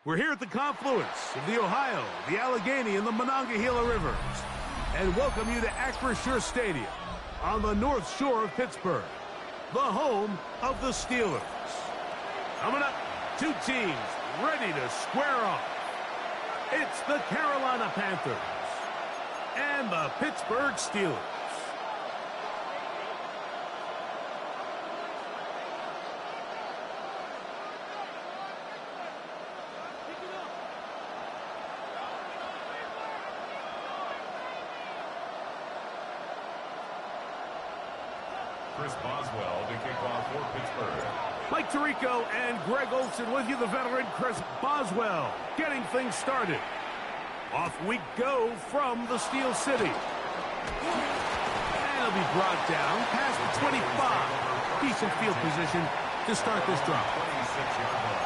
We're here at the confluence of the Ohio, the Allegheny, and the Monongahela Rivers, and welcome you to Acrisure Stadium on the North Shore of Pittsburgh, the home of the Steelers. Coming up, two teams ready to square off. It's the Carolina Panthers and the Pittsburgh Steelers. Chris Boswell to kick off for Pittsburgh. Mike Tirico and Greg Olsen with you, the veteran Chris Boswell, getting things started. Off we go from the Steel City. And it'll be brought down past the 25. Decent field position to start this drive. 26-yard line.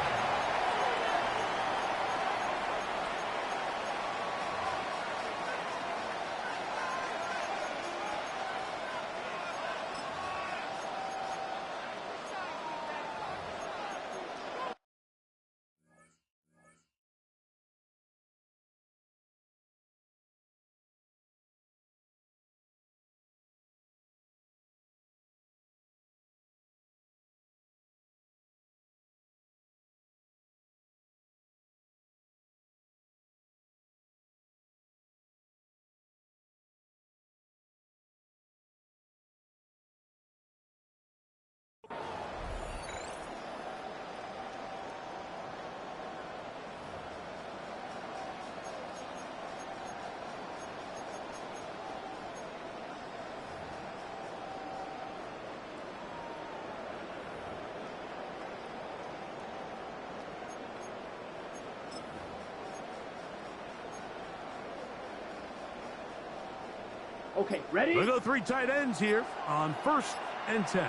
Okay, ready? We'll go three tight ends here on 1st and 10.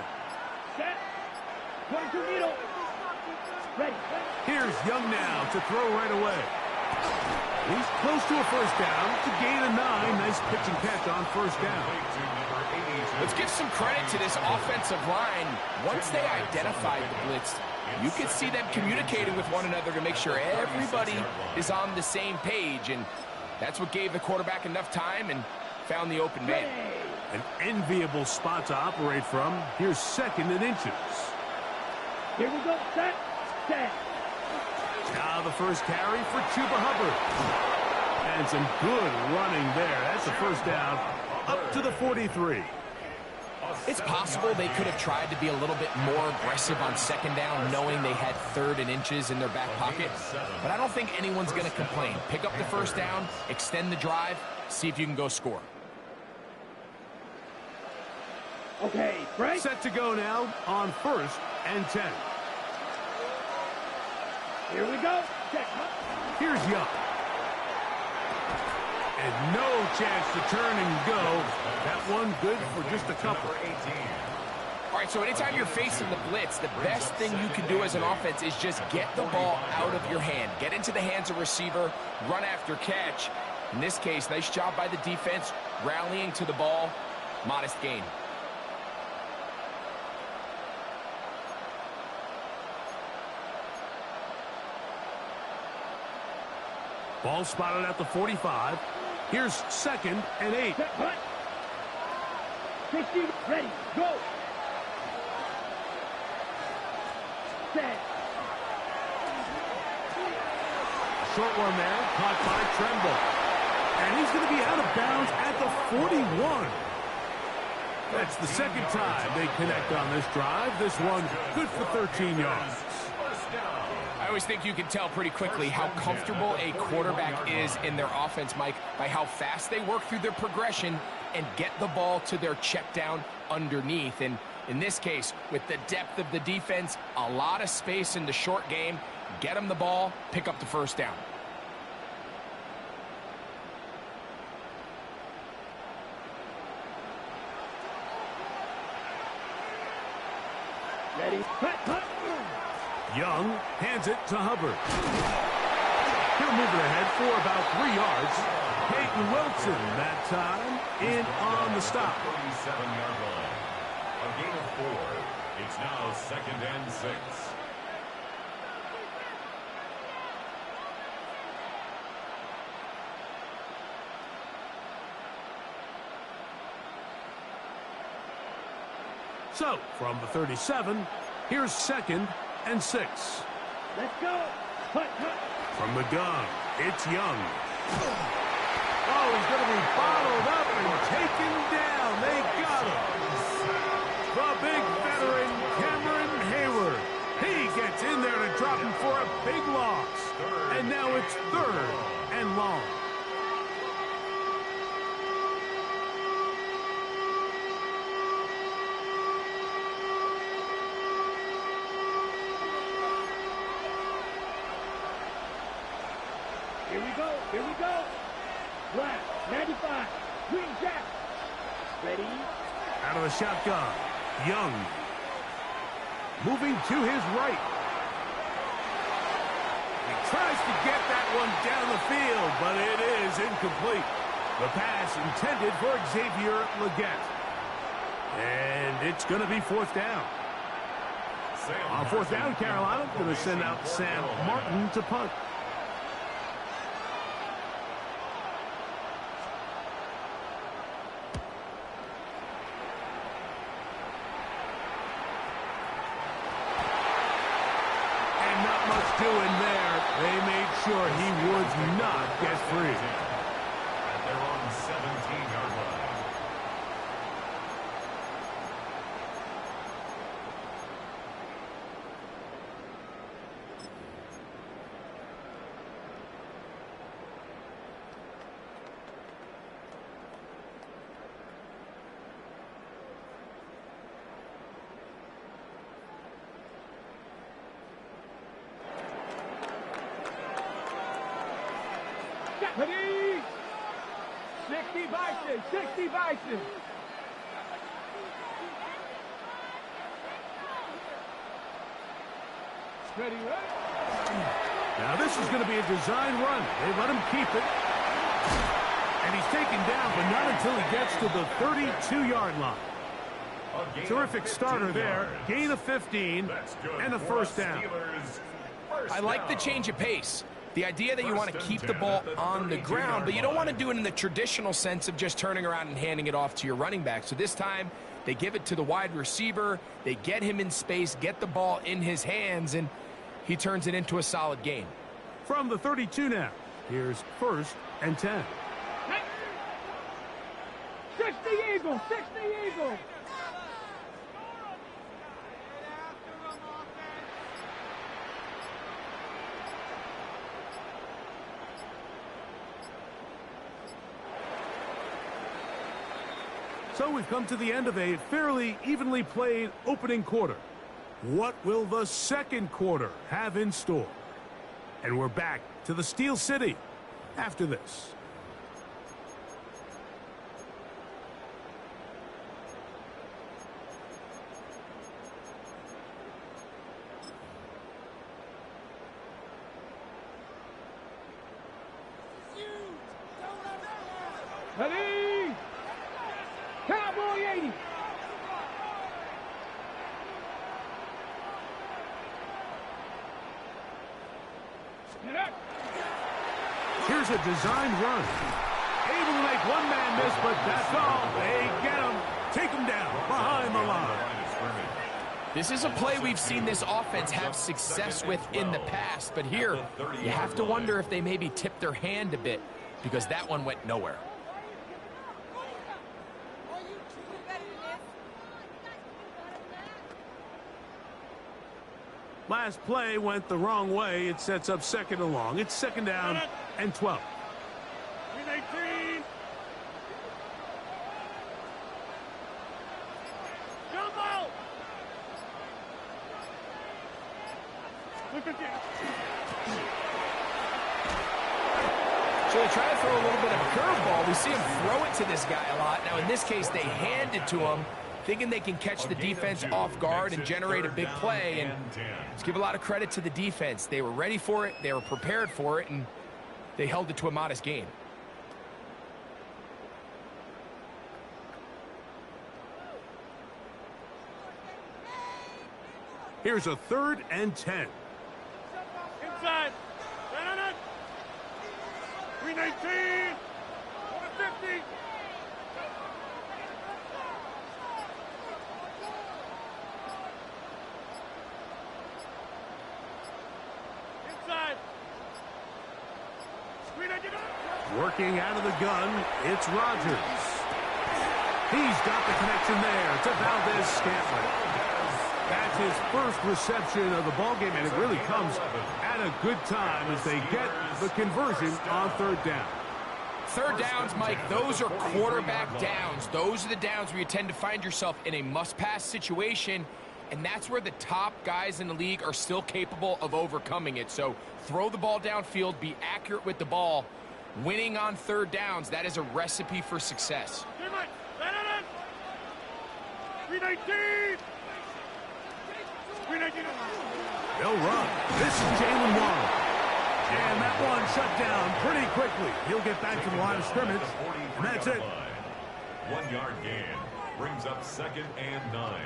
Set. 22 needle. Ready. Here's Young now to throw right away. He's close to a first down to gain a 9. Nice pitch and catch on first down. Let's give some credit to this offensive line. Once they identified the blitz, you could see them communicating with one another to make sure everybody is on the same page, and that's what gave the quarterback enough time and found the open man. An enviable spot to operate from. Here's 2nd and inches. Here we go. Set. Set. Now the first carry for Chuba Hubbard. And some good running there. That's the first down up to the 43. It's possible they could have tried to be a little bit more aggressive on 2nd down, knowing they had 3rd and inches in their back pocket. But I don't think anyone's going to complain. Pick up the first down, extend the drive, see if you can go score. Okay, break. Set to go now on 1st and 10. Here we go. Set. Here's Young. And no chance to turn and go. That one good for just a couple. All right, so anytime you're facing the blitz, the best thing you can do as an offense is just get the ball out of your hand. Get into the hands of receiver, run after catch. In this case, nice job by the defense, rallying to the ball, modest gain. Ball spotted at the 45. Here's 2nd and 8. Set. Hut. 60. Ready. Go. Set. Short one there, caught by Tremble. And he's going to be out of bounds at the 41. That's the 2nd time they connect on this drive. This one good for 13 yards. I always think you can tell pretty quickly how comfortable a quarterback is in their offense, Mike, by how fast they work through their progression and get the ball to their check down underneath. And in this case, with the depth of the defense, a lot of space in the short game, get them the ball, pick up the first down. Ready. Hut. Young hands it to Hubbard. He'll move it ahead for about 3 yards. Peyton Wilson that time in on the stop. 37-yard line. A gain of 4. It's now 2nd and 6. So, from the 37, here's 2nd and 6. Let's go. Putt, putt. From the gun, it's Young. Oh, he's going to be bottled up and taken down. They got him. The big veteran, Cameron Hayward. He gets in there to drop him for a big loss. And now it's 3rd and long. Here we go. Here we go. Black, 95. Green Jack. Ready? Out of the shotgun, Young. Moving to his right. He tries to get that one down the field, but it is incomplete. The pass intended for Xavier Leggett. And it's going to be 4th down. On 4th down, Carolina going to send out Sam Martin to punt. Doing there, they made sure he would not get free. At their own 17-yard line. Ready? 60 Bison. 60 Bison. Ready, right? Now this is going to be a design run. They let him keep it. And he's taken down, but not until he gets to the 32-yard line. Terrific starter there. Gain of 15 and a 1st down. I like the change of pace. The idea that you want to keep the ball on the ground, but you don't want to do it in the traditional sense of just turning around and handing it off to your running back. So this time, they give it to the wide receiver. They get him in space, get the ball in his hands, and he turns it into a solid gain. From the 32 now, here's 1st and 10. 60 Eagles. 60 Eagles. So we've come to the end of a fairly evenly played opening quarter. What will the 2nd quarter have in store? And we're back to the Steel City after this. Ready? Cowboy 80. Here's a design run. Able to make one man miss, but that's all. They get him. Take him down behind the line. This is a play we've seen this offense have success with in the past, but here you have to wonder if they maybe tipped their hand a bit because that one went nowhere. Last play went the wrong way. It sets up 2nd and long. It's 2nd down and 12. 18. Jumbo. Look at that. So they try to throw a little bit of a curveball. We see him throw it to this guy a lot. Now, in this case, they hand it to him, thinking they can catch the defense off guard and generate a big play. And let's give a lot of credit to the defense. They were ready for it, they were prepared for it, and they held it to a modest gain. Here's a 3rd and 10. Inside. 319. 50. Working out of the gun, it's Rodgers. He's got the connection there to Valdez-Scantling. That's his first reception of the ballgame, and it really comes at a good time as they get the conversion on third down. Third downs, Mike, those are quarterback downs. Those are the downs where you tend to find yourself in a must-pass situation, and that's where the top guys in the league are still capable of overcoming it. So throw the ball downfield, be accurate with the ball. Winning on third downs, that is a recipe for success. They'll run. This is Jalen Waddle. And that one shut down pretty quickly. He'll get back to the line of scrimmage, and that's it. 1 yard gain brings up 2nd and 9.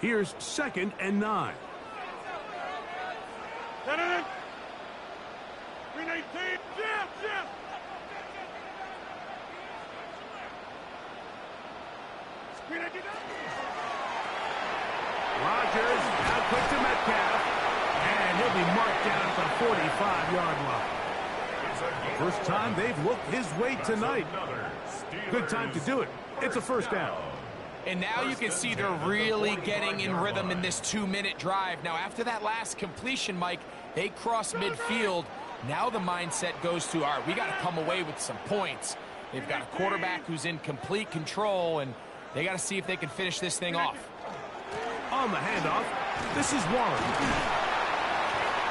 Here's 2nd and 9. Rodgers out quick to Metcalf, and he'll be marked down at the 45-yard line. First time they've looked his way tonight. Good time to do it. It's a first down. And now you can see they're really getting in rhythm in this 2-minute drive. Now, after that last completion, Mike, they cross midfield. Now the mindset goes to, all right, we got to come away with some points. They've got a quarterback who's in complete control, and they got to see if they can finish this thing off. On the handoff, this is Warren.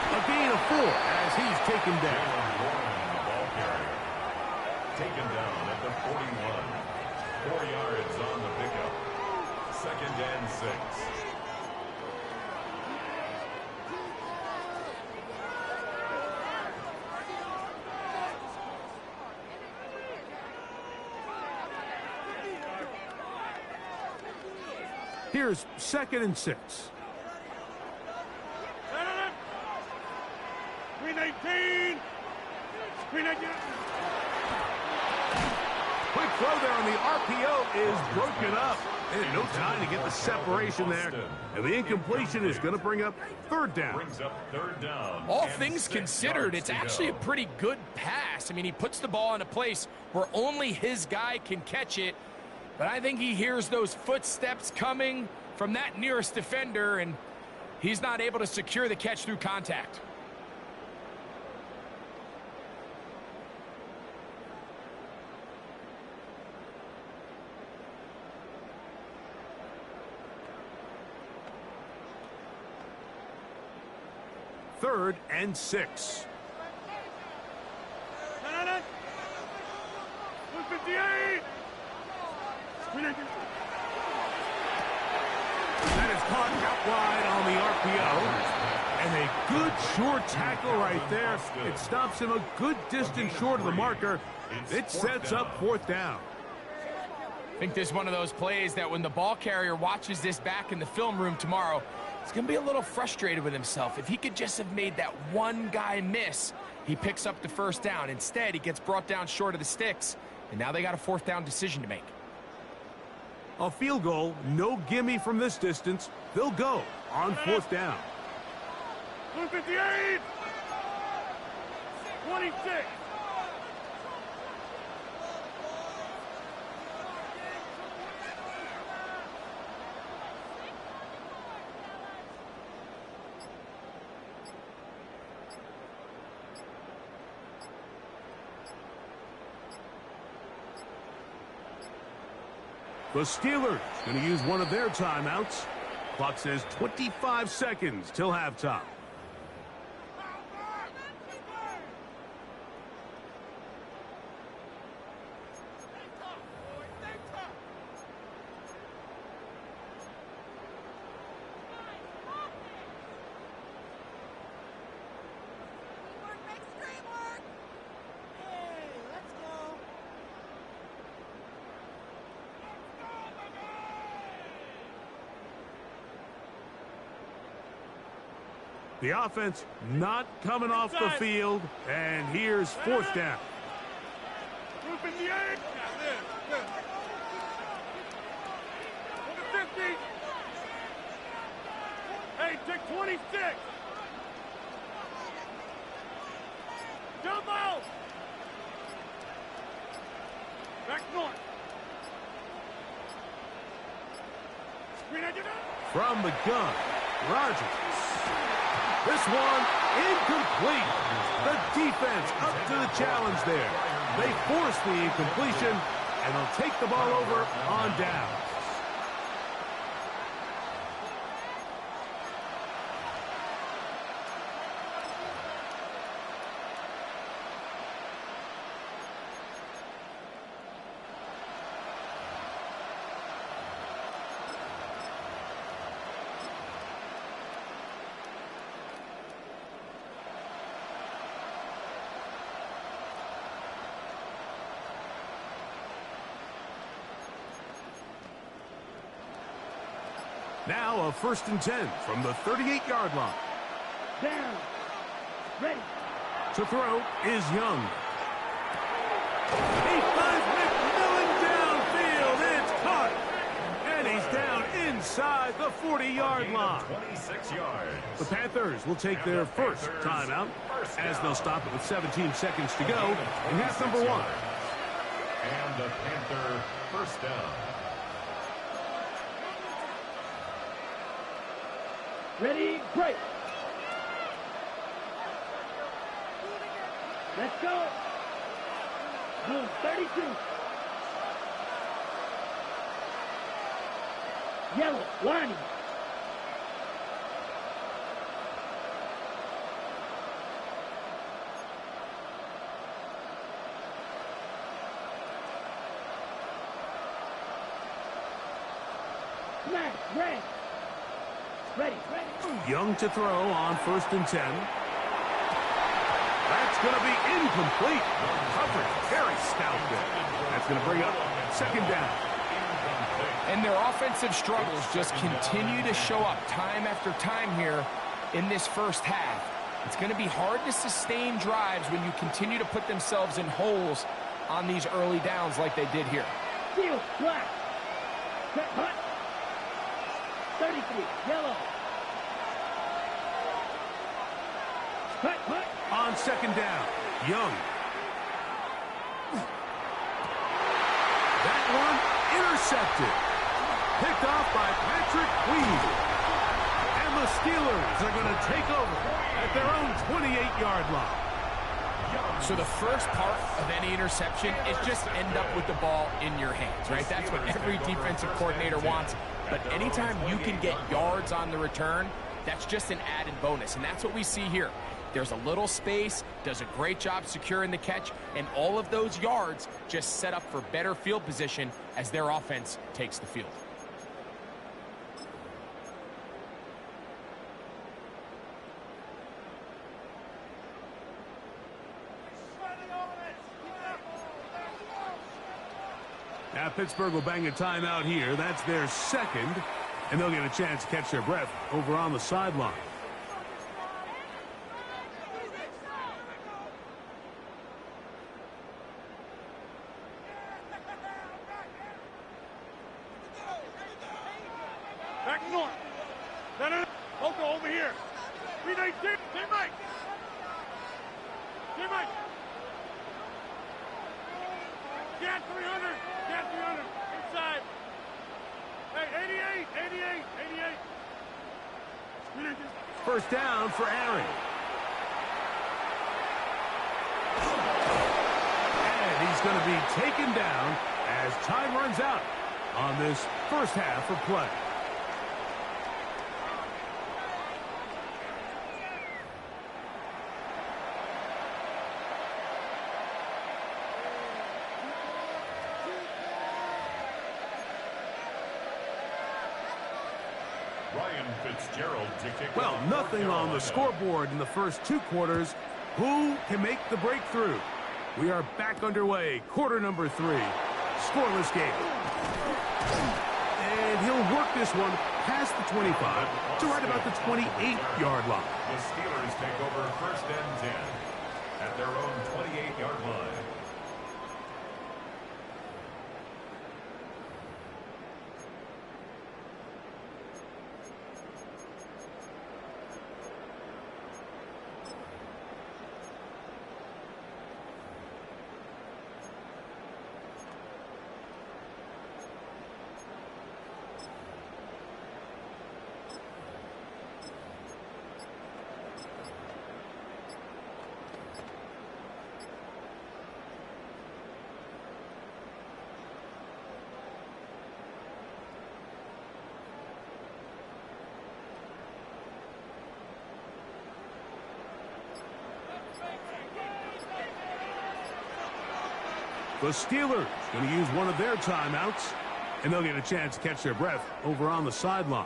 A gain of 4 as he's taken down. Taken down at the 41. 4 yards on the pickup. 2nd and 6. Here's 2nd and 6. 319. Quick throw there on the RPO is broken up. And no time to get the separation there. And the incompletion is going to bring up third down. Brings up 3rd down. All things considered, it's actually a pretty good pass. I mean, he puts the ball in a place where only his guy can catch it. But I think he hears those footsteps coming from that nearest defender, and he's not able to secure the catch through contact. Third and 6. 158. That is caught out wide on the RPO. And a good short tackle right there. It stops him a good distance short of the marker. It sets up 4th down. I think this is one of those plays that when the ball carrier watches this back in the film room tomorrow, he's going to be a little frustrated with himself. If he could just have made that one guy miss, he picks up the first down. Instead, he gets brought down short of the sticks, and now they got a 4th down decision to make. A field goal, no gimme from this distance. They'll go on 4th down. 158. 26. The Steelers going to use one of their timeouts. Clock says 25 seconds till halftime. The offense not coming off the field, and here's 4th down. Up in the air. Look. Look at 50. Hey, take 26. Jump out. Back north. From the gun, Rogers. This one incomplete. The defense up to the challenge there. They force the incompletion, and they'll take the ball over on down. Now a 1st and 10 from the 38-yard line. Down. Ready. To throw is Young. He finds McMillan downfield. It's caught. And he's down inside the 40-yard line. 26 yards. The Panthers will take their first timeout as they'll stop it with 17 seconds to go in half number 1. And the Panther first down. Ready, break. Let's go. Blue 32. Yellow, lining. Smash, red. Ready. Young to throw on 1st and 10. That's going to be incomplete. Coverage very stout there. That's going to bring up 2nd down. And their offensive struggles just continue to show up time after time here in this first half. It's going to be hard to sustain drives when you continue to put themselves in holes on these early downs like they did here. Field, black. Set, hut. 33, yellow. Hut. On 2nd down, Young. That one intercepted. Picked off by Patrick Weed. And the Steelers are going to take over at their own 28-yard line. So the first part of any interception is just end up with the ball in your hands, right? That's what every defensive coordinator wants. But anytime you can get yards on the return, that's just an added bonus. And that's what we see here. There's a little space, does a great job securing the catch, and all of those yards just set up for better field position as their offense takes the field. Now Pittsburgh will bang a timeout here. That's their 2nd, and they'll get a chance to catch their breath over on the sideline. Back north. Loco over here. 319. Teammate. Cat 300. Cat 300. Inside. Hey, 88. 1st down for Aaron. And he's going to be taken down as time runs out on this first half of play. Well, nothing on the scoreboard in the first 2 quarters. Who can make the breakthrough? We are back underway. Quarter number 3. Scoreless game. And he'll work this one past the 25 to right about the 28-yard line. The Steelers take over 1st and 10 at their own 28-yard line. The Steelers going to use one of their timeouts, and they'll get a chance to catch their breath over on the sideline.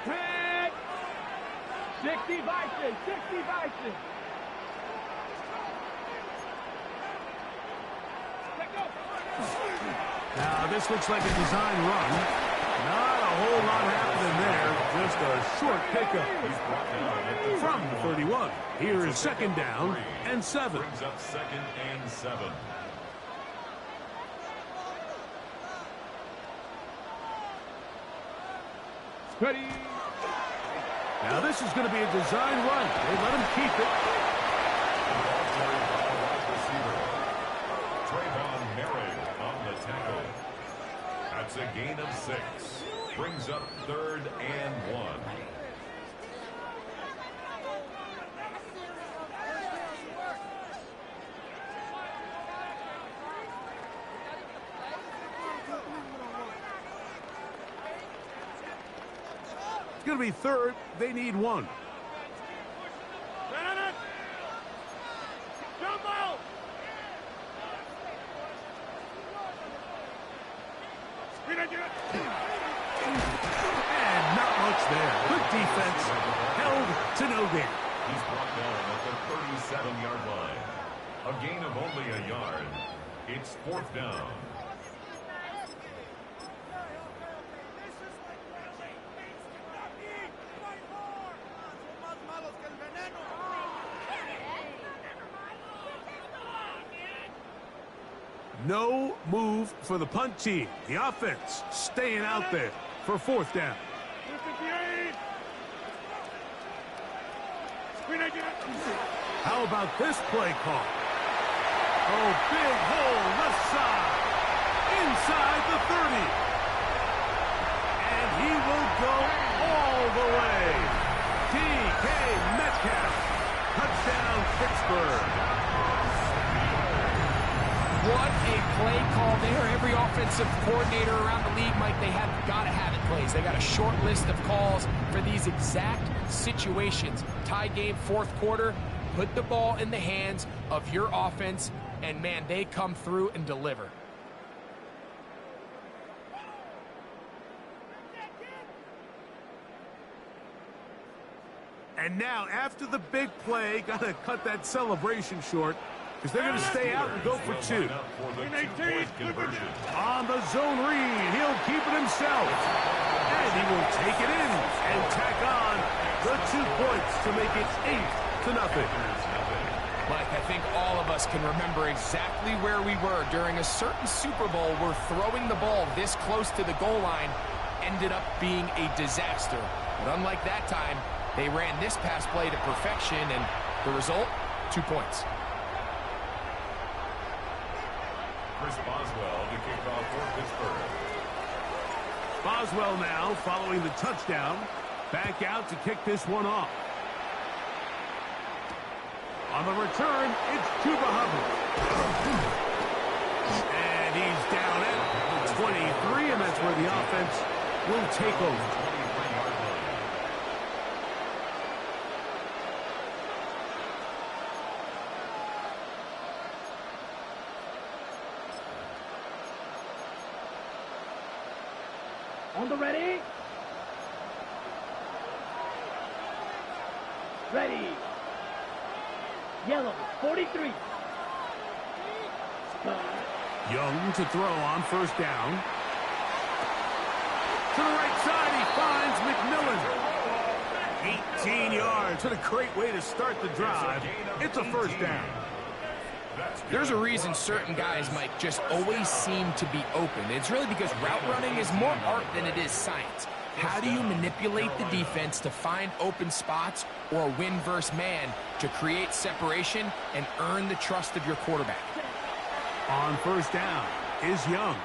Tag! 60 Vikings, 60 Vikings. Now, this looks like a design run. Not a whole lot happening there. Just a short pickup. From the 31, here is second down and 7. Brings up second and 7. Ready. Now, this is going to be a design run. They let him keep it. On the tackle. That's a gain of 6. Brings up third and 1. It's going to be third. They need 1. And not much there. Good defense. Held to no gain. He's brought down at the 37-yard line. A gain of only a yard. It's fourth down. No move for the punt team. The offense staying out there for fourth down. How about this play call? Oh, big hole left side. Inside the 30. And he will go all the way. DK Metcalf. Touchdown, Pittsburgh. What a play call there. Every offensive coordinator around the league, Mike, they have got to have it plays. They got a short list of calls for these exact situations. Tie game, fourth quarter. Put the ball in the hands of your offense, and, man, they come through and deliver. And now, after the big play, got to cut that celebration short, because they're going to stay out and go for 2. On the zone read, he'll keep it himself. And he will take it in and tack on the 2 points to make it 8-0. Mike, I think all of us can remember exactly where we were during a certain Super Bowl where throwing the ball this close to the goal line ended up being a disaster. But unlike that time, they ran this pass play to perfection, and the result, 2 points. Chris Boswell to kick off for Pittsburgh. Boswell now following the touchdown. Back out to kick this one off. On the return, it's Chuba Hubbard. And he's down at the 23, and that's where the offense will take over. On the ready. Ready. Yellow, 43. Young to throw on first down. To the right side, he finds McMillan. 18 yards. What a great way to start the drive. It's a first down. There's a reason certain guys, Mike, just always seem to be open. It's really because route running is more art than it is science. How do you manipulate the defense to find open spots or win versus man to create separation and earn the trust of your quarterback? On first down is Young.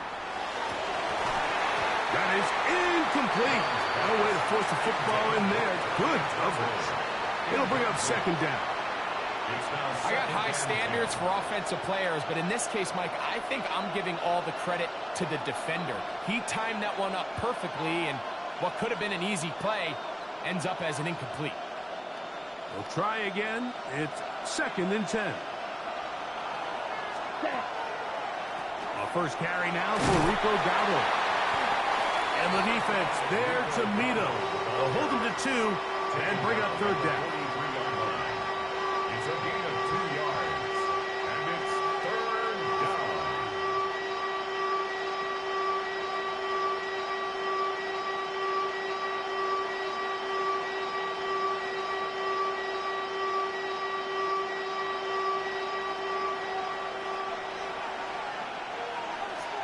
That is incomplete. No way to force the football in there. Good coverage. It'll bring up second down. I got high standards for offensive players, but in this case, Mike, I think I'm giving all the credit to the defender. He timed that one up perfectly, and what could have been an easy play ends up as an incomplete. We'll try again. It's 2nd and 10. A first carry now for Rico Dowdle. And the defense there to meet him. They'll hold him to 2 and bring up third down. It's a gain of 2 yards, and it's third down.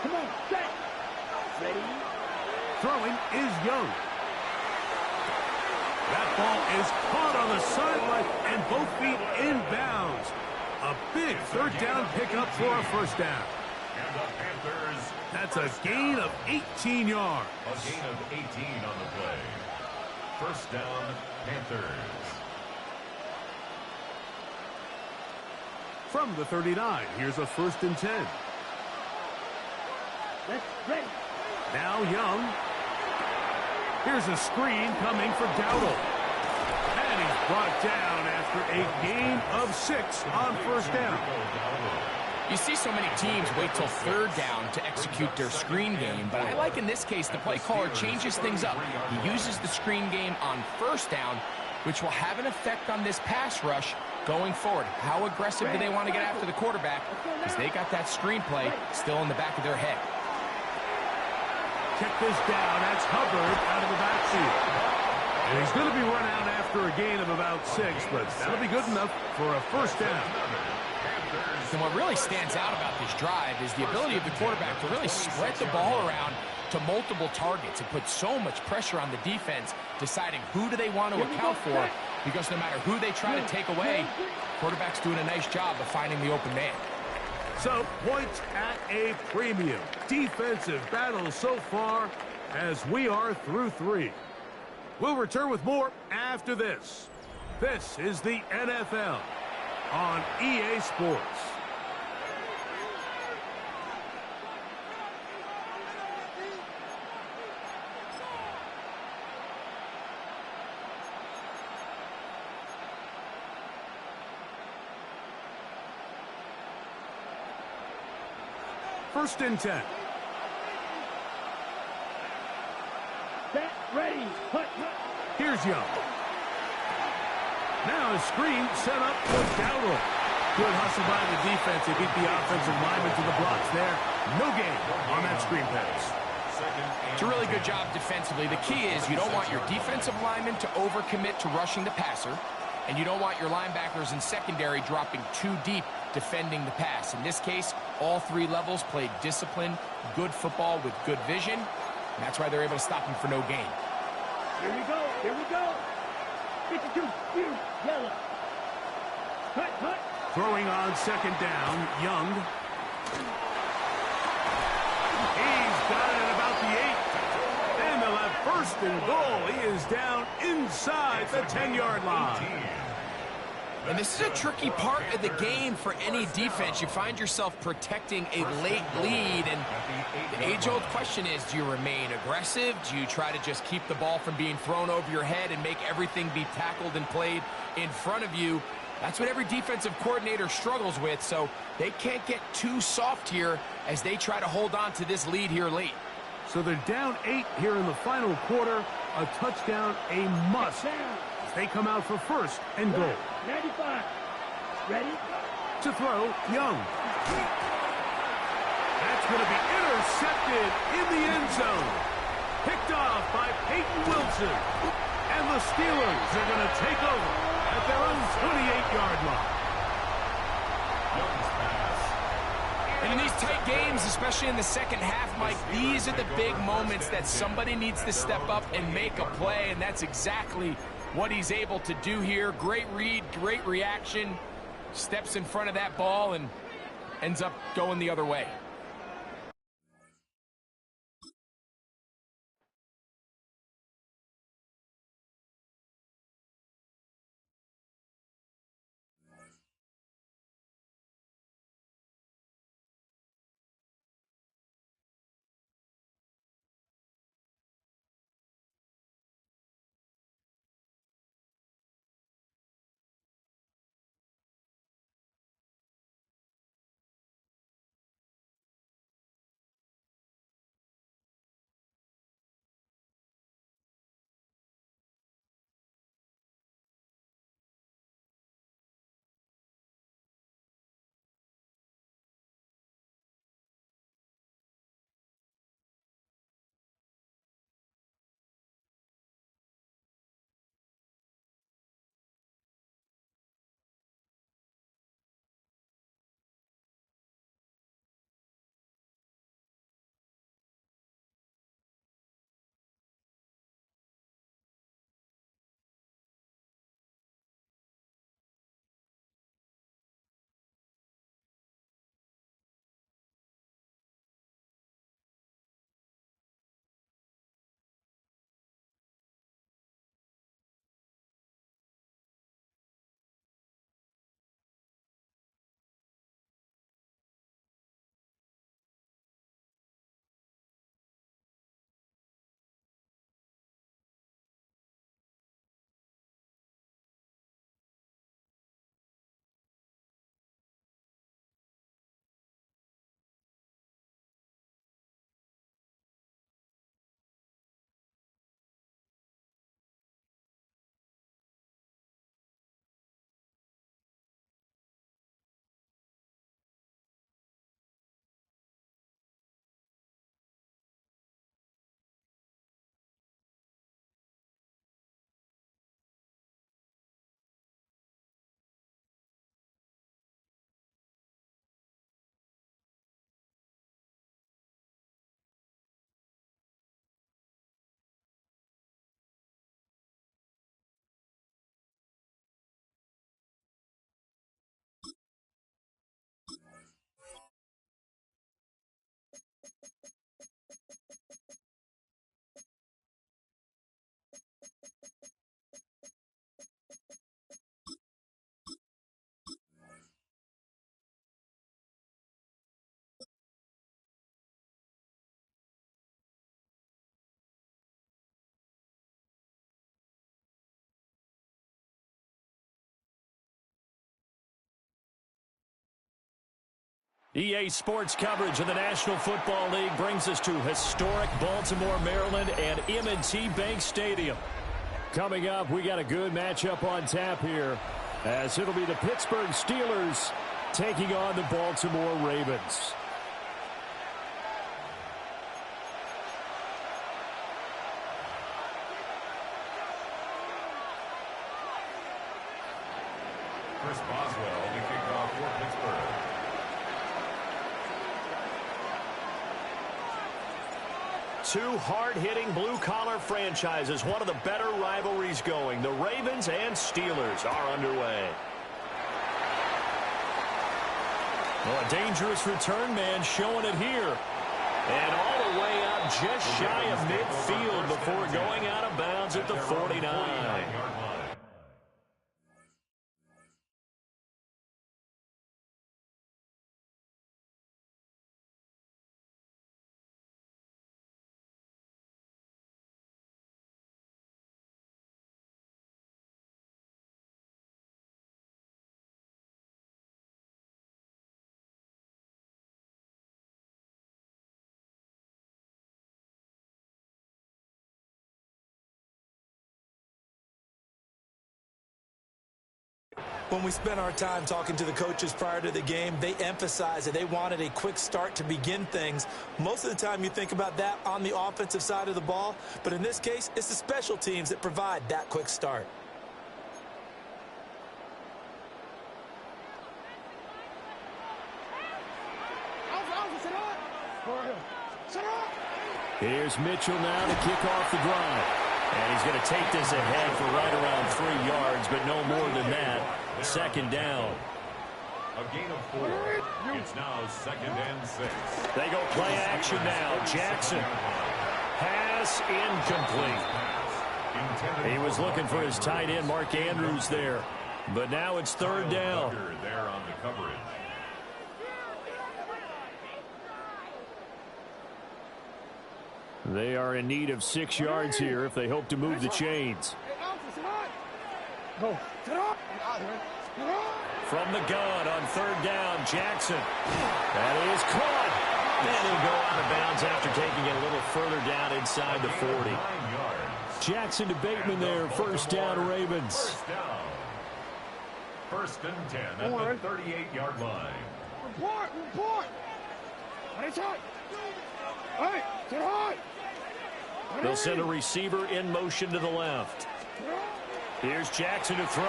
Come on, set. Ready? Throwing is Young. That ball is caught on the sideline and both feet inbounds. A big third down pickup for a first down. And the Panthers. That's a gain of 18 yards. A gain of 18 on the play. First down, Panthers. From the 39, here's a 1st and 10. Let's ready. Now Young. Here's a screen coming for Dowdle. And he's brought down after a gain of 6 on first down. You see so many teams wait till third down to execute their screen game, but I like in this case the play caller changes things up. He uses the screen game on first down, which will have an effect on this pass rush going forward. How aggressive do they want to get after the quarterback? Because they got that screen play still in the back of their head. Check this down. That's Hubbard out of the backfield. And he's going to be run out after a gain of about 6, but that'll be good enough for a first down. And what really stands out about this drive is the ability of the quarterback to really spread the ball around to multiple targets and put so much pressure on the defense, deciding who do they want to account for, because no matter who they try to take away, quarterback's doing a nice job of finding the open man. So, points at a premium. Defensive battle so far as we are through 3. We'll return with more after this. This is the NFL on EA Sports. First and 10. Set. Ready. Hut, hut. Here's Young. Now a screen set up for Dowdle. Good hustle by the defense. They beat the offensive lineman to the blocks there. No gain on that screen pass. It's a really good job defensively. The key is you don't want your defensive lineman to overcommit to rushing the passer, and you don't want your linebackers in secondary dropping too deep defending the pass. In this case, all 3 levels played disciplined, good football with good vision, and that's why they're able to stop him for no gain. Here we go. Here we go. 52. Blue. Yellow. Hut, hut. Throwing on second down, Young. He's got it at about the 8. And they'll have first and goal. He is down inside the 10-yard line. And this is a tricky part of the game for any defense. You find yourself protecting a late lead, and the age-old question is, do you remain aggressive? Do you try to just keep the ball from being thrown over your head and make everything be tackled and played in front of you? That's what every defensive coordinator struggles with, so they can't get too soft here as they try to hold on to this lead here late. So they're down 8 here in the final quarter. A touchdown, a must. They come out for first and goal. 95. Ready? To throw, Young. That's going to be intercepted in the end zone. Picked off by Peyton Wilson. And the Steelers are going to take over at their own 28-yard line. And in these tight games, especially in the second half, Mike, these are the big moments that somebody needs to step up and make a play, and that's exactly what he's able to do here. Great read, great reaction, steps in front of that ball and ends up going the other way. EA Sports coverage of the National Football League brings us to historic Baltimore, Maryland, and M&T Bank Stadium. Coming up, we got a good matchup on tap here, as it'll be the Pittsburgh Steelers taking on the Baltimore Ravens. Chris Boswell, the kickoff for Pittsburgh. Two hard-hitting blue-collar franchises, one of the better rivalries going. The Ravens and Steelers are underway. Well, a dangerous return man showing it here. And all the way up just shy of midfield before going out of bounds at the 49. When we spent our time talking to the coaches prior to the game, they emphasized that they wanted a quick start to begin things. Most of the time you think about that on the offensive side of the ball, but in this case, it's the special teams that provide that quick start. Here's Mitchell now to kick off the drive. And he's going to take this ahead for right around 3 yards, but no more than that. Second down. A gain of 4. It's now 2nd and 6. They go play action now. Jackson. Pass incomplete. He was looking for his tight end, Mark Andrews, there. But now it's 3rd down. There on the coverage. They are in need of 6 yards here if they hope to move the chains. From the gun on 3rd down, Jackson. That is caught. And he'll go out of bounds after taking it a little further down inside the 40. Jackson to Bateman there. 1st down, Ravens. 1st and 10 at the 38-yard line. Report. They'll send a receiver in motion to the left. Here's Jackson to throw.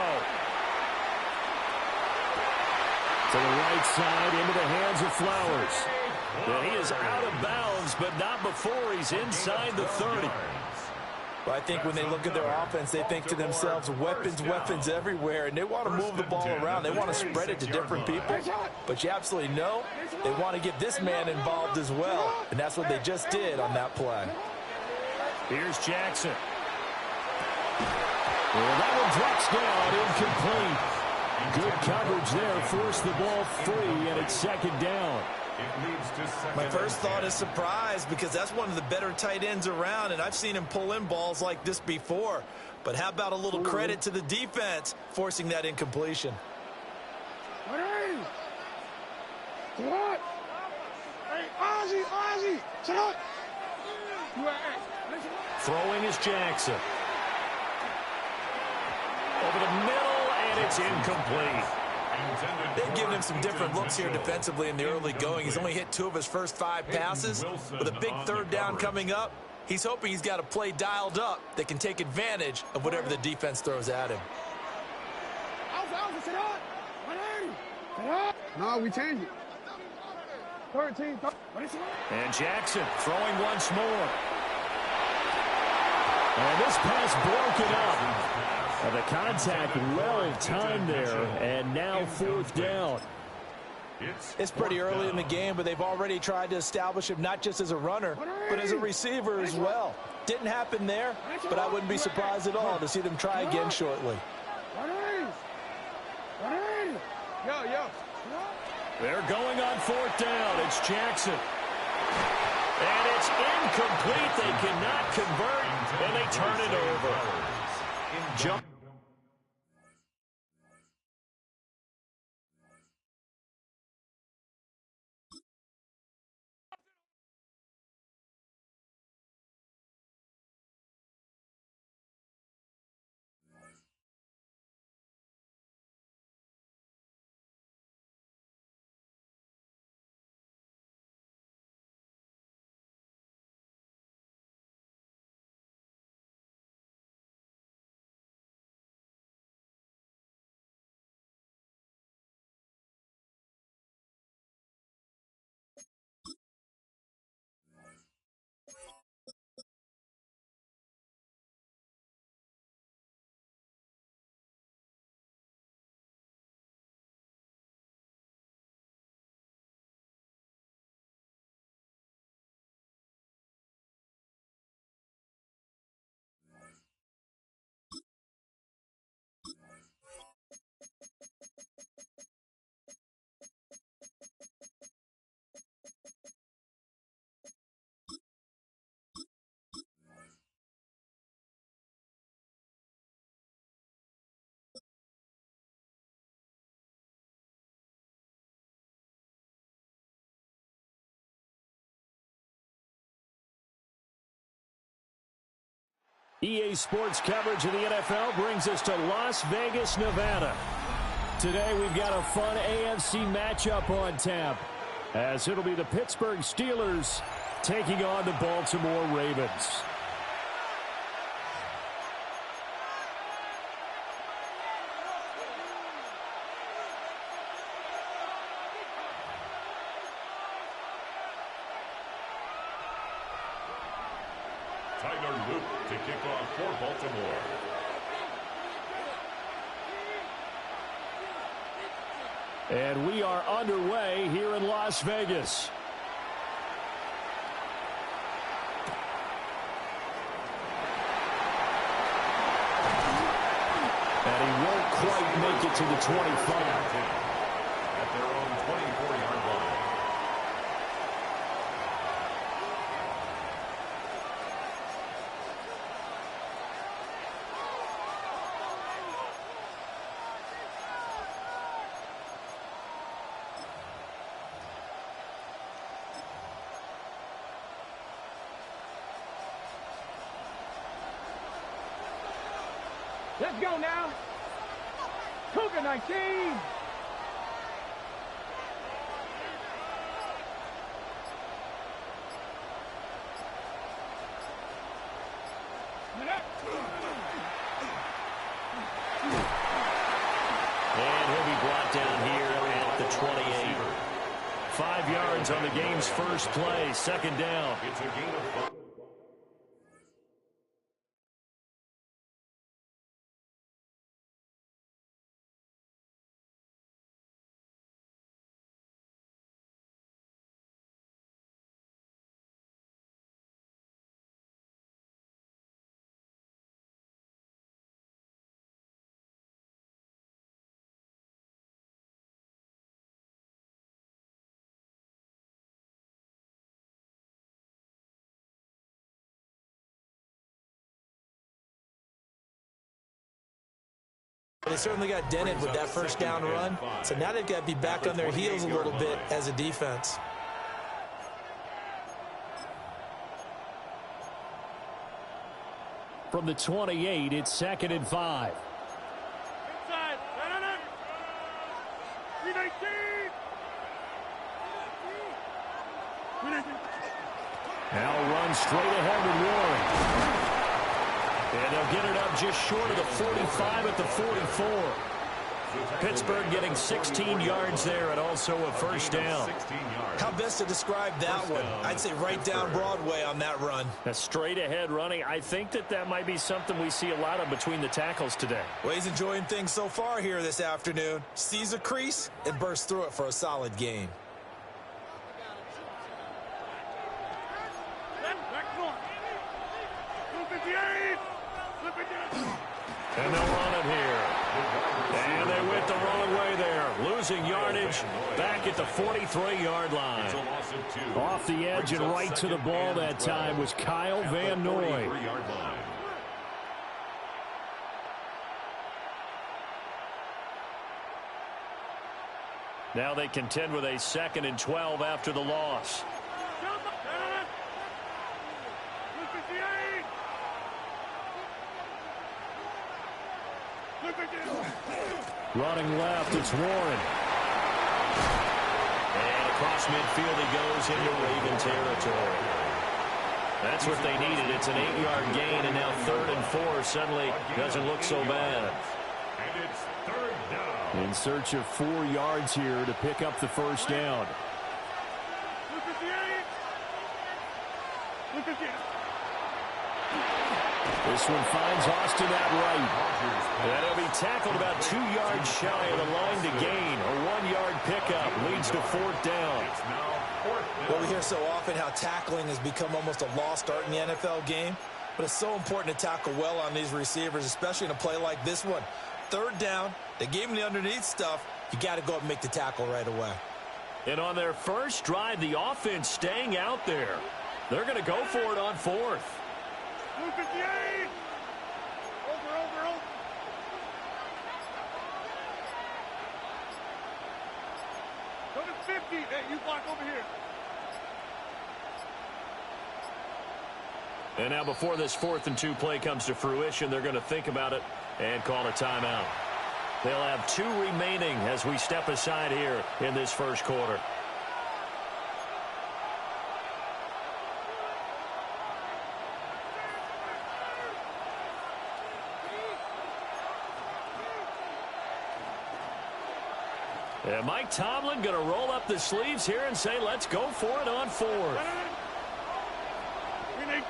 To the right side, into the hands of Flowers. And he is out of bounds, but not before he's inside the 30. But I think when they look at their offense, they think to themselves, weapons everywhere, and they want to move the ball around. They want to spread it to different people. But you absolutely know they want to get this man involved as well, and that's what they just did on that play. Here's Jackson. Well, that one drops down, incomplete. Good coverage there, forced the ball free, and it's 2nd down. My first thought is surprise, because that's one of the better tight ends around, and I've seen him pull in balls like this before. But how about a little credit to the defense forcing that incompletion? Throwing is Jackson. Over the middle, and it's incomplete. They've given him some different looks here defensively in the early going. He's only hit 2 of his first 5 passes. With a big 3rd down coming up, he's hoping he's got a play dialed up that can take advantage of whatever the defense throws at him. No, we changed it. 13. And Jackson throwing once more. And this pass broken up. The contact well timed there, and now 4th down. It's pretty early in the game, but they've already tried to establish him not just as a runner, but as a receiver as well. Didn't happen there, but I wouldn't be surprised at all to see them try again shortly. They're going on 4th down. It's Jackson. And it's incomplete. They cannot convert, and they turn it over. Jump. EA Sports coverage of the NFL brings us to Las Vegas, Nevada. Today we've got a fun AFC matchup on tap, as it'll be the Pittsburgh Steelers taking on the Baltimore Ravens. Tyler Luke to kick off for Baltimore. And we are underway here in Las Vegas. And he won't quite make it to the 25. At their own 24-yard line. Let's go now. Cougar 19. And he'll be brought down here at the 28. 5 yards on the game's first play. Second down. It's a gain of 5. They certainly got dented with that first down run, so now they've got to be back on their heels a little bit as a defense. From the 28, it's 2nd and 5. Inside. Now run straight ahead with Warren. And they'll get it up just short of the 45 at the 44. Pittsburgh getting 16 yards there and also a first down. How best to describe that one? I'd say right down Broadway on that run. A straight ahead running. I think that might be something we see a lot of between the tackles today. Well, he's enjoying things so far here this afternoon. Sees a crease and bursts through it for a solid gain. And they'll run it here. And they went the wrong way there. Losing yardage back at the 43-yard line. Off the edge and right to the ball that time was Kyle Van Noy. Now they contend with a 2nd and 12 after the loss. Running left, it's Warren. And across midfield he goes into Raven territory. That's what they needed. It's an 8-yard gain, and now 3rd and 4 suddenly doesn't look so bad. And it's 3rd down. In search of 4 yards here to pick up the first down. This one finds Austin at right. And he'll be tackled about 2 yards shy of the line to gain. A 1-yard pickup leads to 4th down. Well, we hear so often how tackling has become almost a lost art in the NFL game. But it's so important to tackle well on these receivers, especially in a play like this one. 3rd down, they gave him the underneath stuff. You got to go up and make the tackle right away. And on their first drive, the offense staying out there. They're going to go for it on 4th. Over. Go to 50. Hey, you block over here. And now before this 4th and 2 play comes to fruition, they're going to think about it and call a timeout. They'll have 2 remaining as we step aside here in this first quarter. And Mike Tomlin going to roll up the sleeves here and say, let's go for it on 4th. 18.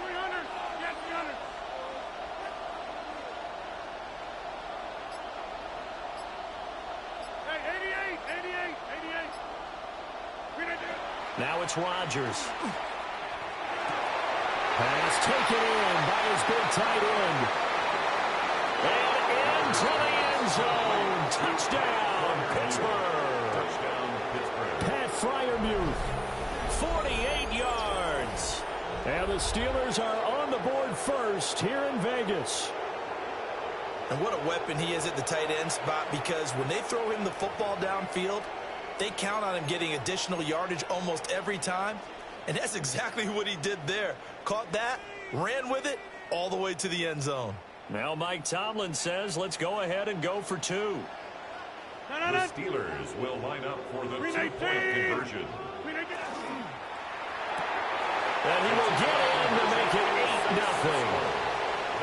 300. Yeah, 300. Hey, 88. Now it's Rodgers. Pass taken in by his big tight end. And into the end zone. Touchdown, Pittsburgh. Touchdown, Pittsburgh. Pat Fryermuth, 48 yards. And the Steelers are on the board first here in Vegas. And what a weapon he is at the tight end spot, because when they throw him the football downfield, they count on him getting additional yardage almost every time. And that's exactly what he did there. Caught that, ran with it, all the way to the end zone. Now Mike Tomlin says, let's go ahead and go for two. The Steelers will line up for the two-point conversion. And he will get in to make it 8-0.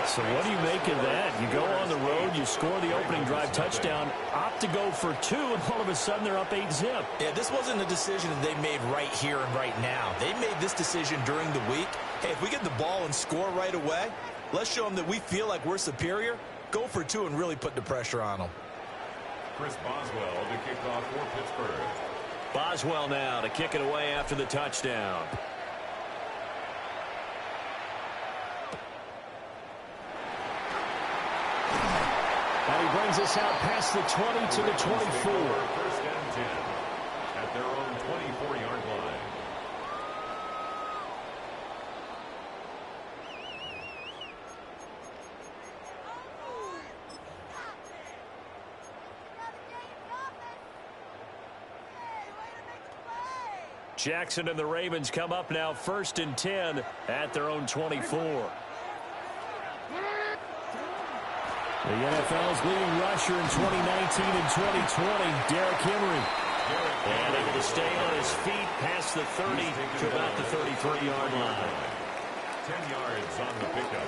So what do you make of that? You go on the road, you score the opening drive touchdown, opt to go for two, and all of a sudden they're up 8-zip. Yeah, this wasn't a decision that they made right here and right now. They made this decision during the week. Hey, if we get the ball and score right away, let's show them that we feel like we're superior. Go for two and really put the pressure on them. Chris Boswell to kick off for Pittsburgh. Boswell now to kick it away after the touchdown. And he brings us out past the 20 to the 24. First and 10 at their own 24-yard line. Jackson and the Ravens come up now first and 10 at their own 24. The NFL's leading rusher in 2019 and 2020, Derrick Henry. And able to stay on his feet past the 30 to about the 33-yard line. 10 yards on the pickup.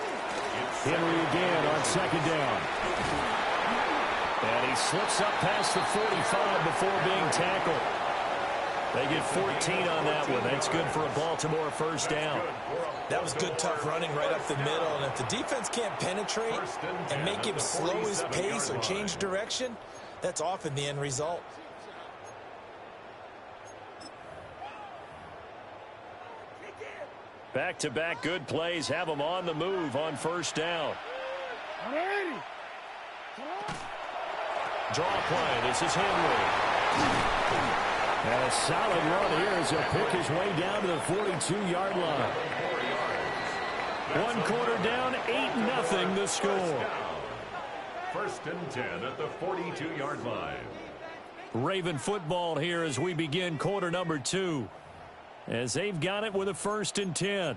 Henry again on second down. And he slips up past the 45 before being tackled. They get 14 on that one. That's good for a Baltimore first down. That was good, tough running right up the middle. And if the defense can't penetrate and make him slow his pace or change direction, that's often the end result. Back-to-back good plays have them on the move on first down. Draw play. This is Henry. And a solid run here as he'll pick his way down to the 42-yard line. 1 quarter down, 8-0 the score. First and 10 at the 42-yard line. Raven football here as we begin quarter number 2. As they've got it with a first and 10.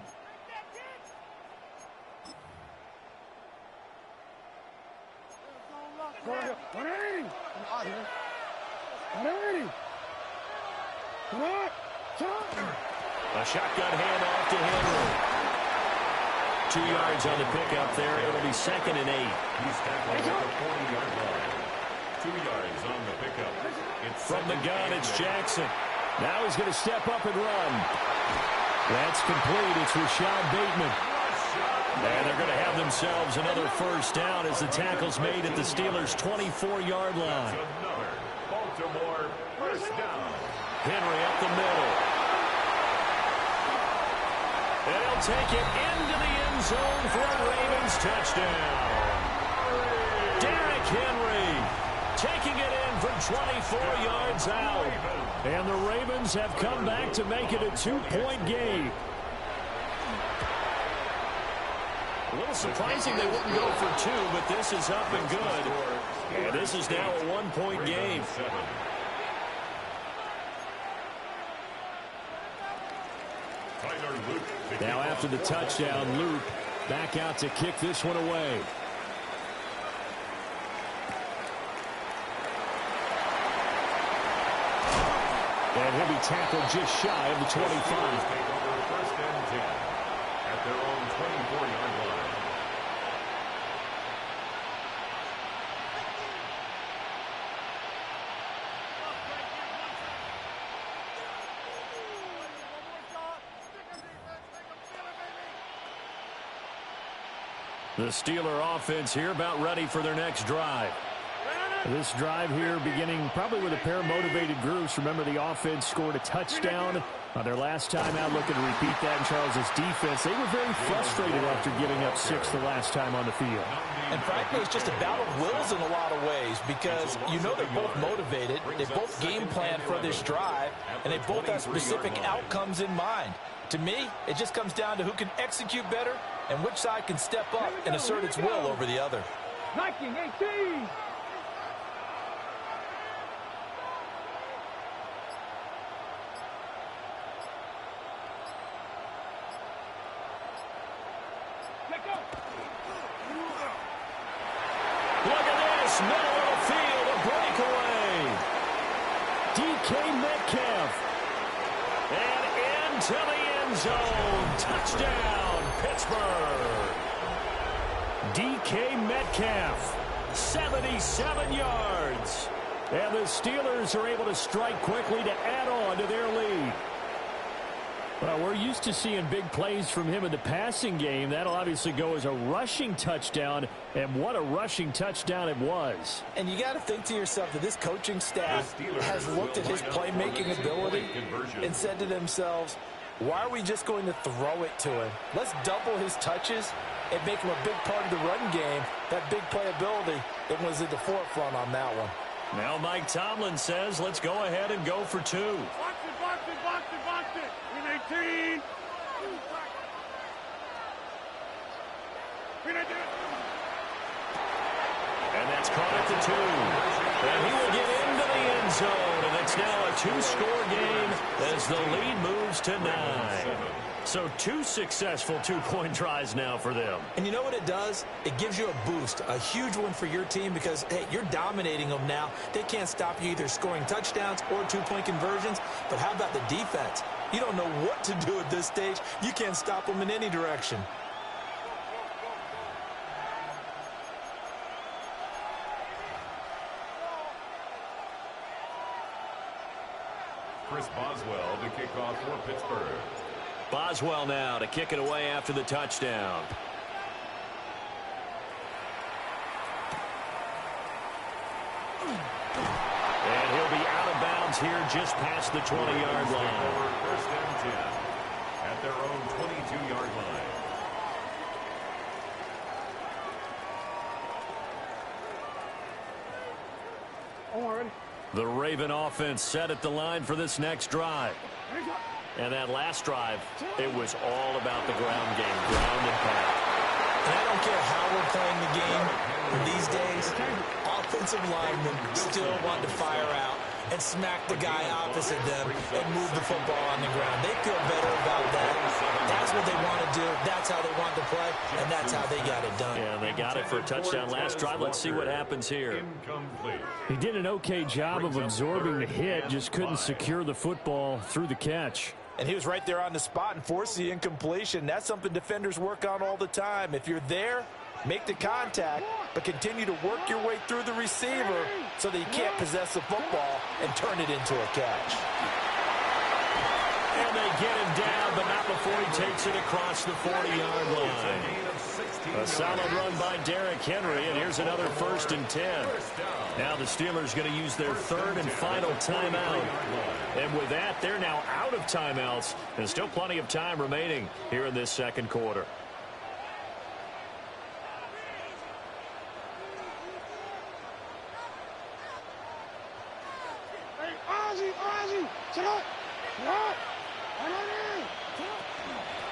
A shotgun handoff to Henry. 2 yards on the pickup there. It'll be second and 8. He's tackled at the 40-yard line. 2 yards on the pickup. It's from the gun, it's Jackson. Now he's going to step up and run. That's complete. It's Rashad Bateman. And they're going to have themselves another first down as the tackle's made at the Steelers' 24-yard line. Another Baltimore first down. Henry up the middle. And he'll take it into the end zone for a Ravens touchdown. Derrick Henry taking it in from 24 yards out. And the Ravens have come back to make it a 2-point game. A little surprising they wouldn't go for 2, but this is up and good. And this is now a 1-point game. Now after the touchdown, Luke back out to kick this one away. And he'll be tackled just shy of the 25. First and 10 at their own 24-yard line. The Steeler offense here about ready for their next drive. This drive here beginning probably with a pair of motivated groups. Remember, the offense scored a touchdown on their last time out, looking to repeat that in Charles' defense. They were very frustrated after giving up 6 the last time on the field. And frankly, it's just a battle of wills in a lot of ways because you know they're both motivated. They both game plan for this drive, and they both have specific outcomes in mind. To me, it just comes down to who can execute better and which side can step up and assert its will over the other. Viking 18. Look at this, middle of the field, a breakaway. DK Metcalf. And into the end zone. Touchdown, Pittsburgh. DK Metcalf, 77 yards. And the Steelers are able to strike quickly to add on to their lead. Well, we're used to seeing big plays from him in the passing game. That'll obviously go as a rushing touchdown, and what a rushing touchdown it was. And you got to think to yourself that this coaching staff has looked at his playmaking ability and said to themselves, why are we just going to throw it to him? Let's double his touches and make him a big part of the run game. That big playability that was at the forefront on that one. Now Mike Tomlin says, let's go ahead and go for 2. Box it, box it, box it, box it. In 18. And that's caught at the 2. And he will get into the end zone. And it's now a 2-score game as the lead moves to 9. So 2 successful two-point tries now for them. And you know what it does? It gives you a boost, a huge one for your team because, hey, you're dominating them now. They can't stop you either scoring touchdowns or 2-point conversions. But how about the defense? You don't know what to do at this stage. You can't stop them in any direction. Chris Boswell to kick off for Pittsburgh. Boswell now to kick it away after the touchdown. And he'll be out of bounds here just past the 20-yard line. First and 10 at their own 22-yard line. The Raven offense set at the line for this next drive. And that last drive, it was all about the ground game, ground and pound. And I don't care how we're playing the game these days, offensive linemen still want to fire out and smack the guy opposite them and move the football on the ground. They feel better about that. That's what they want to do. That's how they want to play, and that's how they got it done. Yeah, they got it for a touchdown last drive. Let's see what happens here. Incomplete. He did an okay job of absorbing the hit, just couldn't secure the football through the catch. And he was right there on the spot and forced the incompletion. That's something defenders work on all the time. If you're there, make the contact, but continue to work your way through the receiver so that you can't possess the football and turn it into a catch. And they get him down, but not before he takes it across the 40-yard line. A solid run by Derrick Henry, and here's another 1st and 10. Now the Steelers going to use their 3rd and final timeout. And with that, they're now out of timeouts. And still plenty of time remaining here in this second quarter.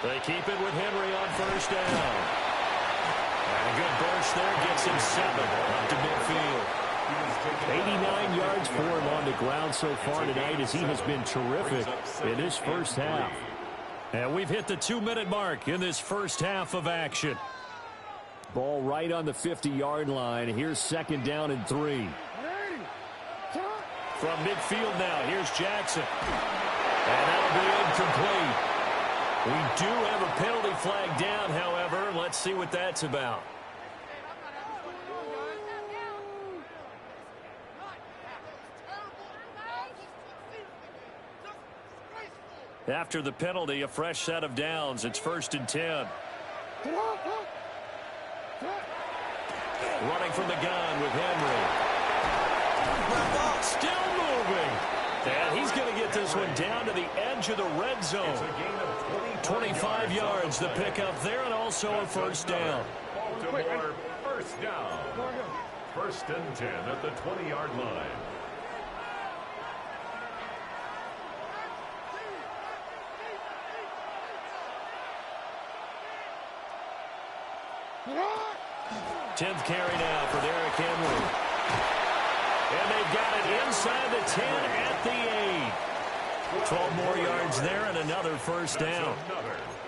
They keep it with Henry on 1st down. And a good burst there gets him 7 up to midfield. 89 yards for him on the ground so far tonight as he has been terrific in this first half. And we've hit the 2-minute mark in this first half of action. Ball right on the 50-yard line. Here's 2nd down and 3. From midfield now, here's Jackson. And that'll be incomplete. We do have a penalty flag down, however. Let's see what that's about. After the penalty, a fresh set of downs. It's 1st and 10. Running from the gun with Henry. Still moving. And he's going to get this one down to the edge of the red zone. 25 yards to pick up there, and also a first down. Baltimore, first down. First and 10 at the 20-yard line. Tenth carry now for Derrick Henry. And they've got it inside the 10 at the 8. 12 more yards there and another first down.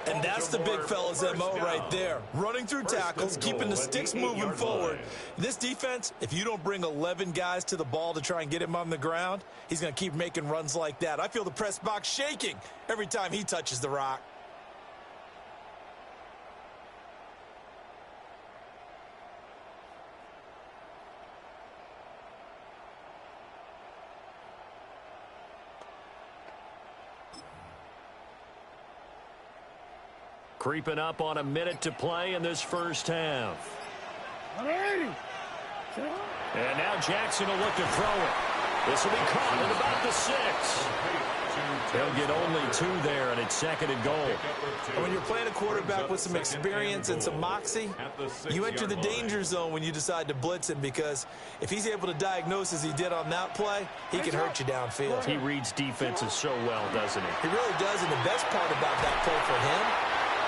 And that's the big fella's MO right there. Running through tackles, keeping the sticks moving forward. This defense, if you don't bring 11 guys to the ball to try and get him on the ground, he's going to keep making runs like that. I feel the press box shaking every time he touches the rock. Creeping up on a minute to play in this first half. And now Jackson will look to throw it. This will be caught at about the 6. They'll get only 2 there, and it's second and goal. And when you're playing a quarterback with some experience and some moxie, you enter the danger zone when you decide to blitz him, because if he's able to diagnose as he did on that play, he can hurt you downfield. He reads defenses so well, doesn't he? He really does, and the best part about that play for him,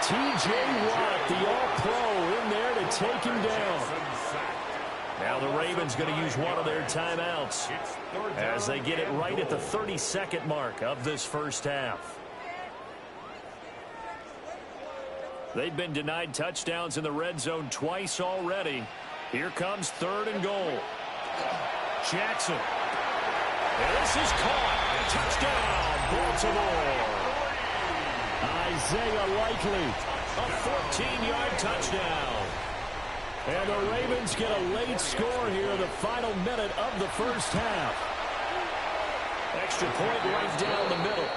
T.J. Watt, the all-pro, in there to take him down. Now the Ravens going to use one of their timeouts as they get it right at the 32nd mark of this first half. They've been denied touchdowns in the red zone twice already. Here comes third and goal. Jackson. And this is caught. Touchdown, Baltimore. Isaiah Likely, a 14-yard touchdown. And the Ravens get a late score here in the final minute of the first half. Extra point right down the middle.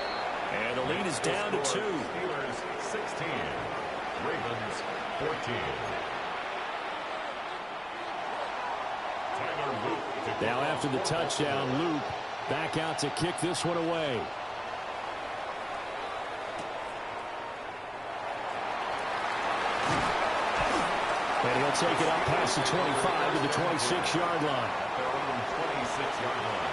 And the lead is down to 2. Steelers 16, Ravens 14. Now after the touchdown, Loop back out to kick this one away. And he'll take it up past the 25 to the 26-yard line. At their own 26-yard line.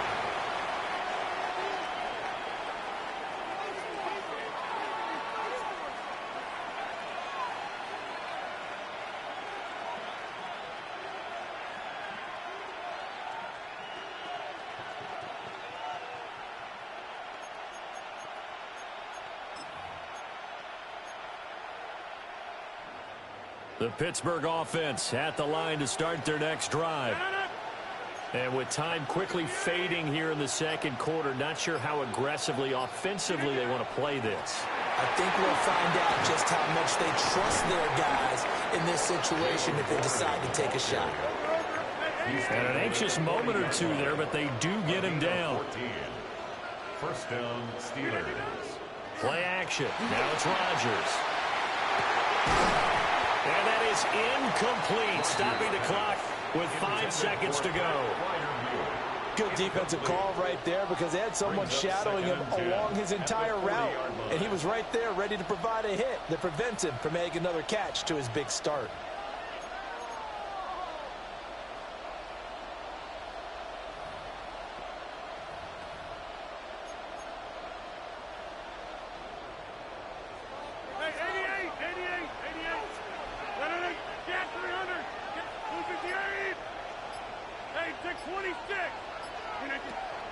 The Pittsburgh offense at the line to start their next drive. And with time quickly fading here in the second quarter, not sure how aggressively, offensively they want to play this. I think we'll find out just how much they trust their guys in this situation if they decide to take a shot. And an anxious moment or two there, but they do get him down. 14. First down, Steelers. Play action. Now it's Rodgers. And that is incomplete, stopping the clock with 5 seconds to go. Good defensive call right there, because they had someone shadowing him along his entire route, and he was right there ready to provide a hit that prevents him from making another catch to his big start.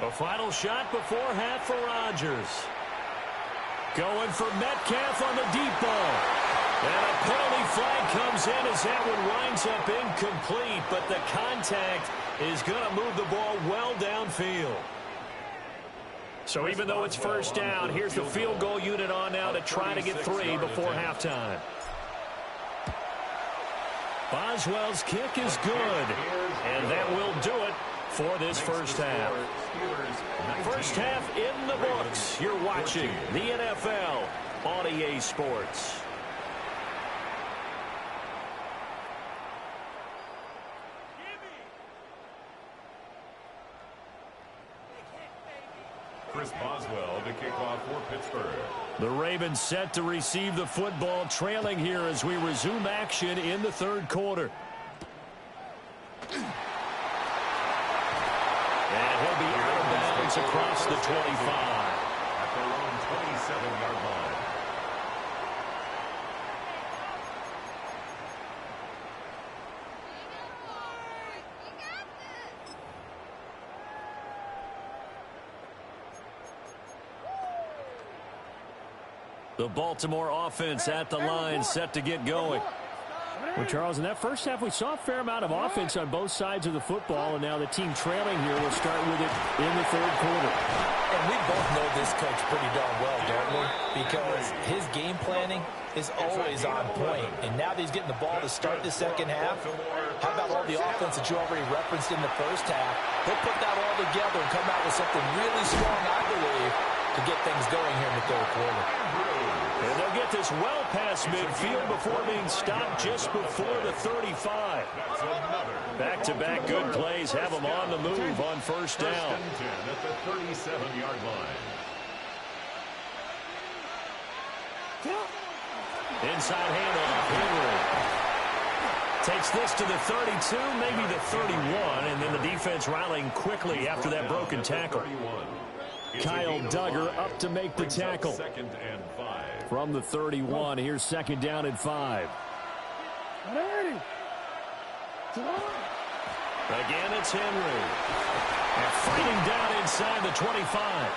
A final shot before half for Rodgers. Going for Metcalf on the deep ball. And a penalty flag comes in as that one winds up incomplete, but the contact is going to move the ball well downfield. So even though it's first down, here's the field goal unit on now to try to get 3 before halftime. Boswell's kick is good, and that will do it for this first half. First half in the books. You're watching the NFL on EA Sports. Chris Boswell to kick off for Pittsburgh. The Ravens set to receive the football, trailing here as we resume action in the third quarter. And he'll be out of bounds across the 25. At their own 27-yard line. The Baltimore offense at the line, set to get going. Well, Charles, in that first half, we saw a fair amount of offense on both sides of the football, and now the team trailing here will start with it in the third quarter. And we both know this coach pretty darn well, don't we? Because his game planning is always on point. And now that he's getting the ball to start the second half, how about all the offense that you already referenced in the first half? He'll put that all together and come out with something really strong, I believe, to get things going here in the third quarter. And they'll get this well past midfield before being stopped just before the 35. Back-to-back good plays have them on the move on first down. First and 10 at the 37-yard line. Inside handoff, Henry. Takes this to the 32, maybe the 31, and then the defense rallying quickly after that broken tackle. Kyle Duggar up to make the tackle. Second and 5. From the 31, here's second down and 5. Again, it's Henry. And fighting down inside the 25.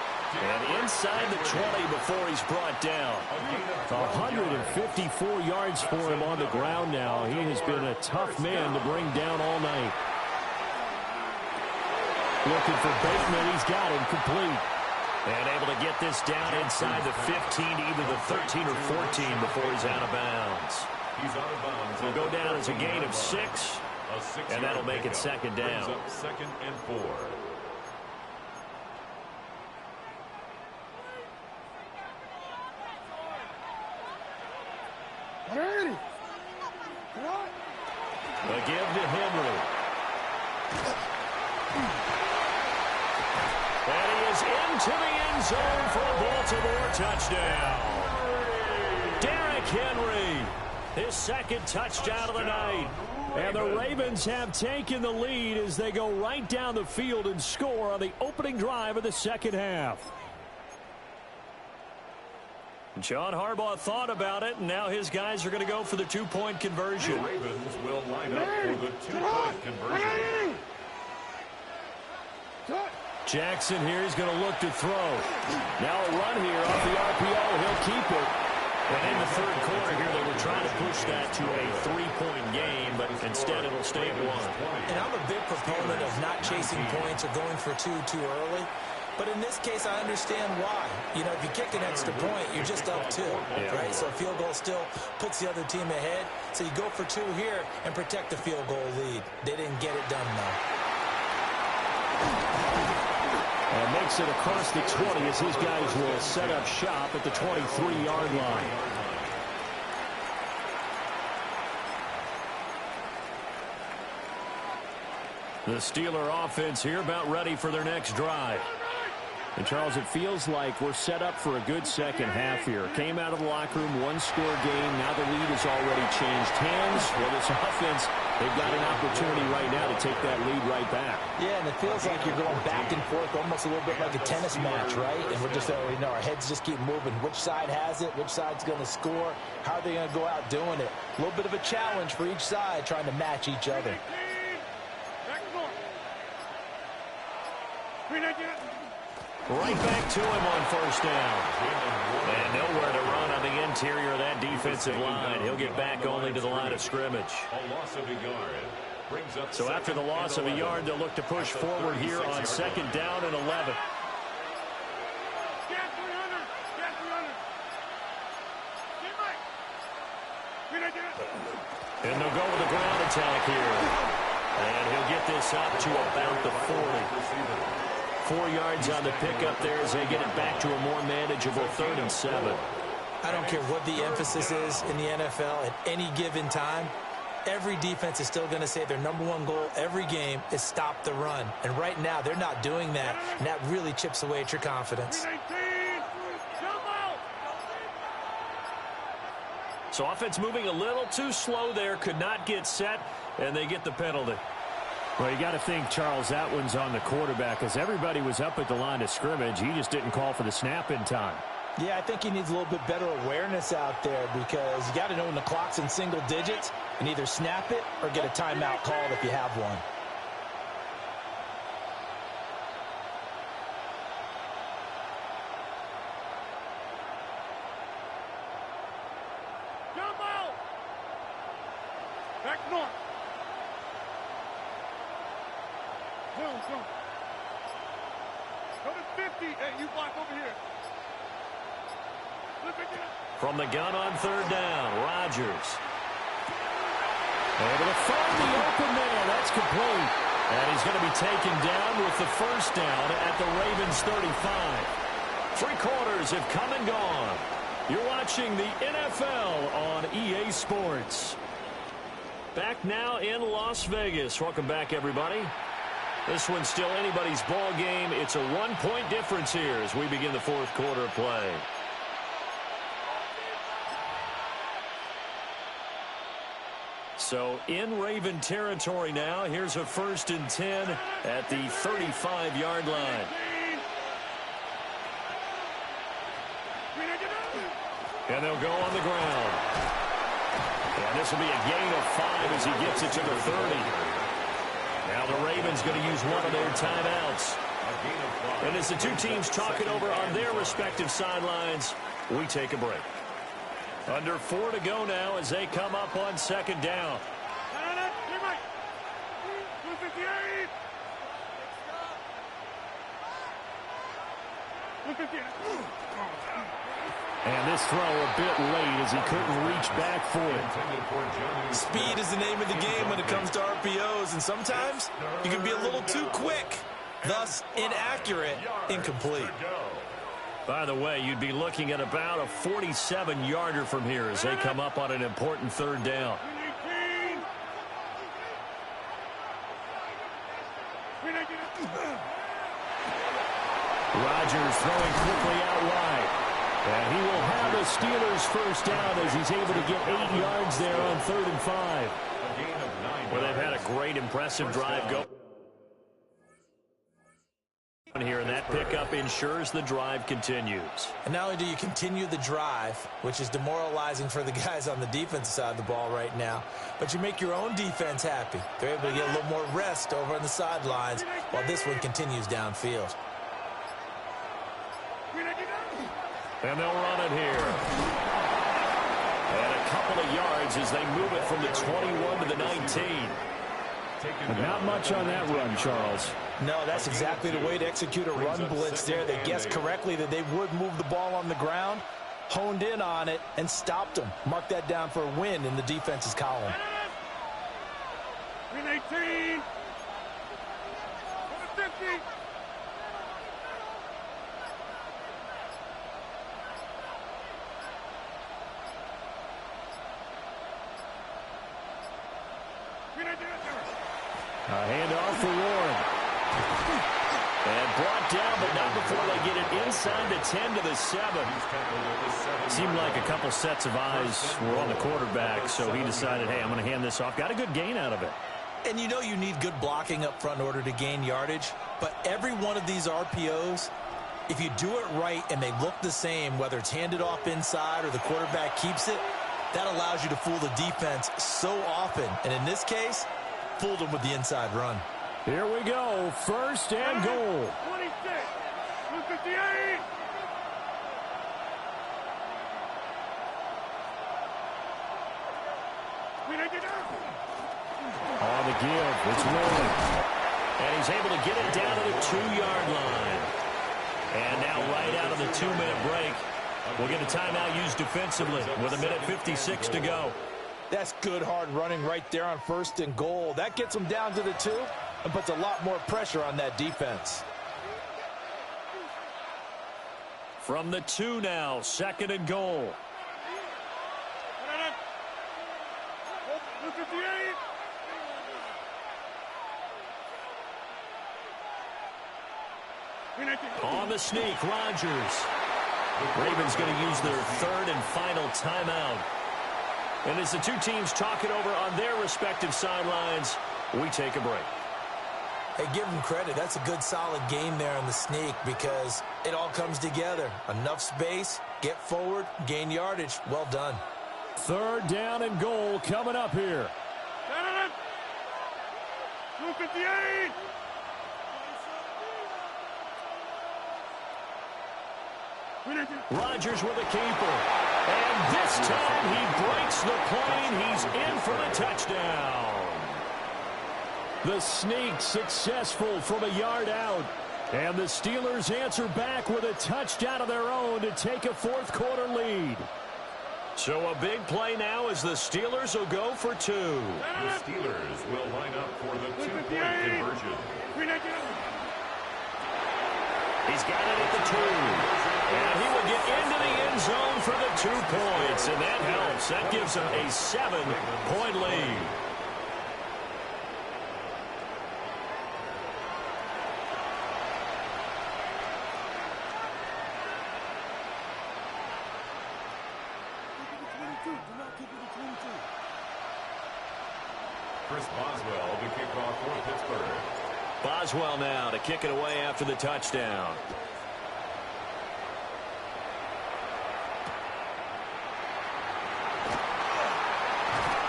And inside the 20 before he's brought down. 154 yards for him on the ground now. He has been a tough man to bring down all night. Looking for Bateman. He's got him complete. And able to get this down inside the 15, either the 13 or 14 before he's out of bounds. He'll go down as a gain of 6, and that'll make it second down. Second and 4. A give to Henry. And he is into the end zone for a Baltimore touchdown. Derrick Henry, his second touchdown of the night. And the Ravens have taken the lead as they go right down the field and score on the opening drive of the second half. John Harbaugh thought about it, and now his guys are going to go for the two-point conversion. The Ravens will line up for the two-point conversion. Jackson here is going to look to throw. Now a run here off the RPO. He'll keep it. And in the third quarter here, they were trying to push that to a three-point game, but instead it'll stay at 1. And I'm a big proponent of not chasing points or going for two too early. But in this case, I understand why. You know, if you kick an extra point, you're just up 2, right? So a field goal still puts the other team ahead. So you go for 2 here and protect the field goal lead. They didn't get it done, though. And makes it across the 20 as his guys will set up shop at the 23-yard line. The Steeler offense here about ready for their next drive. And, Charles, it feels like we're set up for a good second half here. Came out of the locker room, one-score game. Now the lead has already changed hands. Well, this offense, they've got an opportunity right now to take that lead right back. Yeah, and it feels like you're going back and forth, almost a little bit like a tennis match, right? And we're just, you know, our heads just keep moving. Which side has it? Which side's going to score? How are they going to go out doing it? A little bit of a challenge for each side, trying to match each other. Right back to him on first down. And nowhere to run on the interior of that defensive line. He'll get back only to the line of scrimmage. A loss of a yard. Brings up So after the loss of a yard, they'll look to push forward here on second down and 11. And they'll go with a ground attack here. And he'll get this up to about the 40. 4 yards on the pickup there as they get it back to a more manageable 3rd and 7. I don't care what the emphasis is in the NFL at any given time. every defense is still going to say their #1 goal every game is stop the run. And right now, they're not doing that, and that really chips away at your confidence. So offense moving a little too slow there, could not get set, and they get the penalty. Well, you got to think, Charles, that one's on the quarterback, as everybody was up at the line of scrimmage. He just didn't call for the snap in time. Yeah, I think he needs a little bit better awareness out there, because you got to know when the clock's in single digits and either snap it or get a timeout called if you have one. Back north. Zone. Go to 50. Hey, you block over here. From the gun on 3rd down, Rodgers. Able to find the open man. That's complete. And he's going to be taken down with the 1st down at the Ravens 35. 3 quarters have come and gone. You're watching the NFL on EA Sports. Back now in Las Vegas. Welcome back, everybody. This one's still anybody's ball game. It's a 1-point difference here as we begin the 4th quarter of play. So in Raven territory now. Here's a 1st and 10 at the 35-yard line. And they'll go on the ground. And this will be a gain of 5 as he gets it to the 30. Now the Ravens going to use one of their timeouts. And as the two teams talk it over on their respective sidelines, we take a break. Under 4 to go now as they come up on 2nd down. And this throw a bit late as he couldn't reach back for it. Speed is the name of the game when it comes to RPOs, and sometimes you can be a little too quick, thus inaccurate, incomplete. By the way, you'd be looking at about a 47-yarder from here as they come up on an important 3rd down. Rodgers throwing quickly out wide. And he will have the Steelers 1st down as he's able to get 8 yards there on 3rd and 5. Well, they've had a great, impressive drive go here, and that pickup ensures the drive continues. And not only do you continue the drive, which is demoralizing for the guys on the defensive side of the ball right now, but you make your own defense happy. They're able to get a little more rest over on the sidelines while this one continues downfield. And they'll run it here. And a couple of yards as they move it from the 21 to the 19. But not much on that run, Charles. No, that's exactly the way to execute a run blitz there. They guessed correctly that they would move the ball on the ground, honed in on it, and stopped them. Mark that down for a win in the defense's column. 18. 50. A handoff for Warren. And brought down, but not before they get it inside the 10 to the 7. Seemed like a couple sets of eyes were on the quarterback, so he decided, hey, I'm going to hand this off. Got a good gain out of it. And you know you need good blocking up front in order to gain yardage, but every one of these RPOs, if you do it right and they look the same, whether it's handed off inside or the quarterback keeps it, that allows you to fool the defense so often. And in this case, fooled them with the inside run. Here we go. 1st and goal. 26. 258. On the give. It's rolling. And he's able to get it down to the 2-yard line. And now right out of the 2-minute break, we'll get a timeout used defensively with 1:56 to go. That's good hard running right there on 1st and goal. That gets them down to the 2 and puts a lot more pressure on that defense. From the 2 now, 2nd and goal. On the sneak, Rodgers. Ravens going to use their third and final timeout. And as the two teams talk it over on their respective sidelines, we take a break. Hey, give them credit. That's a good, solid game there on the sneak because it all comes together. Enough space, get forward, gain yardage. Well done. Third down and goal coming up here. 258. Rodgers with a keeper. And this time he breaks the plane. He's in for the touchdown. The sneak successful from a yard out. And the Steelers answer back with a touchdown of their own to take a fourth quarter lead. So a big play now as the Steelers will go for two. The Steelers will line up for the two-point conversion. He's got it at the 2. And he will get into the end zone for the 2 points. And that helps. That gives him a 7-point lead. Chris Boswell to kick off for Pittsburgh. Boswell now to kick it away after the touchdown.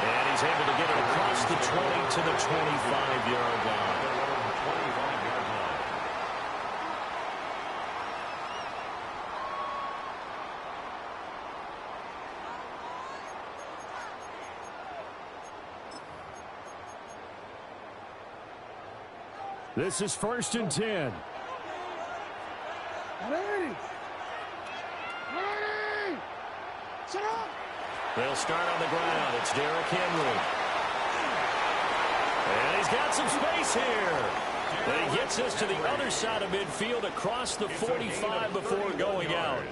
And he's able to get it across the 20 to the 25-yard line. This is 1st and 10. They'll start on the ground. It's Derrick Henry. And he's got some space here. And he gets us to the other side of midfield across the 45 before going out.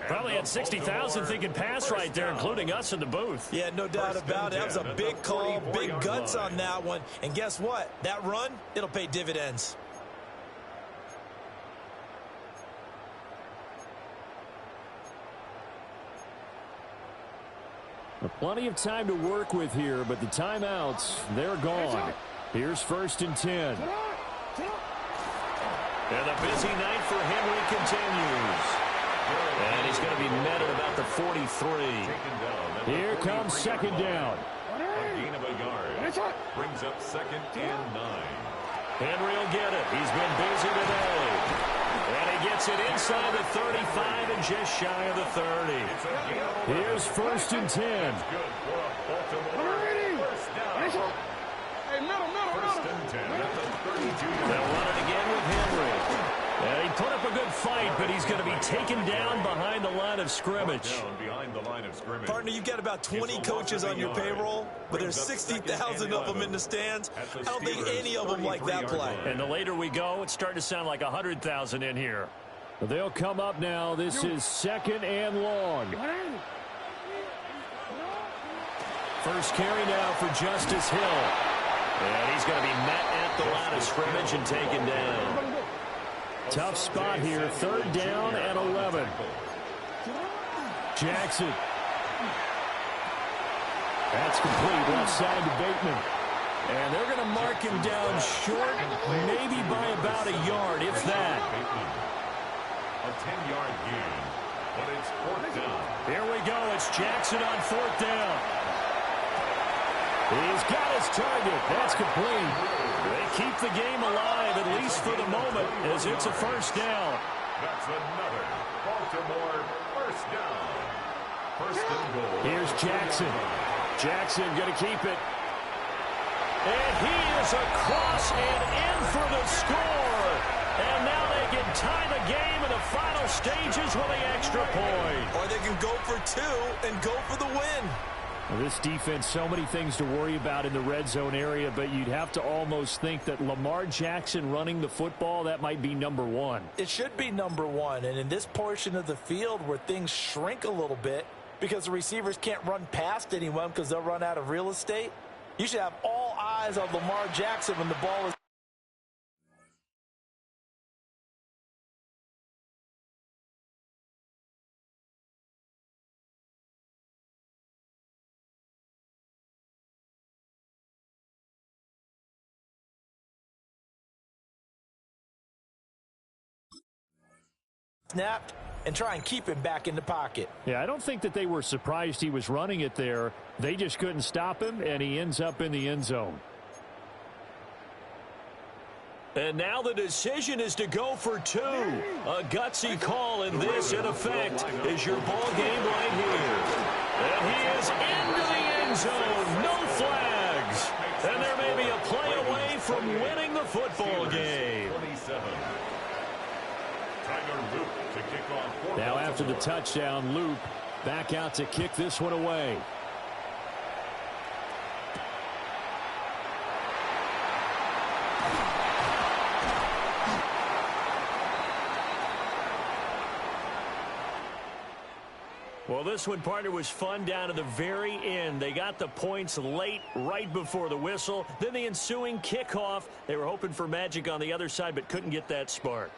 Probably had 60,000 thinking pass right there, including us in the booth. Yeah, no doubt about it. That was a big call, big guts on that one. And guess what? That run, it'll pay dividends. Plenty of time to work with here, but the timeouts, they're gone. Here's 1st and 10. And the busy night for Henry continues. And he's going to be met at about the 43. Here comes 2nd down. A gain of a yard. Brings up 2nd and 9. Henry will get it. He's been busy today. And he gets it inside the 35 and just shy of the 30. Here's 1st and 10. First and 10 at the 32. They'll run it again with Henry. And he put up a good fight, but he's going to be taken down behind the line of scrimmage. Down behind the line of scrimmage. Partner, you've got about 20 coaches on your payroll, but there's 60,000 of them in the stands. I don't think any of them like that play. And the later we go, it's starting to sound like 100,000 in here. But they'll come up now. This is 2nd and long. First carry now for Justice Hill. And he's going to be met at the line of scrimmage and taken down. Tough spot here. 3rd down and 11. Jackson. That's complete. Left side to Bateman. And they're going to mark him down short, maybe by about a yard, if that. A 10-yard gain, but it's 4th down. Here we go. It's Jackson on 4th down. He's got his target. That's complete. They keep the game alive, at least for the moment, as it's a 1st down. That's another Baltimore 1st down. 1st and goal. Here's Jackson. Jackson going to keep it. And he is across and in for the score. And now they can tie the game in the final stages with the extra point. Or they can go for 2 and go for the win. Well, this defense, so many things to worry about in the red zone area, but you'd have to almost think that Lamar Jackson running the football, that might be number 1. It should be number 1, and in this portion of the field where things shrink a little bit, because the receivers can't run past anyone because they'll run out of real estate. You should have all eyes on Lamar Jackson when the ball is snapped and try and keep him back in the pocket. Yeah, I don't think that they were surprised he was running it there. They just couldn't stop him, and he ends up in the end zone. And now the decision is to go for two. A gutsy call, and this, in effect, is your ball game right here. And he is into the end zone. No flags. And there may be a play away from winning the football game. Now after the touchdown, Luke back out to kick this one away. Well, this one, partner, was fun down to the very end. They got the points late, right before the whistle. Then the ensuing kickoff. They were hoping for magic on the other side, but couldn't get that spark.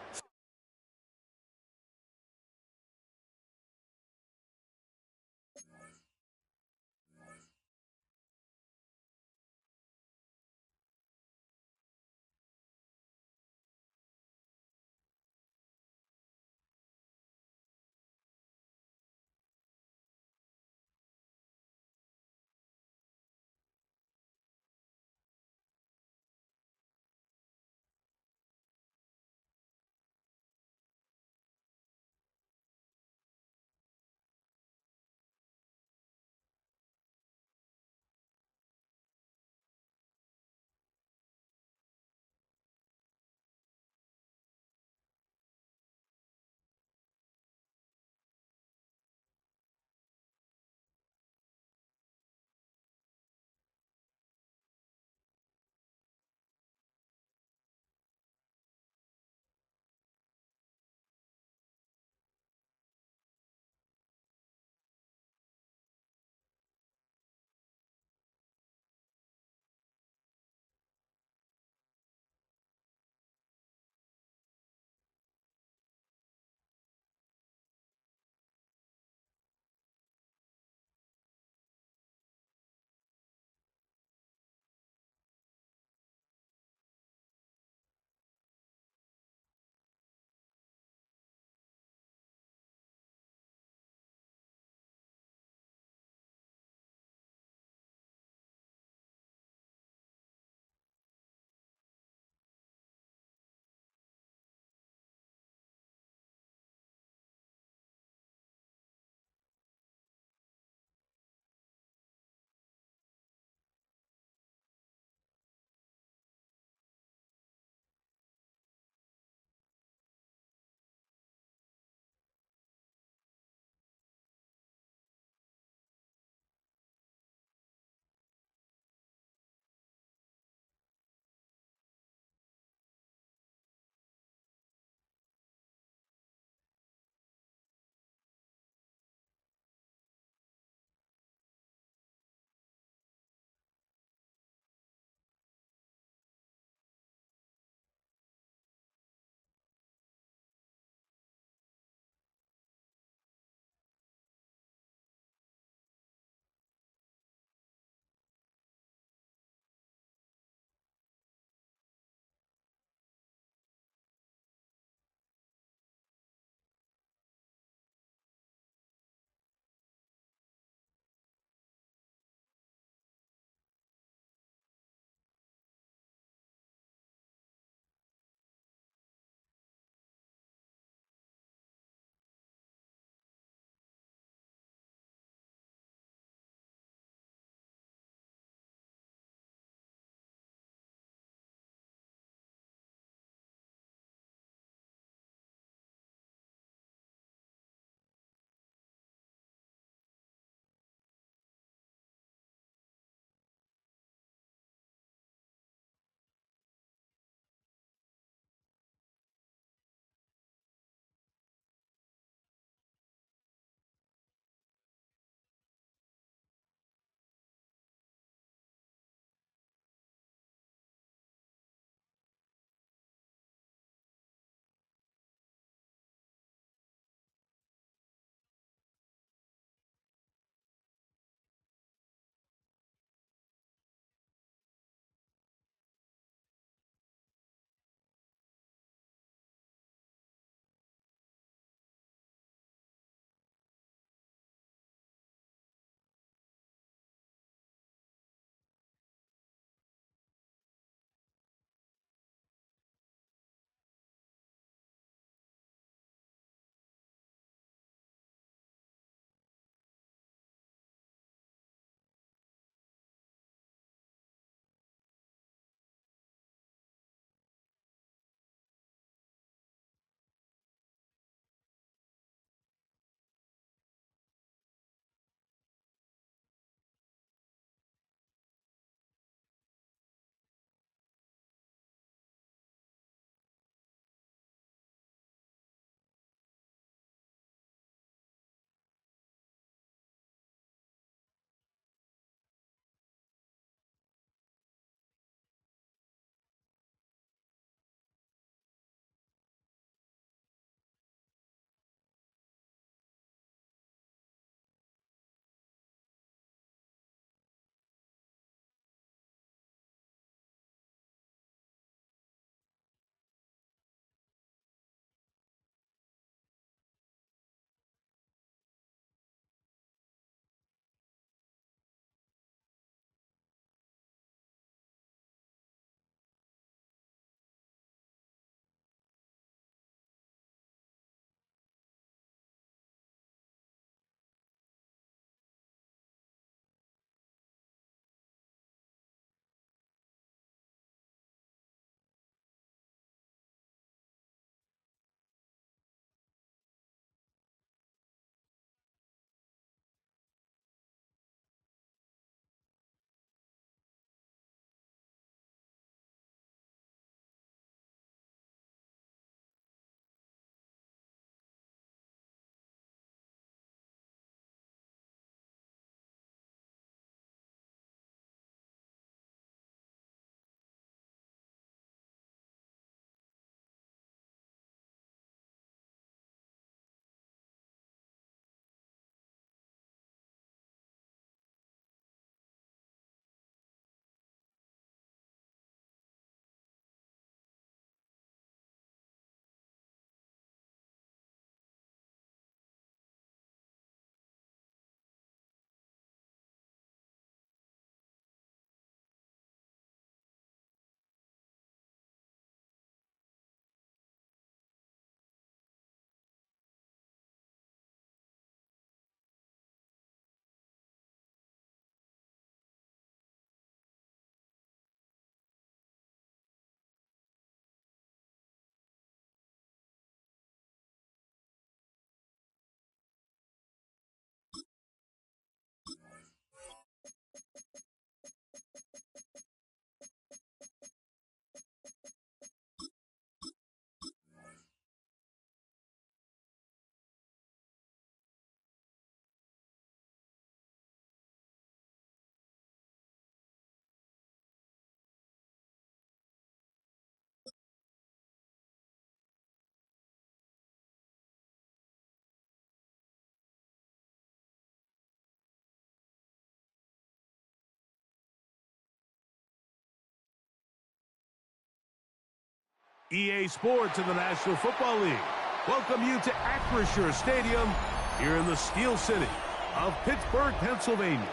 EA Sports in the National Football League welcome you to Acrisure Stadium here in the Steel City of Pittsburgh, Pennsylvania.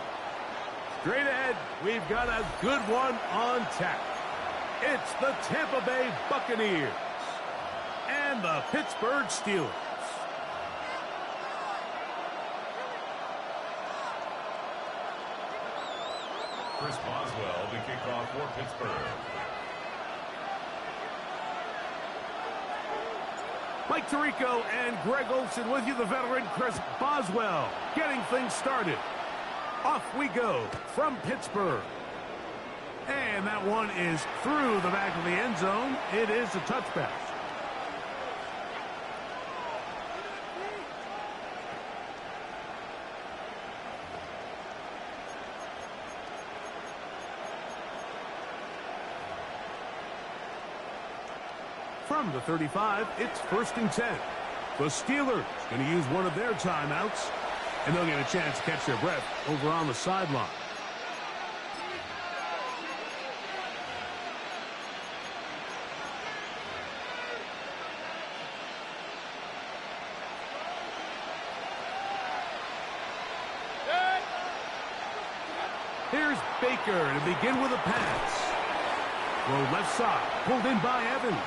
Straight ahead, we've got a good one on tap. It's the Tampa Bay Buccaneers and the Pittsburgh Steelers. Chris Boswell to kick off for Pittsburgh. Mike Tirico and Greg Olsen with you, the veteran Chris Boswell, getting things started. Off we go from Pittsburgh. And that one is through the back of the end zone. It is a touchback. From the 35, it's 1st and 10. The Steelers going to use one of their timeouts, and they'll get a chance to catch their breath over on the sideline. Here's Baker to begin with a pass. Throw left side, pulled in by Evans.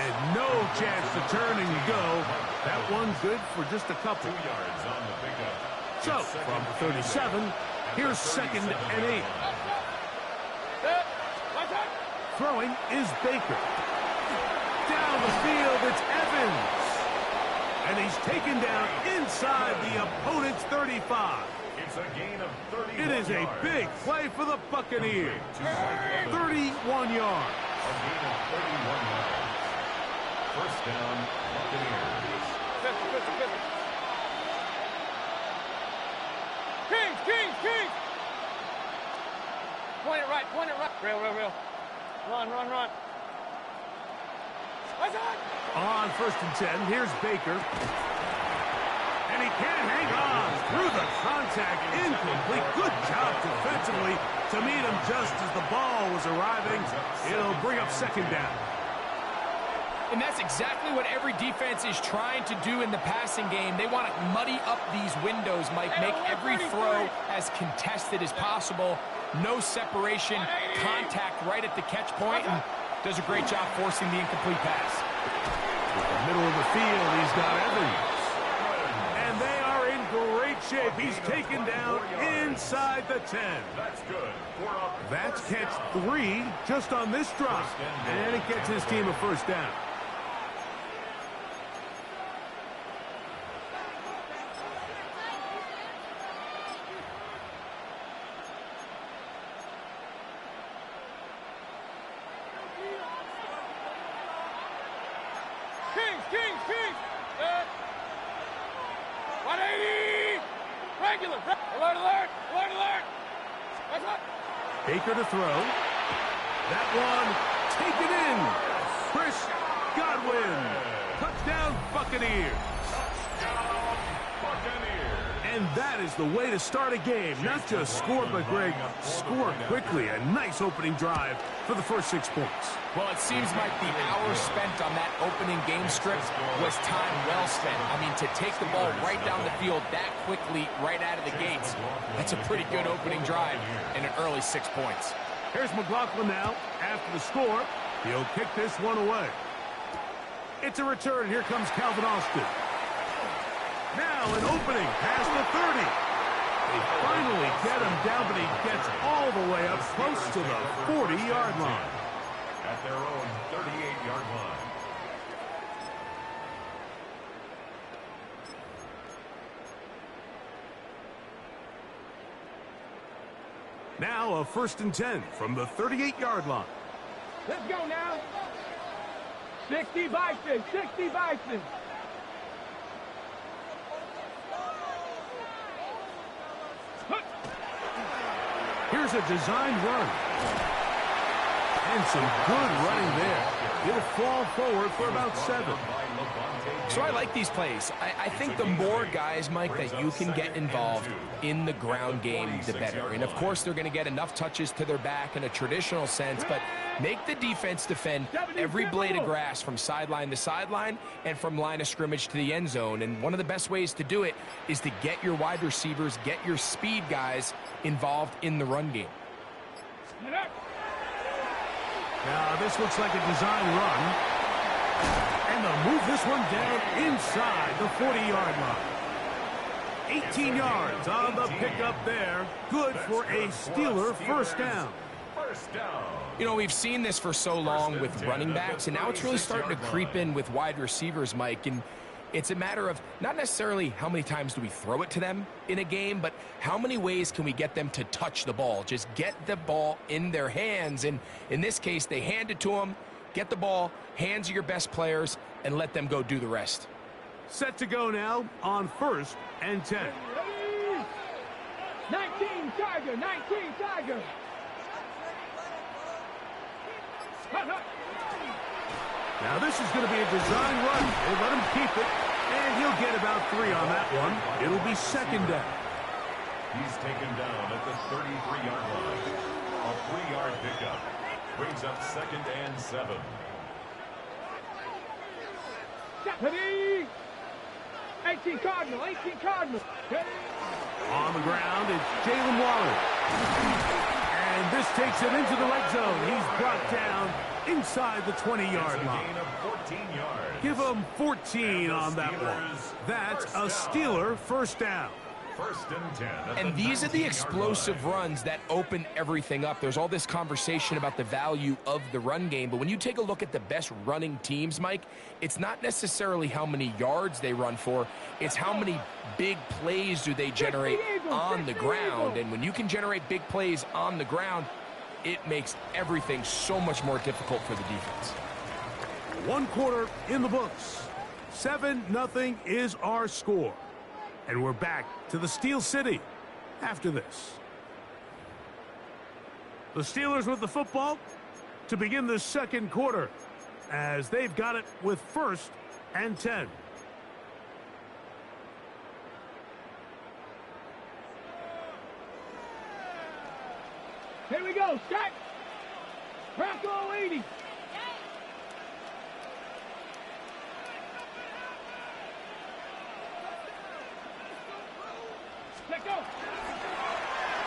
And no chance to turn and go. That one's good for just a couple. 2 yards on the pickup. So, from the 37, here's 2nd and 8. Throwing is Baker. Down the field, it's Evans. And he's taken down inside the opponent's 35. It's a gain of 31 It is a yards. big play for the Buccaneers. 31 yards. A gain of 31 yards. First down, Buccaneers. Kings! Point it right. Real. Run. On 1st and 10, here's Baker. And he can't hang on through the contact. Incomplete. Good job defensively to meet him just as the ball was arriving. It'll bring up 2nd down. And that's exactly what every defense is trying to do in the passing game. They want to muddy up these windows, Mike, make every throw as contested as possible. No separation, contact right at the catch point, and does a great job forcing the incomplete pass. In the middle of the field, he's got Evans. And they are in great shape. He's taken down inside the 10. That's good. That's catch 3 just on this drive. And it gets his team a 1st down. Kings! 180! Regular! Alert! Baker to throw. That one taken in. Chris Godwin. Touchdown Buccaneers. And that is the way to start a game. Not just score, but Greg, score quickly. A nice opening drive for the first 6 points. Well, it seems like the hour spent on that opening game script was time well spent. I mean, to take the ball right down the field that quickly, right out of the gates, that's a pretty good opening drive and an early 6 points. Here's McLaughlin now. After the score, he'll kick this one away. It's a return. Here comes Calvin Austin. Now an opening past the 30. They finally get him down, but he gets all the way up close to the 40-yard line. At their own 38-yard line. Now a 1st and 10 from the 38-yard line. Let's go now. 60 Bison. Here's a designed run. And some good running there. He'll fall forward for about 7. So I like these plays. I think the more guys, Mike, that you can get involved in the ground game, the better. And, of course, they're going to get enough touches to their back in a traditional sense, but make the defense defend every blade of grass from sideline to sideline and from line of scrimmage to the end zone. And one of the best ways to do it is to get your wide receivers, get your speed guys involved in the run game. Now, this looks like a design run. And they'll move this one down inside the 40-yard line. 18 yards on the pickup there. Good for a Steeler first down. You know, we've seen this for so long with running backs, and now it's really starting to creep in with wide receivers, Mike. And it's a matter of not necessarily how many times do we throw it to them in a game, but how many ways can we get them to touch the ball? Just get the ball in their hands. And in this case, they hand it to them, get the ball, hands of your best players, and let them go do the rest. Set to go now on 1st and 10. 19 Tiger, 19 Tiger. Now this is going to be a design run. They let him keep it, and he'll get about 3 on that one. It'll be 2nd down. He's taken down at the 33-yard line. A 3-yard pickup brings up 2nd and 7. Ready? 18 Cardinal, 18 Cardinal. On the ground, it's Jalen Waller. And this takes him into the red zone. He's brought down inside the 20-yard line. Gain of 14 yards. Give him 14 on that one. That's a Steeler first down. 1st and 10. And these are the explosive runs that open everything up. There's all this conversation about the value of the run game, but when you take a look at the best running teams, Mike, it's not necessarily how many yards they run for, it's how many big plays do they generate on the ground. And when you can generate big plays on the ground, it makes everything so much more difficult for the defense. 1 quarter in the books. 7-0 is our score. And we're back to the Steel City after this. The Steelers with the football to begin the 2nd quarter as they've got it with 1st and 10. Here we go, Scott. Bronco 80. Let go.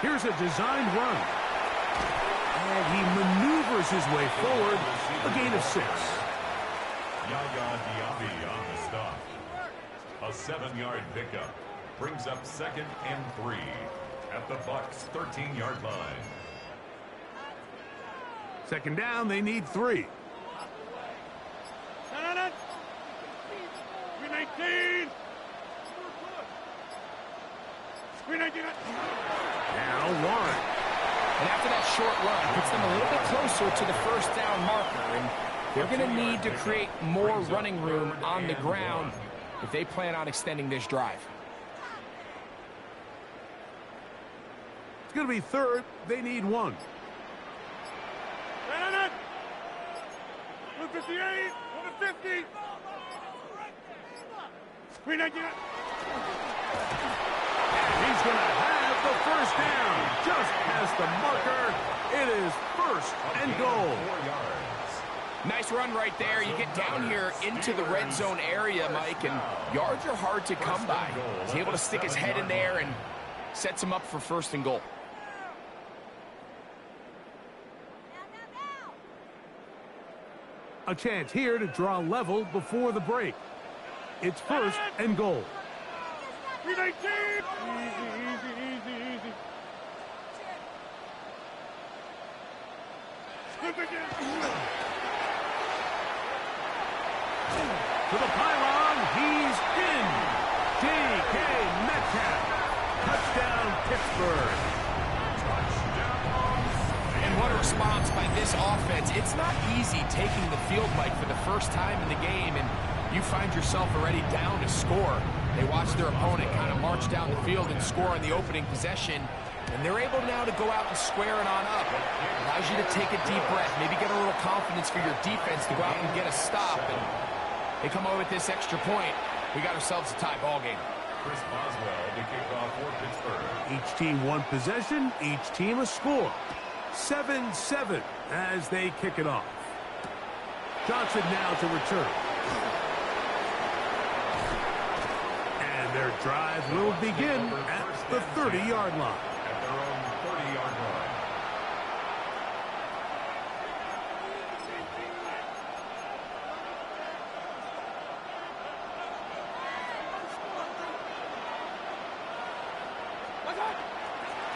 Here's a designed run. And he maneuvers his way forward. A gain of 6. Yaya Diaby on the stop. A 7-yard pickup brings up 2nd and 3 at the Bucs' 13-yard line. 2nd down, they need 3. 319. 319. Now Warren. And after that short run, puts them a little bit closer to the first down marker. And they're going to need to create more running room on the ground if they plan on extending this drive. It's going to be 3rd. They need 1. 158, 150. 319. He's going to have the first down. Just past the marker. It is 1st and goal. 4 yards. Nice run right there. You get down here into the red zone area, Mike, and yards are hard to come by. He's able to stick his head in there and sets him up for 1st and goal. A chance here to draw level before the break. It's 1st and goal. 319. Easy. To the pylon, he's in. DK Metcalf. Touchdown, Pittsburgh. And what a response by this offense. It's not easy taking the field, Mike, for the first time in the game, and you find yourself already down to score. They watch their opponent kind of march down the field and score on the opening possession, and they're able now to go out and square it on up. It allows you to take a deep breath, maybe get a little confidence for your defense to go out and get a stop. And They come away with this extra point. We got ourselves a tie ball game. Chris Boswell to kick off for Pittsburgh. Each team one possession, each team a score. 7-7 as they kick it off. Johnson now to return. And their drive will begin at the 30-yard line. At their own 30-yard line.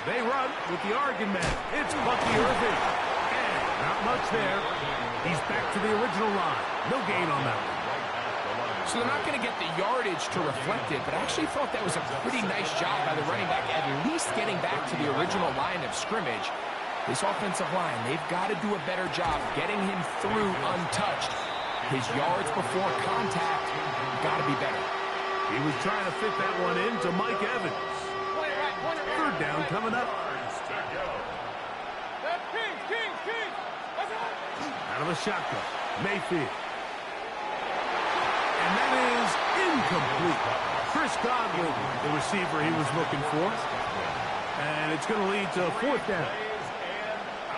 They run with the Oregon man. It's Bucky Irving. And not much there. He's back to the original line. No gain on that one. So they're not going to get the yardage to reflect it, but I actually thought that was a pretty nice job by the running back, at least getting back to the original line of scrimmage. This offensive line, they've got to do a better job getting him through untouched. His yards before contact got to be better. He was trying to fit that one in to Mike Evans. Third down coming up. Out of a shotgun. Mayfield. And that is incomplete. Chris Godwin, the receiver he was looking for. And it's going to lead to a fourth down.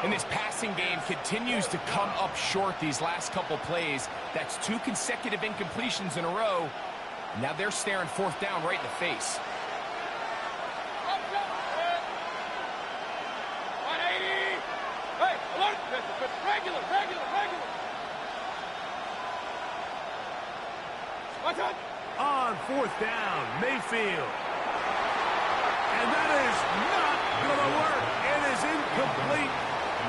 And this passing game continues to come up short these last couple plays. That's 2 consecutive incompletions in a row. Now they're staring fourth down right in the face. On fourth down, Mayfield. And that is not going to work. It is incomplete.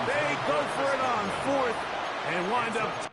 They go for it on fourth and wind up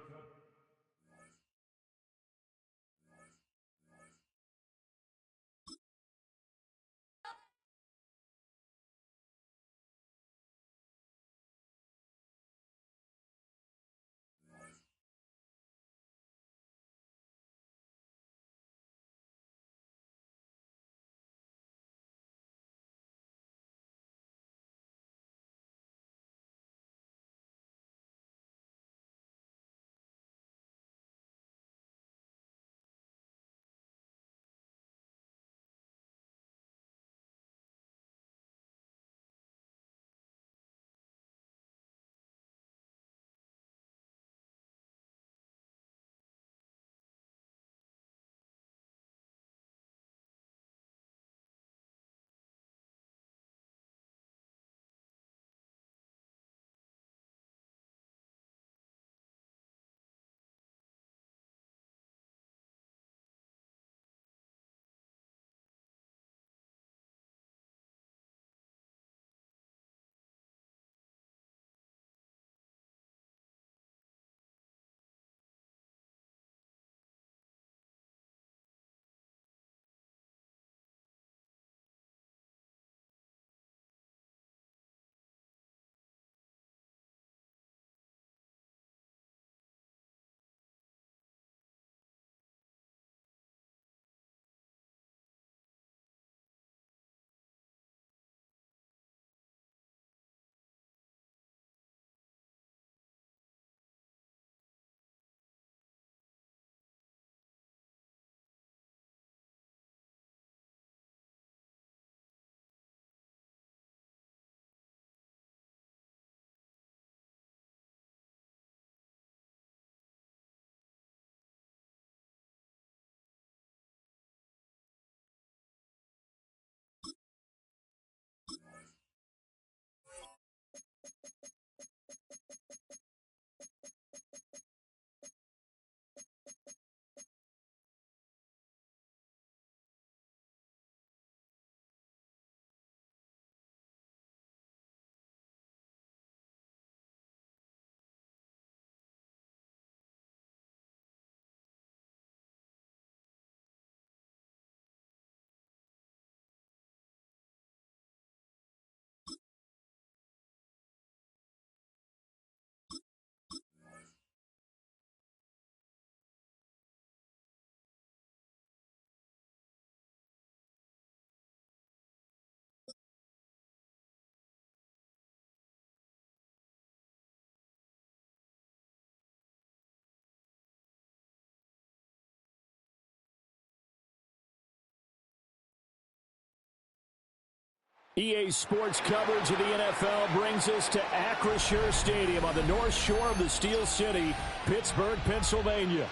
EA Sports coverage of the NFL brings us to Acrisure Stadium on the north shore of the Steel City, Pittsburgh, Pennsylvania.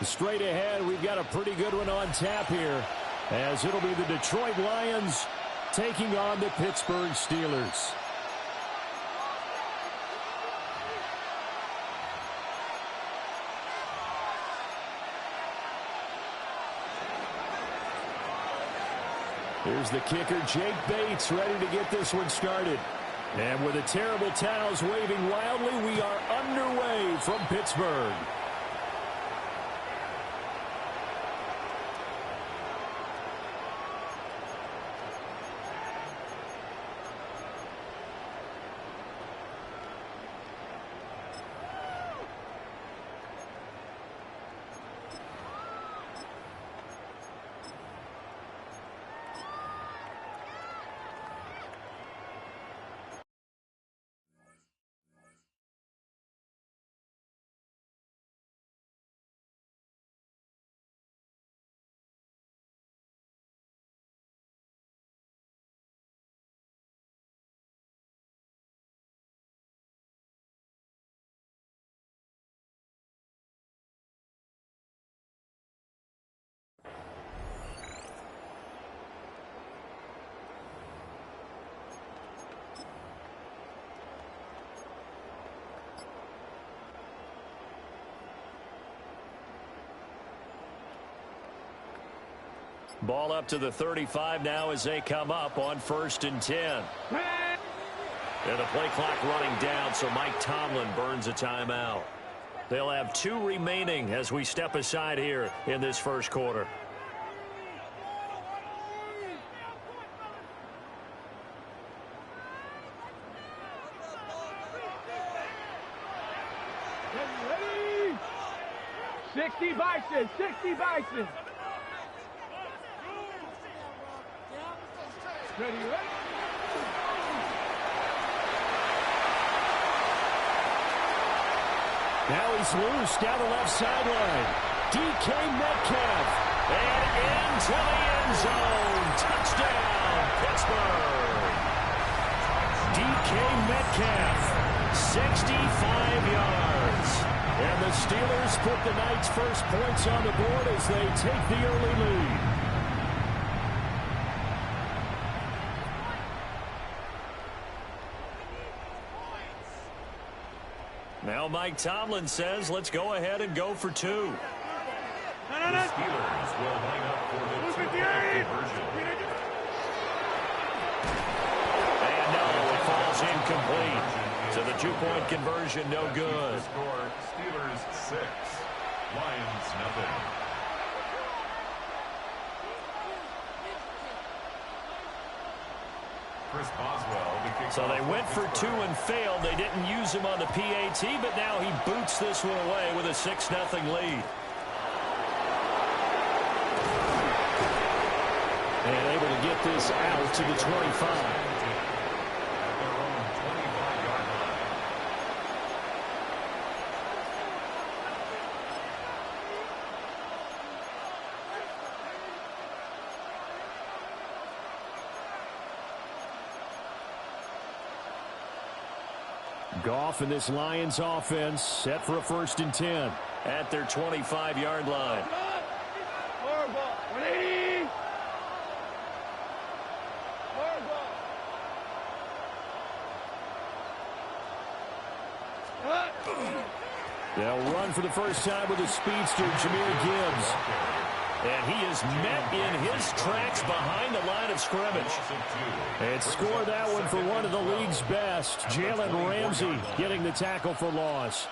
Straight ahead, we've got a pretty good one on tap here, as it'll be the Detroit Lions taking on the Pittsburgh Steelers. Here's the kicker, Jake Bates, ready to get this one started. And with the terrible towels waving wildly, we are underway from Pittsburgh. Ball up to the 35 now as they come up on 1st and 10. And the play clock running down, so Mike Tomlin burns a timeout. They'll have 2 remaining as we step aside here in this first quarter. Ready? 60 Bison, 60 Bison. Ready, ready? Now he's loose down the left sideline. DK Metcalf. And into the end zone. Touchdown, Pittsburgh. DK Metcalf, 65 yards. And the Steelers put the night's first points on the board as they take the early lead. Now Mike Tomlin says, let's go ahead and go for 2. The Steelers will line up for the 2-point conversion. And no, it falls incomplete. So the 2-point conversion, no good. Score, Steelers 6, Lions nothing. Chris Boswell, so they went for 2 and failed. They didn't use him on the PAT, but now he boots this one away with a 6-0 lead. And able to get this out to the 25. Goff and this Lions offense set for a 1st and 10 at their 25-yard line. They'll run for the first time with a speedster, Jahmyr Gibbs. And he is met in his tracks behind the line of scrimmage. And scored that one for one of the league's best. Jalen Ramsey getting the tackle for loss.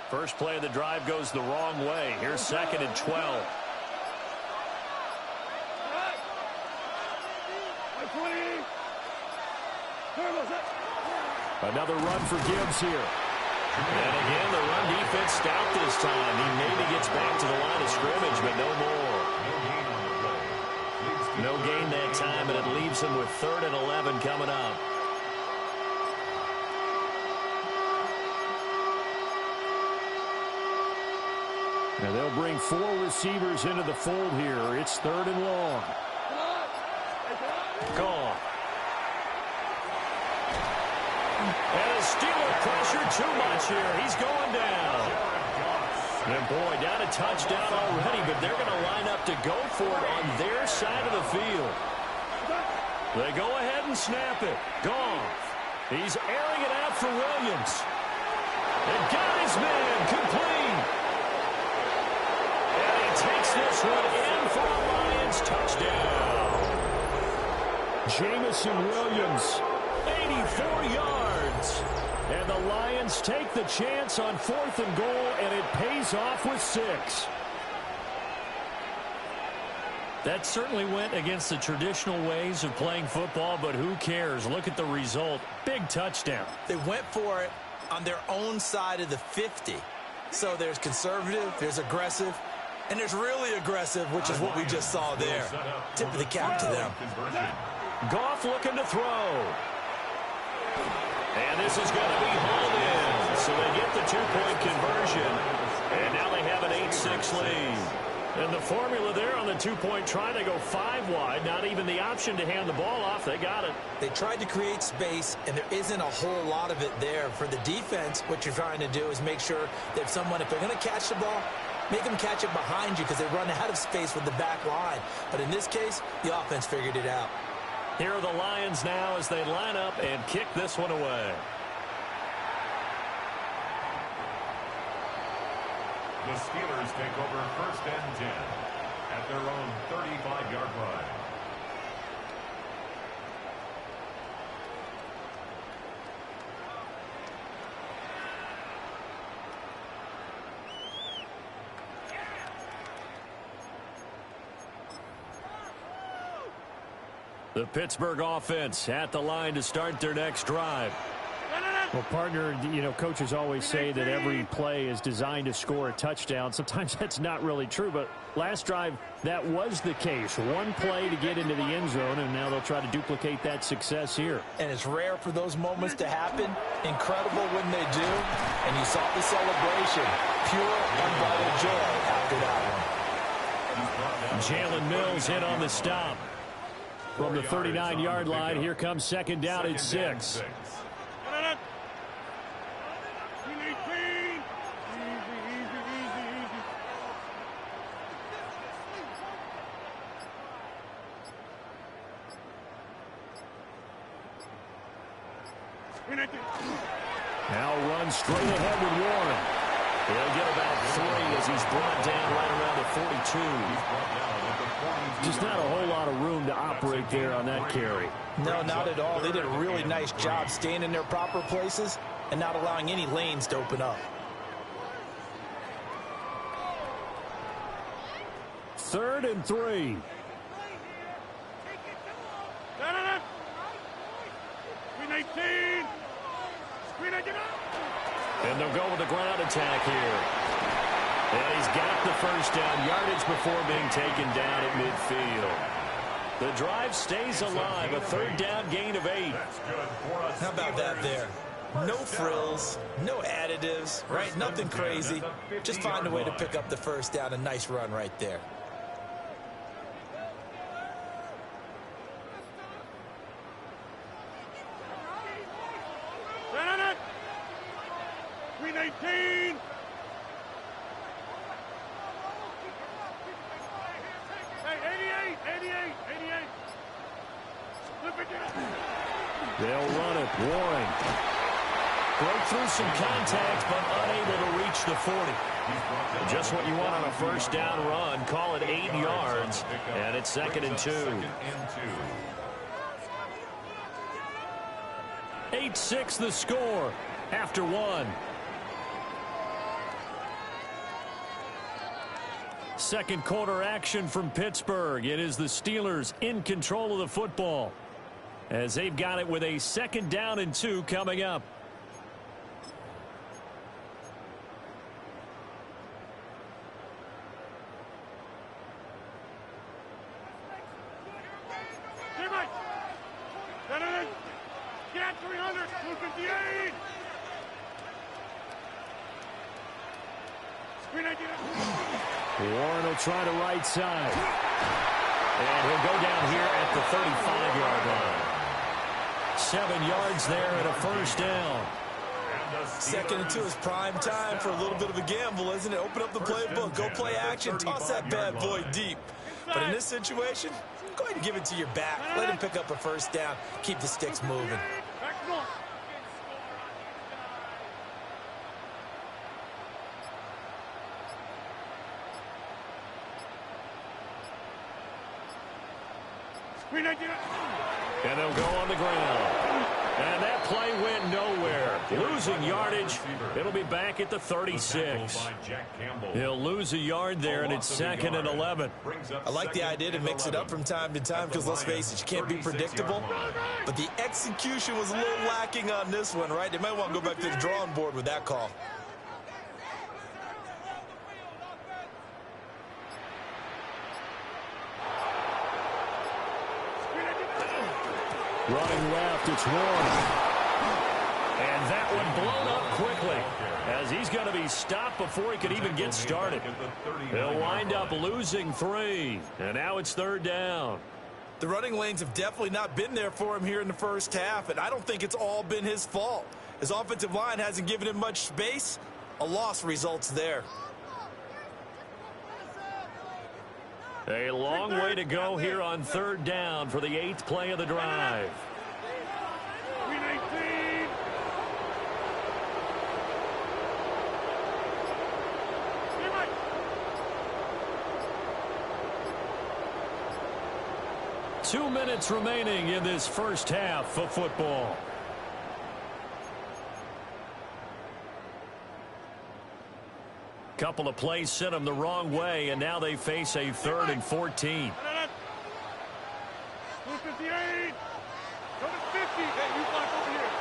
First play of the drive goes the wrong way. Here's 2nd and 12. Another run for Gibbs here. And again, the run defense stout this time. He maybe gets back to the line of scrimmage, but no more. No gain that time, and it leaves him with 3rd and 11 coming up. And they'll bring 4 receivers into the fold here. It's 3rd and long. Goff. And the Steeler pressure too much here. He's going down. And boy, down a touchdown already, but they're going to line up to go for it on their side of the field. They go ahead and snap it. Goff. He's airing it out for Williams. And got his man complete. And he takes this one in for a Lions touchdown. Jamison Williams, 84 yards. And the Lions take the chance on 4th and goal, and it pays off with 6. That certainly went against the traditional ways of playing football, but who cares? Look at the result. Big touchdown. They went for it on their own side of the 50. So there's conservative, there's aggressive, and there's really aggressive, which is what we just saw there. Tip of the cap to them. Goff looking to throw. And this is going to be hauled in. So they get the 2-point conversion. And now they have an 8-6 lead. And the formula there on the 2-point try, they go 5 wide. Not even the option to hand the ball off. They got it. They tried to create space, and there isn't a whole lot of it there. For the defense, what you're trying to do is make sure that if they're going to catch the ball, make them catch it behind you because they run out of space with the back line. But in this case, the offense figured it out. Here are the Lions now as they line up and kick this one away. The Steelers take over 1st and 10 at their own 35-yard line. The Pittsburgh offense at the line to start their next drive. Well, partner, coaches always say that every play is designed to score a touchdown. Sometimes that's not really true, but last drive, that was the case. One play to get into the end zone, and now they'll try to duplicate that success here. And it's rare for those moments to happen. Incredible when they do. And you saw the celebration. Pure, unbridled joy after that one. Jalen Mills in on the stop. From the 39-yard line, here comes 2nd down at 6. Now runs straight ahead with Warren. He'll get about 3 as he's brought down right around the 42. Just not a whole lot of room to operate there on that carry. No, not at all. They did a really nice job staying in their proper places and not allowing any lanes to open up. 3rd and 3. And they'll go with the ground attack here. And he's got the 1st down yardage before being taken down at midfield. The drive stays alive, a 3rd down gain of 8. How about that there? No frills, no additives, right? Nothing crazy. Just find a way to pick up the 1st down. A nice run right there. They'll run it. Warren broke through some contact, but unable to reach the 40. Just what you want on a 1st down run. Call it 8 yards, and it's 2nd and 2. 8-6 the score after 1. Second quarter action from Pittsburgh. It is the Steelers in control of the football as they've got it with a 2nd down and 2 coming up. Warren will try to right side. And he'll go down here at the 35-yard line. 7 yards there and a first down. Second and 2 is prime time for a little bit of a gamble, isn't it? Open up the playbook, go play action, toss that bad boy deep. But in this situation, go ahead and give it to your back. Let him pick up a first down. Keep the sticks moving. And they'll go on the ground. And that play went nowhere. Losing yardage. It'll be back at the 36. He'll lose a yard there, and it's 2nd and 11. I like the idea to mix it up from time to time because, let's face it, you can't be predictable. But the execution was a little lacking on this one, right? They might want to go back to the drawing board with that call. Running left, it's Warren. And that one blown up quickly as he's going to be stopped before he could even get started. He'll wind up losing 3. And now it's 3rd down. The running lanes have definitely not been there for him here in the first half, and I don't think it's all been his fault. His offensive line hasn't given him much space. A loss results there. A long way to go here on 3rd down for the 8th play of the drive. 319. Two minutes remaining in this first half of football. Couple of plays sent them the wrong way, and now they face a 3rd and 14. 258. Go to 50. Hey, you block over here.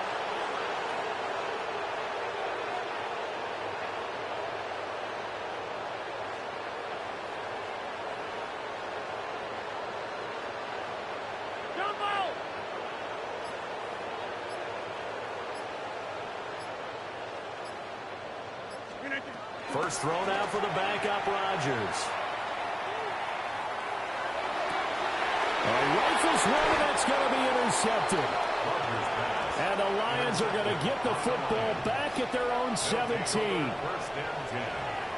Jumbo! First thrown out for the backup, Rodgers. A rifle swing, that's going to be intercepted. And the Lions are going to get the football back at their own 17.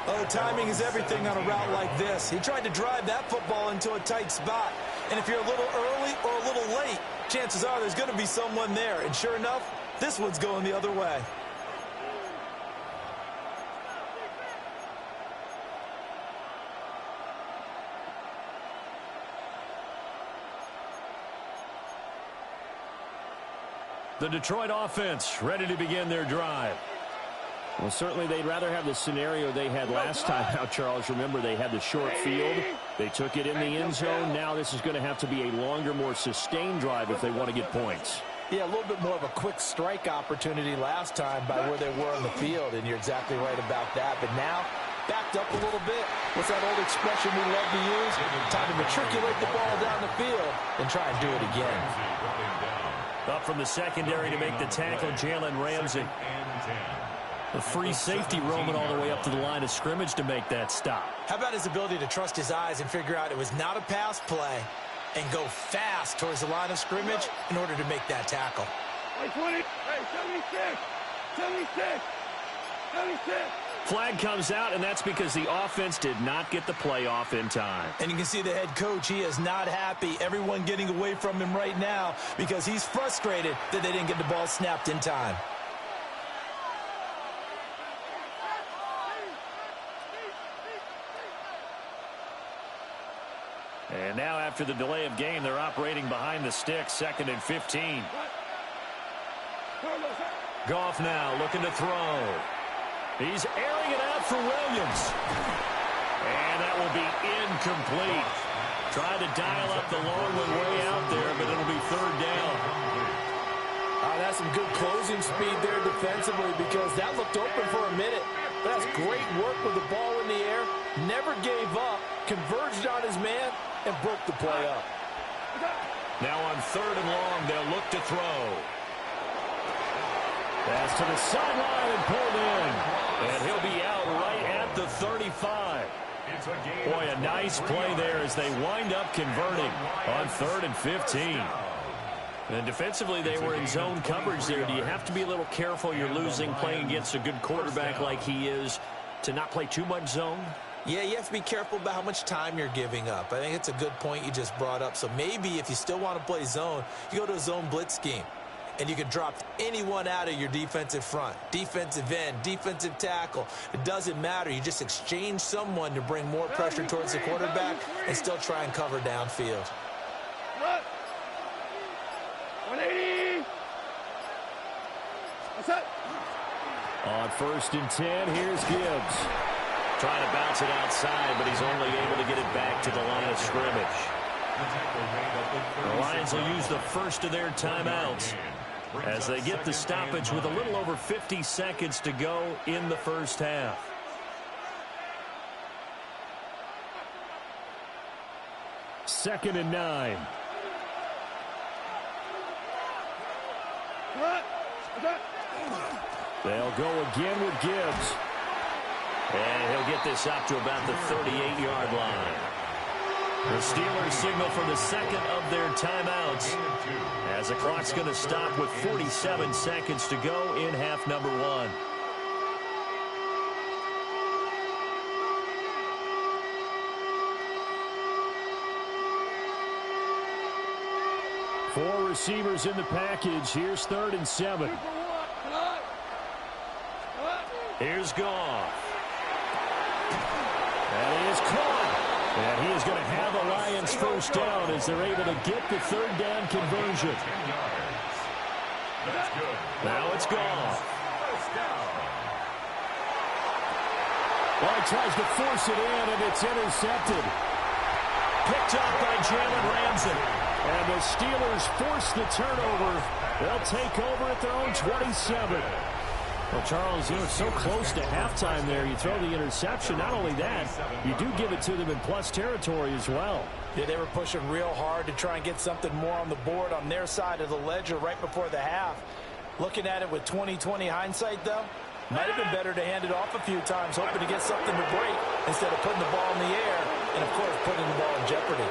Oh, timing is everything on a route like this. He tried to drive that football into a tight spot. And if you're a little early or a little late, chances are there's going to be someone there. And sure enough, this one's going the other way. The Detroit offense ready to begin their drive. Well, certainly they'd rather have the scenario they had last time out, Charles. Remember, they had the short field. They took it in the end zone. Now this is going to have to be a longer, more sustained drive if they want to get points. Yeah, a little bit more of a quick strike opportunity last time by where they were on the field, and you're exactly right about that. But now, backed up a little bit. What's that old expression we love to use? Time to matriculate the ball down the field and try and do it again. Up from the secondary to make the tackle, Jalen Ramsey. The free safety roaming all the way up to the line of scrimmage to make that stop. How about his ability to trust his eyes and figure out it was not a pass play and go fast towards the line of scrimmage in order to make that tackle. 20. Hey, 76. 76. 76. Flag comes out, and that's because the offense did not get the play off in time. And you can see the head coach, he is not happy. Everyone getting away from him right now because he's frustrated that they didn't get the ball snapped in time. And now after the delay of game, they're operating behind the sticks, 2nd and 15. Goff now looking to throw. He's airing it out for Williams. And that will be incomplete. Tried to dial up the long one way out there, but it'll be 3rd down. That's some good closing speed there defensively because that looked open for a minute. But that's great work with the ball in the air. Never gave up, converged on his man, and broke the play up. Now on 3rd and long, they'll look to throw. Pass to the sideline and pulled in. And he'll be out right at the 35. Boy, a nice play there as they wind up converting on 3rd and 15. And defensively, they were in zone coverage there. Do you have to be a little careful? You're losing playing against a good quarterback like he is to not play too much zone? Yeah, you have to be careful about how much time you're giving up. I think it's a good point you just brought up. So maybe if you still want to play zone, you go to a zone blitz scheme. And you can drop anyone out of your defensive front. Defensive end, defensive tackle. It doesn't matter. You just exchange someone to bring more pressure towards the quarterback and still try and cover downfield. 180. What's up? On 1st and 10, here's Gibbs. Trying to bounce it outside, but he's only able to get it back to the line of scrimmage. The Lions will use the first of their timeouts as they get the stoppage with a little over 50 seconds to go in the first half. Second and 9. They'll go again with Gibbs. And he'll get this up to about the 38-yard line. The Steelers signal for the second of their timeouts as the clock's going to stop with 47 seconds to go in half number 1. Four receivers in the package. Here's 3rd and 7. Here's Goff. And he is caught. And he is going to have the Lions first down as they're able to get the 3rd down conversion. Now it's Goff. Well, he tries to force it in, and it's intercepted. Picked up by Jalen Ramsey. And the Steelers force the turnover. They'll take over at their own 27. Well, Charles, you know, it's so close to halftime there. You throw the interception. Not only that, you do give it to them in plus territory as well. Yeah, they were pushing real hard to try and get something more on the board on their side of the ledger right before the half. Looking at it with 20/20 hindsight, though, might have been better to hand it off a few times, hoping to get something to break instead of putting the ball in the air and, of course, putting the ball in jeopardy.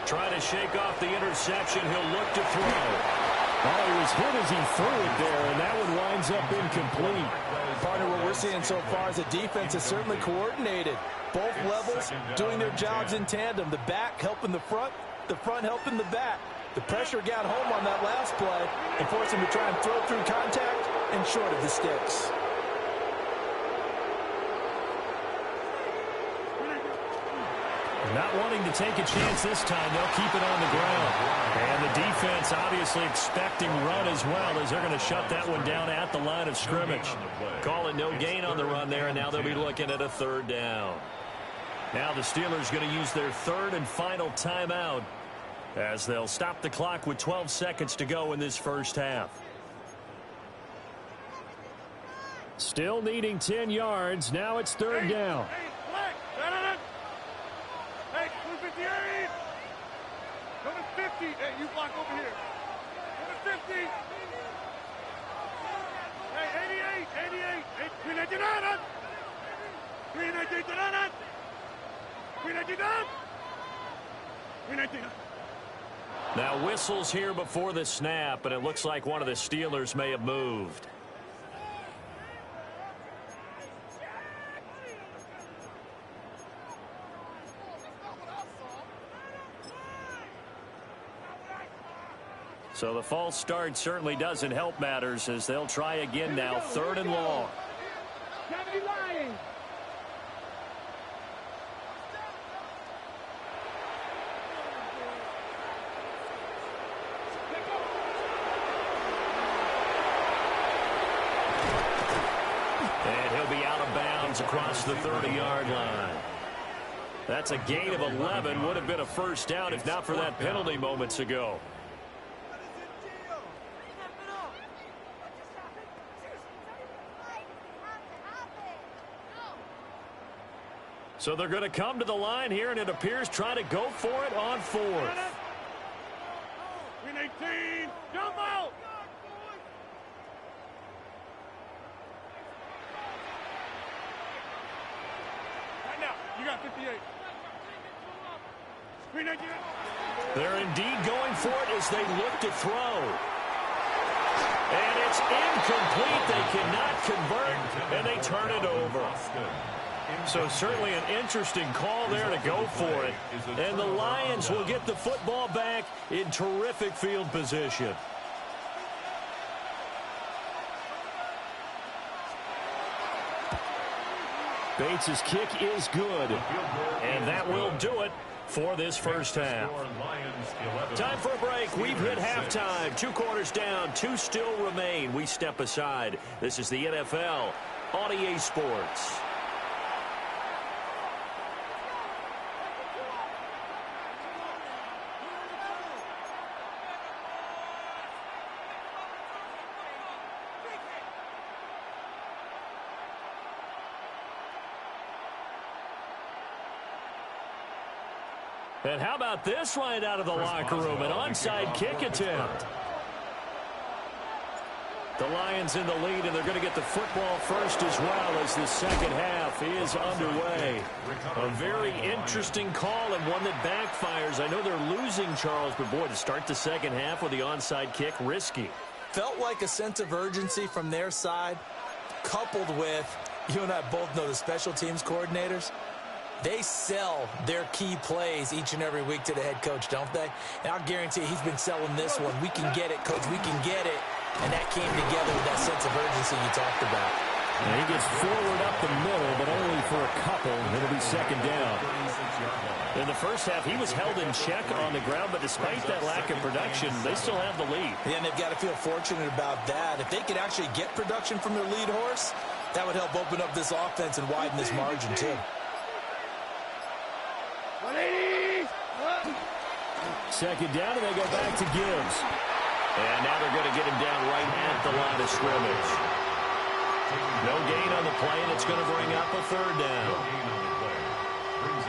Trying to shake off the interception. He'll look to throw. Oh, he was hit as he threw it there, and that one winds up incomplete. Partner, what we're seeing so far is the defense is certainly coordinated. Both levels doing their jobs in tandem. The back helping the front helping the back. The pressure got home on that last play and forced him to try and throw through contact and short of the sticks. Not wanting to take a chance this time, they'll keep it on the ground. And the defense obviously expecting run as well as they're going to shut that one down at the line of scrimmage. Call it no gain on the run there, and now they'll be looking at a 3rd down. Now the Steelers going to use their 3rd and final timeout as they'll stop the clock with 12 seconds to go in this first half. Still needing 10 yards. Now it's 3rd down. Hey, 58! Go to 50! Hey, you block over here. Go to 50! Hey, 88! 88! 399! Now whistles here before the snap, and it looks like one of the Steelers may have moved. So the false start certainly doesn't help matters as they'll try again now, 3rd and long. And he'll be out of bounds across the 30-yard line. That's a gain of 11. Would have been a first down if not for that penalty moments ago. So they're going to come to the line here, and it appears try to go for it on fourth. Win 18. Jump out. Right now, you got 58. Win 18. They're indeed going for it as they look to throw. And it's incomplete. They cannot convert, and they turn it over. So certainly an interesting call there to go for it. And the Lions will get the football back in terrific field position. Bates' kick is good. And that will do it for this first half. Time for a break. We've hit halftime. 2 quarters down. 2 still remain. We step aside. This is the NFL on EA Sports. And how about this right out of the locker room? An onside kick attempt. The Lions in the lead, and they're going to get the football first as well as the second half is underway. A very interesting call and one that backfires. I know they're losing, Charles, but boy, to start the second half with the onside kick, risky. Felt like a sense of urgency from their side, coupled with, you and I both know the special teams coordinators. They sell their key plays each and every week to the head coach, don't they? And I'll guarantee you he's been selling this one. We can get it, coach. We can get it. And that came together with that sense of urgency you talked about. And he gets forward up the middle, but only for a couple. It'll be second down. In the first half, he was held in check on the ground, but despite that lack of production, they still have the lead. Yeah, and they've got to feel fortunate about that. If they could actually get production from their lead horse, that would help open up this offense and widen this margin, too. 180. Second down, and they go back to Gibbs. And now they're going to get him down right at the line of scrimmage. No gain on the play, and it's going to bring up a third down.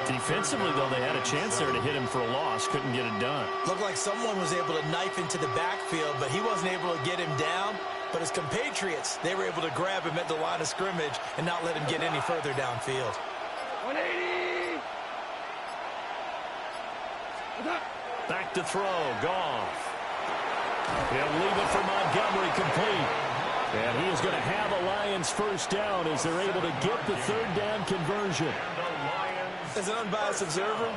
Defensively, though, they had a chance there to hit him for a loss. Couldn't get it done. Looked like someone was able to knife into the backfield, but he wasn't able to get him down. But his compatriots, they were able to grab him at the line of scrimmage and not let him get any further downfield. 180. Back to throw. Goff. He'll leave it for Montgomery complete. And he is going to have a Lions first down as they're able to get the third down conversion. As an unbiased observer,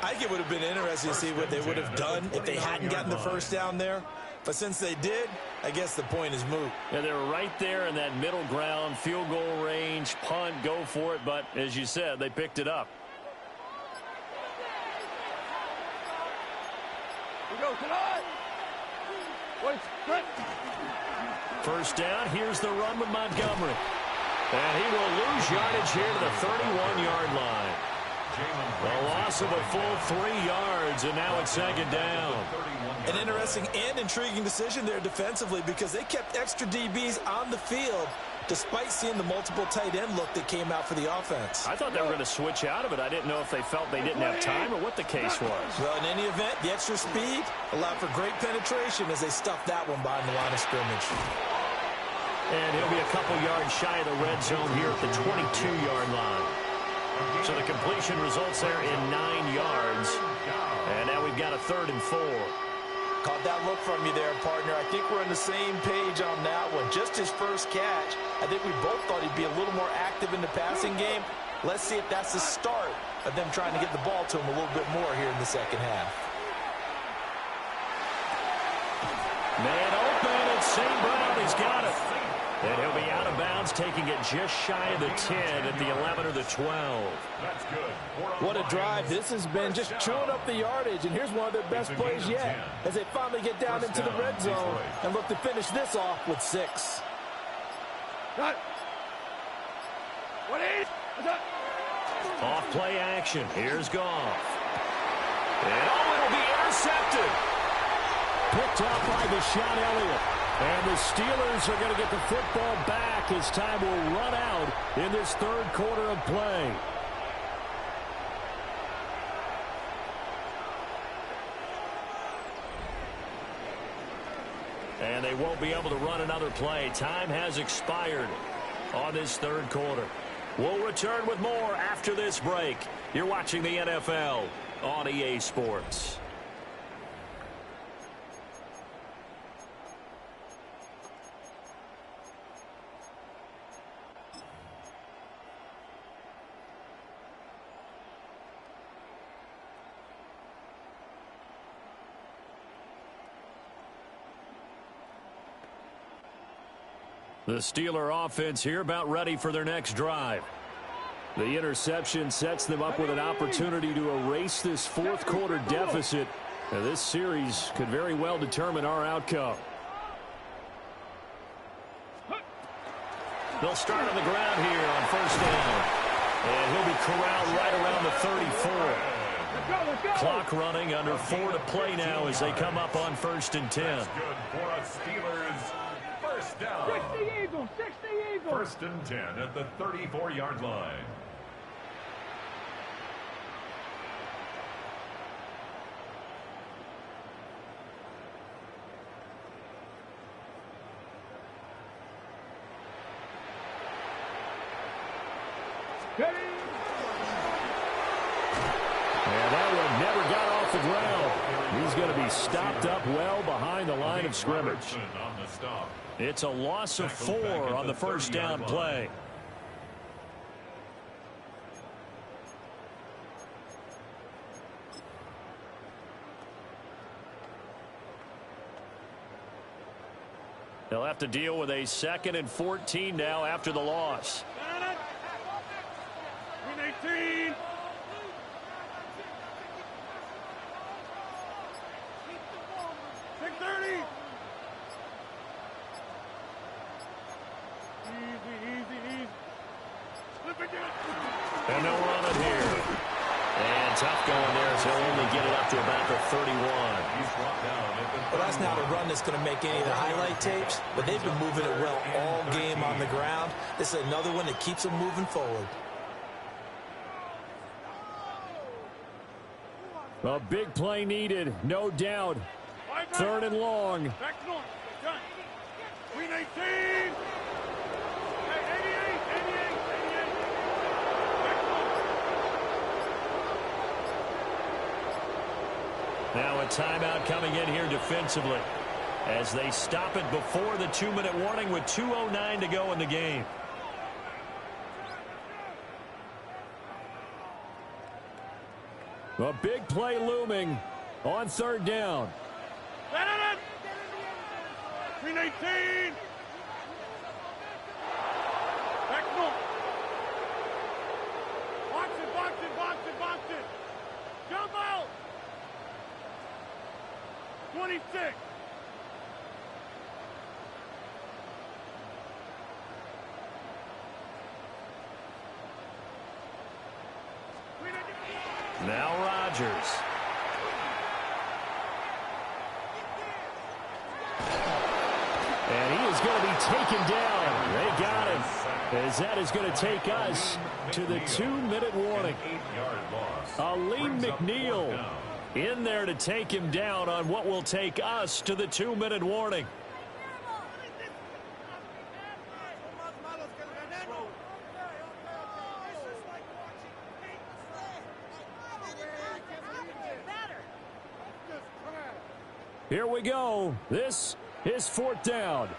I think it would have been interesting to see what they would have done if they hadn't gotten the first down there. But since they did, I guess the point is moot. Yeah, they were right there in that middle ground, field goal range, punt, go for it. But as you said, they picked it up. We go tonight. First down, here's the run with Montgomery. And he will lose yardage here to the 31-yard line. A loss of a full 3 yards, and now it's second down. An interesting and intriguing decision there defensively because they kept extra DBs on the field despite seeing the multiple tight end look that came out for the offense. I thought they were going to switch out of it. I didn't know if they felt they didn't have time or what the case was. Well, in any event, the extra speed allowed for great penetration as they stuffed that one behind the line of scrimmage. And he'll be a couple yards shy of the red zone here at the 22-yard line. So the completion results there in 9 yards. And now we've got a 3rd and 4. Caught that look from you there, partner. I think we're on the same page on that one. Just his first catch. I think we both thought he'd be a little more active in the passing game. Let's see if that's the start of them trying to get the ball to him a little bit more here in the second half. Man open, it's St. Brown. He's got it. And he'll be out of bounds, taking it just shy of the 10 at the 11 or the 12. That's good. What a drive this has been, just chewing up the yardage. And here's one of their best plays yet as they finally get down into the red zone and look to finish this off with 6. Off play action. Here's Goff. And it'll be intercepted. Picked up by Deshaun Elliott. And the Steelers are going to get the football back as time will run out in this 3rd quarter of play. And they won't be able to run another play. Time has expired on this third quarter. We'll return with more after this break. You're watching the NFL on EA Sports. The Steeler offense here about ready for their next drive. The interception sets them up with an opportunity to erase this fourth quarter deficit. Now, this series could very well determine our outcome. They'll start on the ground here on first down. And he'll be corralled right around the 34. Clock running, under 4 to play now as they come up on 1st and 10. That's good for a Steelers first down. 60 Eagles, 60 Eagles. 1st and 10 at the 34-yard line. And that one never got off the ground. He's going to be stopped up well behind the line of scrimmage. It's a loss of 4 on the first down play. They'll have to deal with a 2nd and 14 now after the loss. 18. And they'll run it here. And tough going there as he'll only get it up to about the 31. Well, that's not a run that's going to make any of the highlight tapes, but they've been moving it well all game on the ground. This is another one that keeps them moving forward. A big play needed, no doubt. 3rd and long. Back north. Done. Green 18. Hey, 88, 88. Back north. Now a timeout coming in here defensively as they stop it before the 2-minute warning with 2:09 to go in the game. A big play looming on 3rd down. Green 18. Back north. Box it, box it, box it, box it. Jump out. 26. Now Rodgers. And he is going to be taken down. They got him. As that is going to take us to the 2-minute warning. Aleem McNeil in there to take him down on what will take us to the 2-minute warning. Here we go. This is 4th down.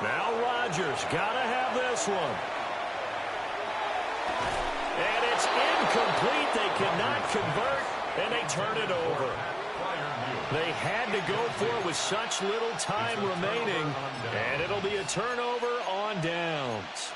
Now Rodgers got to have this one. And it's incomplete. They cannot convert, and they turn it over. They had to go for it with such little time remaining, and it'll be a turnover on downs.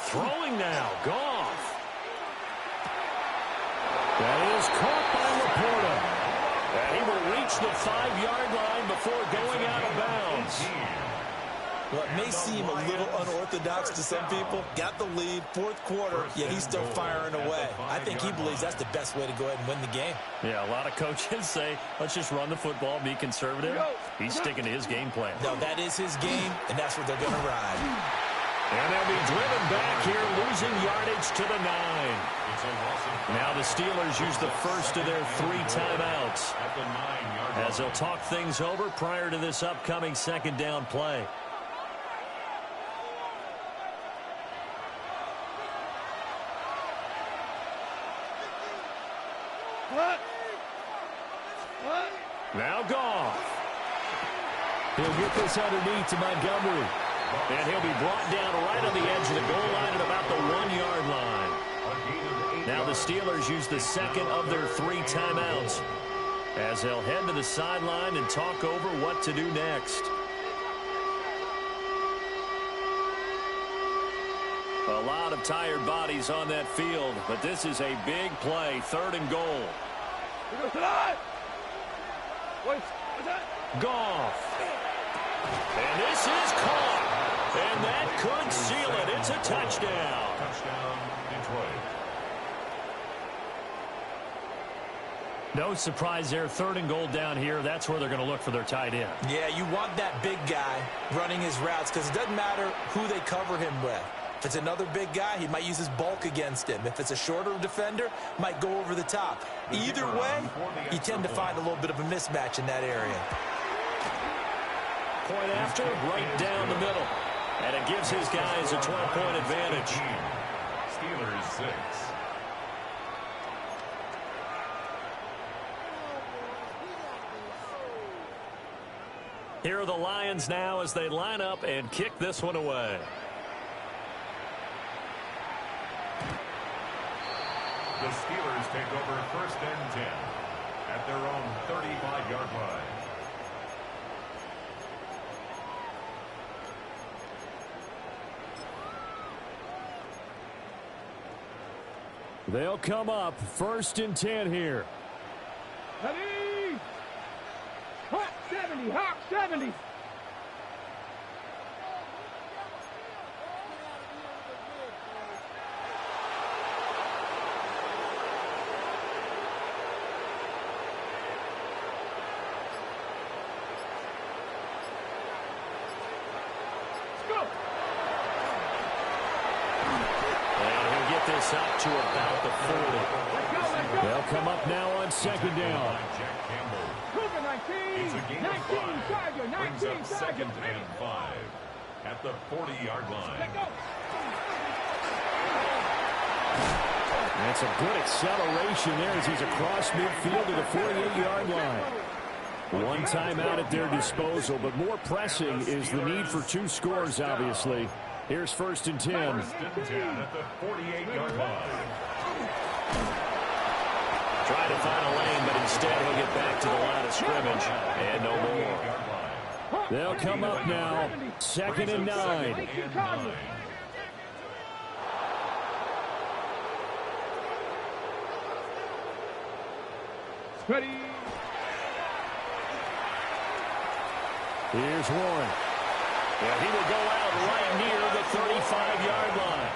Throwing now, Goff. That is caught by Laporta. And he will reach the 5-yard line before going out of bounds. Well, it may seem a little unorthodox to some people. Got the lead, fourth quarter, yet he's still firing away. I think he believes that's the best way to go ahead and win the game. Yeah, a lot of coaches say, let's just run the football, be conservative. He's sticking to his game plan. No, that is his game, and that's what they're going to ride. And they'll be driven back here, losing yardage to the 9. Now the Steelers use the first of their 3 timeouts as they'll talk things over prior to this upcoming second down play. Now Goff. He'll get this underneath to Montgomery. And he'll be brought down right on the edge of the goal line at about the 1-yard line. Now the Steelers use the second of their 3 timeouts as they'll head to the sideline and talk over what to do next. A lot of tired bodies on that field, but this is a big play, 3rd and goal. Goff. And this is caught. And that could seal it. It's a touchdown. Touchdown, Detroit. No surprise there. 3rd and goal down here. That's where they're going to look for their tight end. Yeah, you want that big guy running his routes because it doesn't matter who they cover him with. If it's another big guy, he might use his bulk against him. If it's a shorter defender, might go over the top. Either way, you tend to find a little bit of a mismatch in that area. Point after, right down the middle. And it gives his guys a 12-point advantage. Steelers 6. Here are the Lions now as they line up and kick this one away. The Steelers take over 1st and 10 at their own 35-yard line. They'll come up 1st and 10 here. Ready? Hawk 70, Hawk 70. This up to about the 40. They'll come up now on 2nd down. It's a gain of 5. Brings up 2nd and 5 at the 40-yard line. That's a good acceleration there as he's across midfield to the 48-yard line. One timeout at their disposal, but more pressing is the need for 2 scores, obviously. Here's 1st and 10. 1st and 10 at the 48-yard line. Trying to find a lane, but instead he'll get back to the line of scrimmage. And no more. They'll come up now. 2nd and 9. Ready? Here's Warren. And he will go out right near the 35-yard line.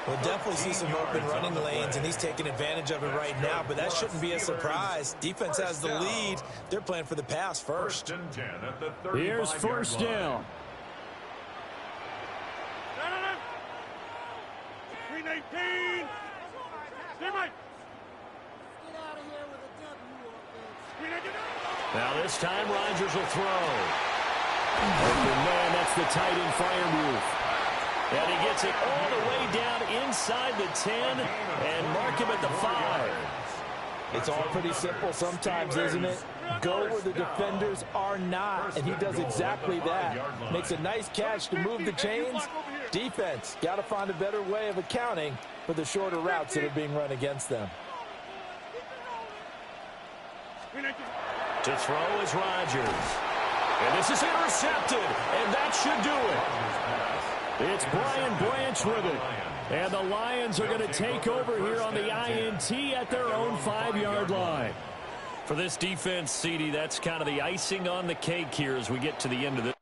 We'll definitely see some open running lanes, and he's taking advantage of it right now, but that shouldn't be a surprise. Defense has the lead. They're playing for the pass first. 1st and 10 at the 35-yard line. Here's 1st down. 319. Now this time Rodgers will throw. Open man, that's the tight end fire move. And he gets it all the way down inside the 10 and mark him at the 5. It's all pretty simple sometimes, isn't it? Go where the defenders are not, and he does exactly that. Makes a nice catch to move the chains. Defense, got to find a better way of accounting for the shorter routes that are being run against them. To throw is Rodgers. And this is intercepted, and that should do it. It's Brian Branch with it. And the Lions are going to take over here on the INT at their own 5-yard line. For this defense, CD, that's kind of the icing on the cake here as we get to the end of this.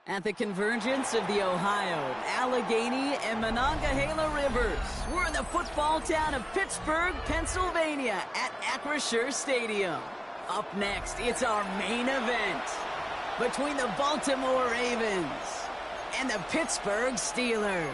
At the convergence of the Ohio, Allegheny, and Monongahela Rivers, we're in the football town of Pittsburgh, Pennsylvania at Acrisure Stadium. Up next, it's our main event between the Baltimore Ravens and the Pittsburgh Steelers.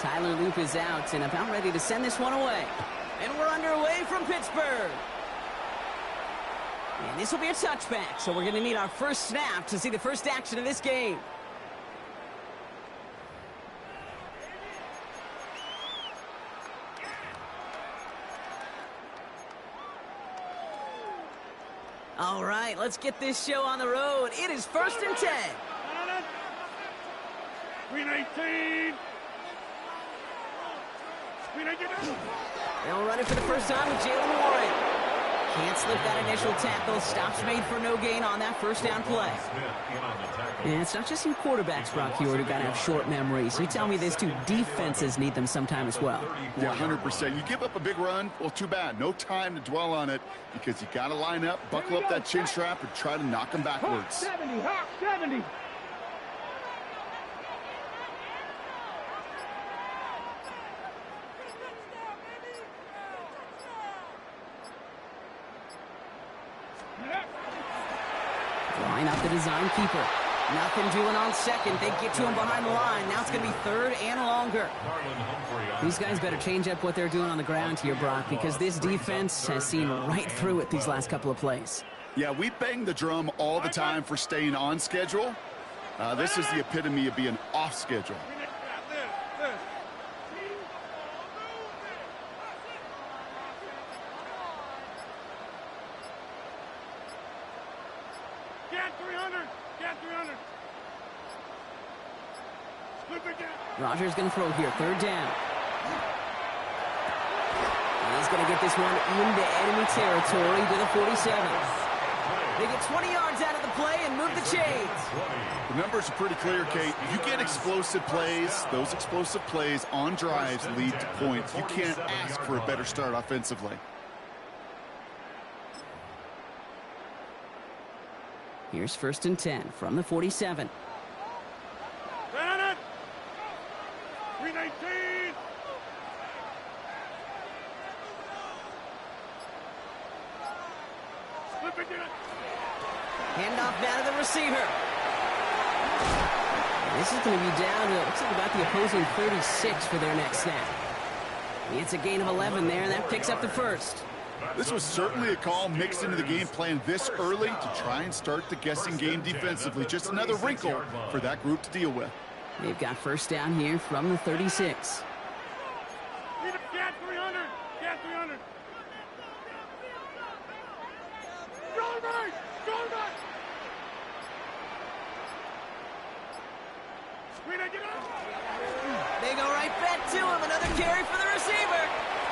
Tyler Loop is out and about ready to send this one away. And we're underway from Pittsburgh. And this will be a touchback, so we're going to need our first snap to see the first action of this game. All right, let's get this show on the road. It is 1st and 10. Green 18. Green 18. They'll run it for the first time with Jalen Warren. Can't slip that initial tackle. Stops made for no gain on that first down play. And it's not just you quarterbacks, Brock Huard, who got to have short memories. You tell me this too, defenses need them sometime as well. Yeah, 100%. You give up a big run, well, too bad. No time to dwell on it because you got to line up, buckle up that chin strap, and try to knock them backwards. 70, hop 70. Line up the design keeper. Nothing doing on second. They get to him behind the line. Now it's going to be 3rd and longer. These guys better change up what they're doing on the ground here, Brock, because this defense has seen right through it these last couple of plays. Yeah, we bang the drum all the time for staying on schedule. This is the epitome of being off schedule. Rogers going to throw here, 3rd down. And he's going to get this one into enemy territory to the 47. They get 20 yards out of the play and move the chains. The numbers are pretty clear, Kate. You get explosive plays. Those explosive plays on drives lead to points. You can't ask for a better start offensively. Here's 1st and 10 from the 47. Green 18. Handoff now to the receiver. This is going to be down to, looks like about the opposing 36 for their next snap. It's a gain of 11 there, and that picks up the 1st. This was certainly a call mixed into the game plan this early to try and start the guessing game defensively. Just another wrinkle for that group to deal with. They've got 1st down here from the 36. Get 300. Get 300. Go right. Go right. They go right back to him. Another carry for the receiver.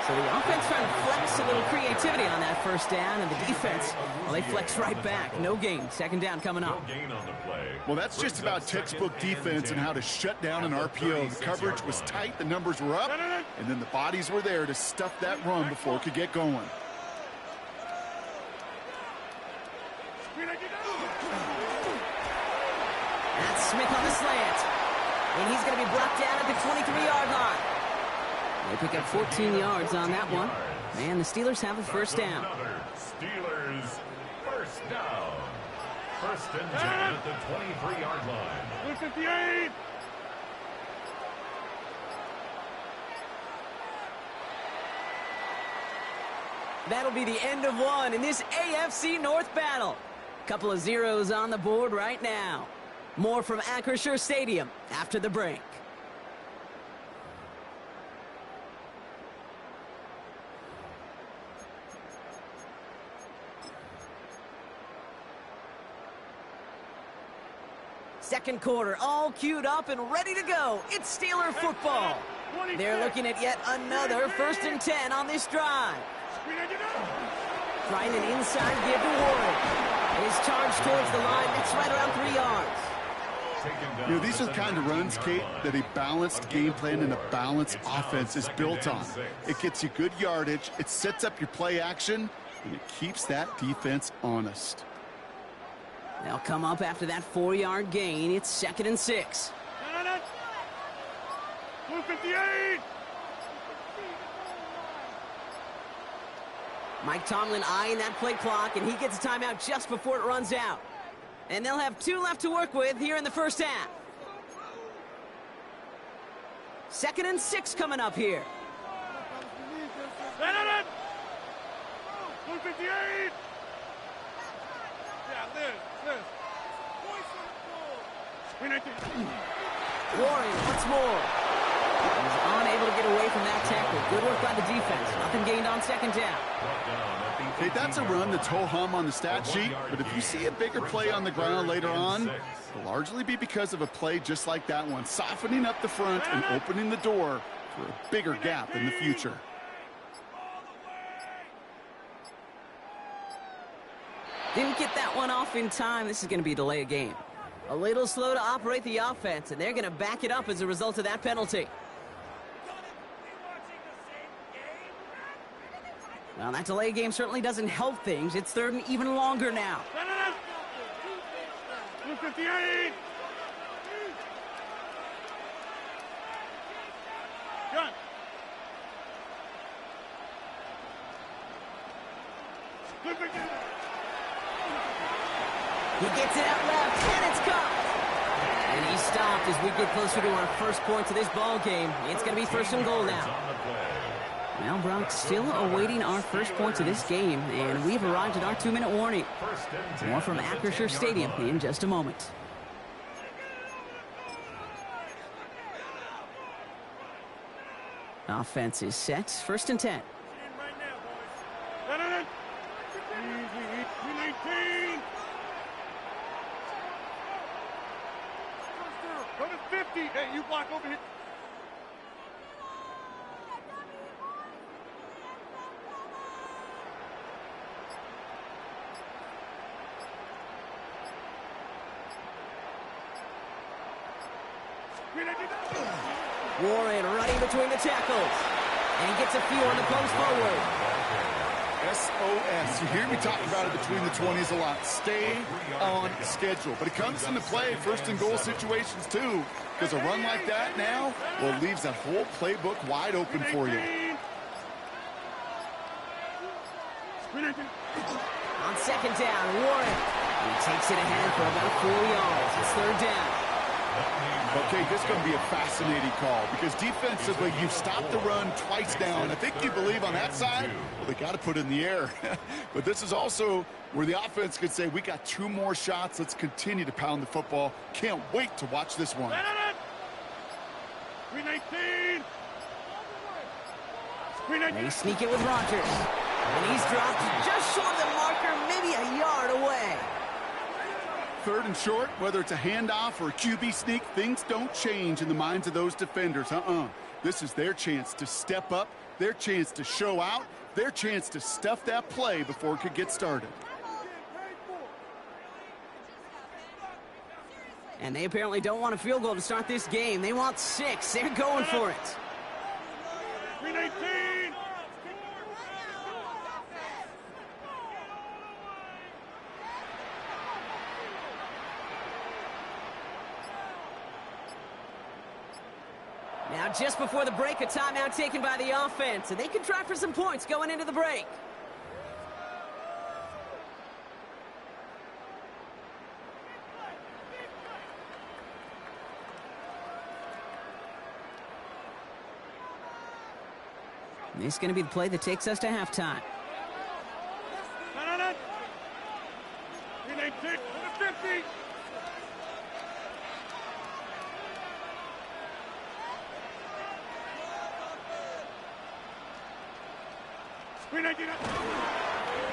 So the offense trying to flex a little creativity on that 1st down, and the defense, well, they flex right back. No gain. 2nd down coming up. Well, that's just about textbook defense and how to shut down an RPO. The coverage was tight, the numbers were up, and then the bodies were there to stuff that run before it could get going. That's Smith on the slant. And he's going to be blocked down at the 23-yard line. They pick up 14 yards on that one. And the Steelers have a 1st down. Steelers 1st down. 1st and 10 at the 23-yard line. 58. That'll be the end of one in this AFC North battle. Couple of zeros on the board right now. More from Acrisure Stadium after the break. Second quarter, all queued up and ready to go. It's Steeler football. They're looking at yet another 1st and 10 on this drive. Trying an inside give to Warren. His charge towards the line. It's right around 3 yards. You know, these are the kind of runs, Kate, that a balanced game plan and a balanced offense is built on. It gets you good yardage, it sets up your play action, and it keeps that defense honest. They'll come up after that 4-yard gain. It's 2nd and 6. 258. Mike Tomlin eyeing that play clock, and he gets a timeout just before it runs out. And they'll have 2 left to work with here in the 1st half. 2nd and 6 coming up here. 258. Yeah, Liz. Warren once more. He's unable to get away from that tackle. Good work by the defense. Nothing gained on 2nd down. Okay, that's a run that's ho-hum on the stat sheet, but if you see a bigger play on the ground later on, it'll largely be because of a play just like that one, softening up the front and opening the door for a bigger gap in the future. Didn't get that one off in time. This is going to be a delay of game. A little slow to operate the offense, and they're going to back it up as a result of that penalty. Well, that delay game certainly doesn't help things. It's third and even longer now. 58. Gun. He gets it out left, and it's caught. And he stopped as we get closer to our first point to this ball game. It's going to be first and goal now. Well, Brock, still awaiting our first points of this game, and we've arrived at our 2-minute warning. More from Acrisure Stadium in just a moment. Offense is set. First and 10. Go to 50. Hey, you block over here. Warren running between the tackles. And he gets a few on the post forward. SOS. You hear me talk about it between the 20s a lot. Stay on schedule. But it comes into play first and goal situations too. Because a run like that now, well, leaves that whole playbook wide open for you. On second down, Warren. He takes it ahead for about 4 yards. It's third down. Okay, this is going to be a fascinating call because defensively, you've stopped the run twice down. I think you believe on that side, well, they got to put it in the air. But this is also where the offense could say, we got 2 more shots. Let's continue to pound the football. Can't wait to watch this one. 319. They sneak it with Rogers. And he's dropped just short of the marker, maybe a yard away. Third and short, whether it's a handoff or a QB sneak, things don't change in the minds of those defenders. This is their chance to step up, their chance to show out, their chance to stuff that play before it could get started. And they apparently don't want a field goal to start this game. They want 6. They're going for it. 319. Now, just before the break, a timeout taken by the offense, and they can try for some points going into the break. This is going to be the play that takes us to halftime. 319. 50.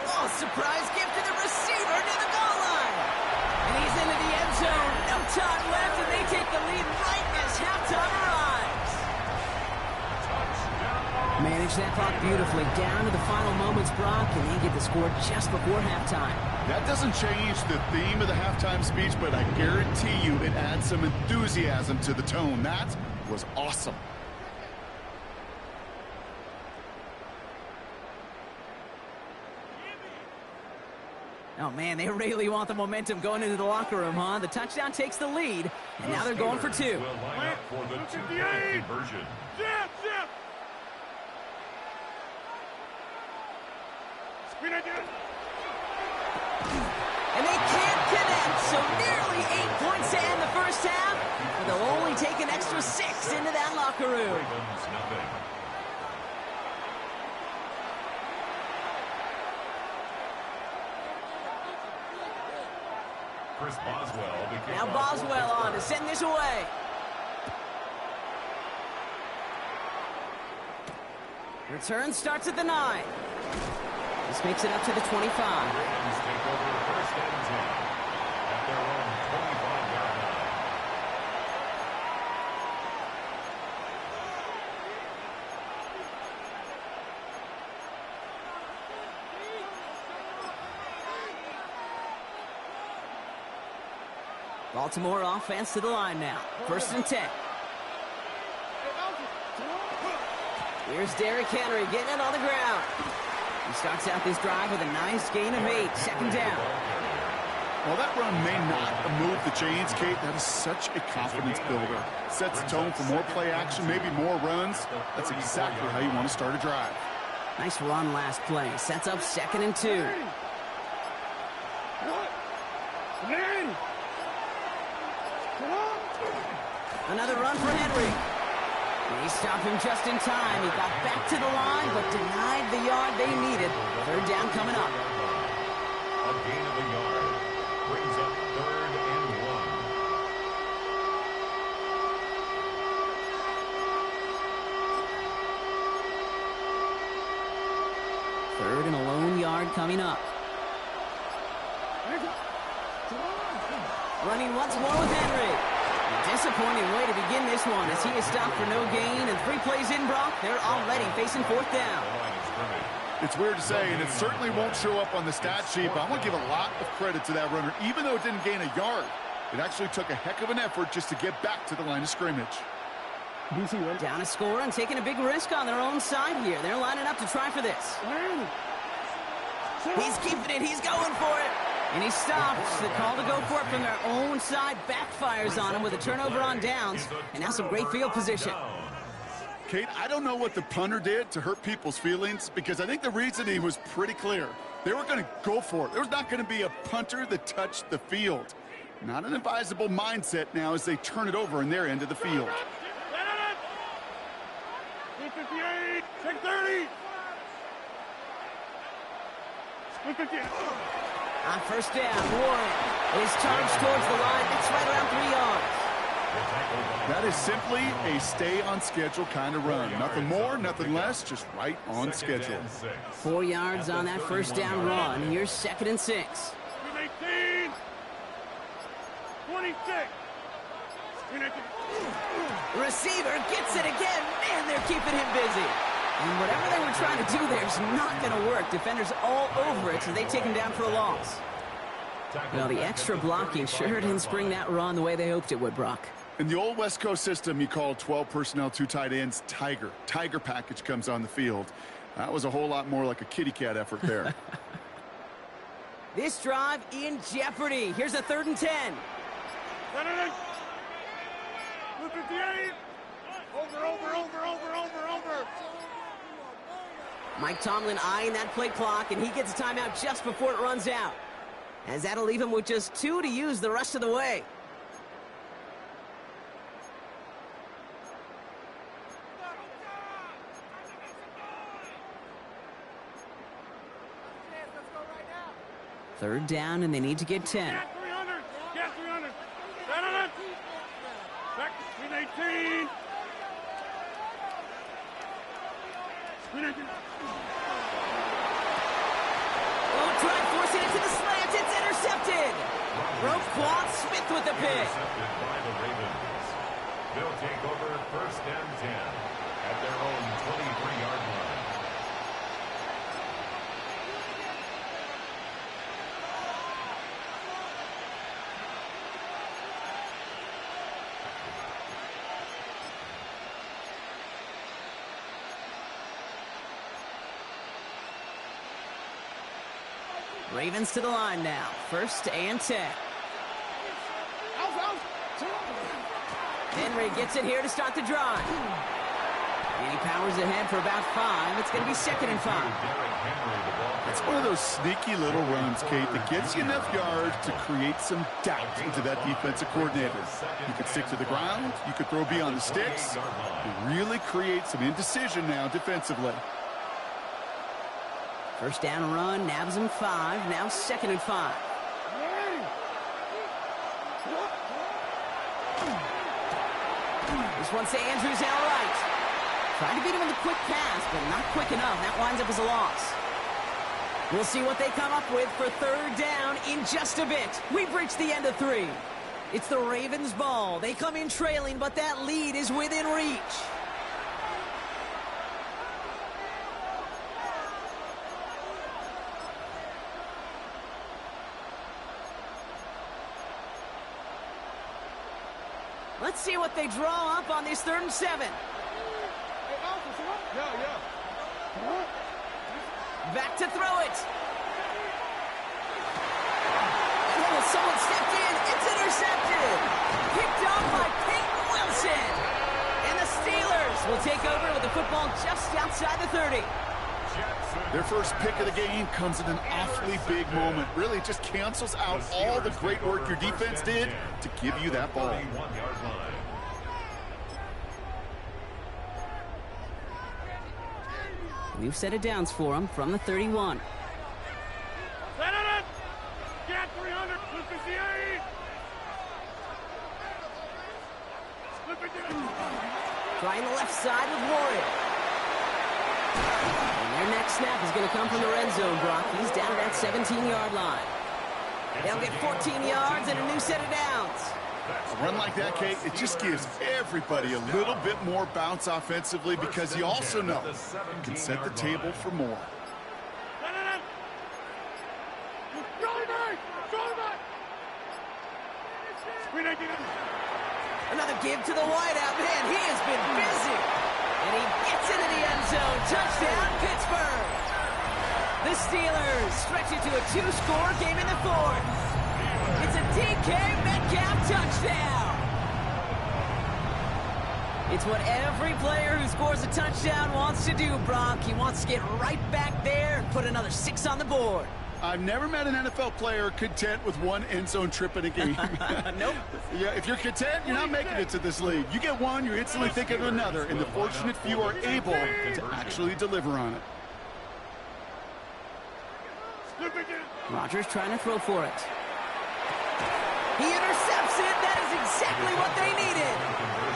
Oh, surprise gift to the receiver near the goal line. And he's into the end zone. No time left, and they take the lead right as halftime arrives. Manage that clock beautifully down to the final moments, Brock, and they get the score just before halftime. That doesn't change the theme of the halftime speech, but I guarantee you it adds some enthusiasm to the tone. That was awesome. Oh, man, they really want the momentum going into the locker room, huh? The touchdown takes the lead, and now they're going for 2. Will line up for the 2-point conversion. Zip. And they can't connect, so nearly 8 points to end the first half, but they'll only take an extra 6 into that locker room. Ravens, nothing. Chris Boswell. Now Boswell on to send this away. Return starts at the 9. This makes it up to the 25. Ravens take over first and 10 at their own 25-yard line. Baltimore offense to the line now. First and 10. Here's Derrick Henry getting it on the ground. He starts out this drive with a nice gain of 8. Second down. Well, that run may not have moved the chains, Kate. That is such a confidence builder. Sets the tone for more play action, maybe more runs. That's exactly how you want to start a drive. Nice run last play. Sets up second and 2. Another run for Henry. They stopped him just in time. He got back to the line, but denied the yard they needed. Third down coming up. A gain of a yard brings up 3rd and 1. Third and a lone yard coming up. Running once more with Henry. A disappointing way to begin this one as he is stopped for no gain. And 3 plays in, Brock. They're already facing 4th down. It's weird to say, and it certainly won't show up on the stat sheet, but I want to give a lot of credit to that runner. Even though it didn't gain a yard, it actually took a heck of an effort just to get back to the line of scrimmage. Down a score and taking a big risk on their own side here. They're lining up to try for this. He's keeping it. He's going for it. And he stops. The call to go for it from their own side backfires on him with a turnover on downs. And now some great field position. Kate, I don't know what the punter did to hurt people's feelings because I think the reasoning was pretty clear. They were going to go for it. There was not going to be a punter that touched the field. Not an advisable mindset now as they turn it over in their end of the field. 258, 630. On first down, Warren is charged towards the line. It's right around 3 yards. That is simply a stay-on-schedule kind of run. Nothing more, nothing less, just right on schedule. 4 yards on that first down run. Here's 2nd and 6. 18, 26. Receiver gets it again. Man, they're keeping him busy. And whatever they were trying to do there is not going to work. Defenders all over it, so they take him down for a loss. Well, the extra blocking sure didn't spring that run the way they hoped it would, Brock. In the old West Coast system, you call 12 personnel, 2 tight ends, Tiger. Tiger package comes on the field. That was a whole lot more like a kitty cat effort there. This drive in jeopardy. Here's a 3rd and 10. 258. Over. Mike Tomlin eyeing that play clock, and he gets a timeout just before it runs out. As that'll leave him with just 2 to use the rest of the way. Third down, and they need to get 10. Get 300. Get 300. 18. Oh, try forcing it to the slant. It's intercepted. Broke Quad Smith with the pick. Intercepted by the Ravens. They'll take over first and 10 at their own 23-yard line. Ravens to the line now. 1st and 10. Henry gets it here to start the drive. And he powers ahead for about 5. It's going to be 2nd and 5. It's one of those sneaky little runs, Kate, that gets you enough yards to create some doubt into that defensive coordinator. You could stick to the ground. You could throw beyond the sticks. You really create some indecision now defensively. First down run, nabs him 5. Now 2nd and 5. This one to Andrews out right. Tried to beat him with a quick pass, but not quick enough. That winds up as a loss. We'll see what they come up with for third down in just a bit. We've reached the end of 3. It's the Ravens' ball. They come in trailing, but that lead is within reach. Let's see what they draw up on this 3rd and 7. Back to throw it. Oh, someone stepped in. It's intercepted. Picked off by Peyton Wilson. And the Steelers will take over with the football just outside the 30. Their first pick of the game comes at an awfully big moment. Really just cancels out all the great work your defense did to give you that ball. New set of downs for them from the 31. Get 300. Trying the left side with Warren. And their next snap is going to come from the red zone, Brock. He's down at that 17-yard line. They'll get 14 yards and a new set of downs. A run like that, Kate, it just gives everybody a little bit more bounce offensively because you also know you can set the table for more. Another give to the wideout. Man, he has been busy. And he gets into the end zone. Touchdown, Pittsburgh. The Steelers stretch it to a 2-score game in the 4th. It's a DK Metcalf touchdown. It's what every player who scores a touchdown wants to do, Brock. He wants to get right back there and put another 6 on the board. I've never met an NFL player content with one end zone trip in a game. Nope. Yeah, if you're content, you're not making it to this league. You get one, you're instantly thinking of another, and the fortunate few are able to actually deliver on it. Rodgers trying to throw for it. He intercepts it. That is exactly what they needed.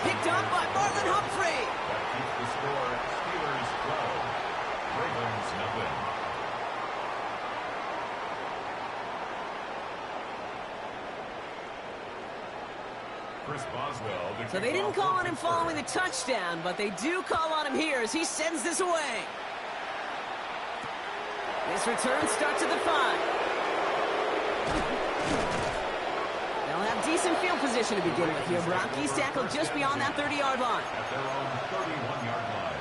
Picked up by Marlon Humphrey. That keeps the score at Steelers 12. Ravens nothing. Chris Boswell. So they didn't call on him following the touchdown, but they do call on him here as he sends this away. This return starts at the 5. They'll have decent field position to begin with here, Brock. He's tackled just beyond that 30-yard line. At their own 31-yard line.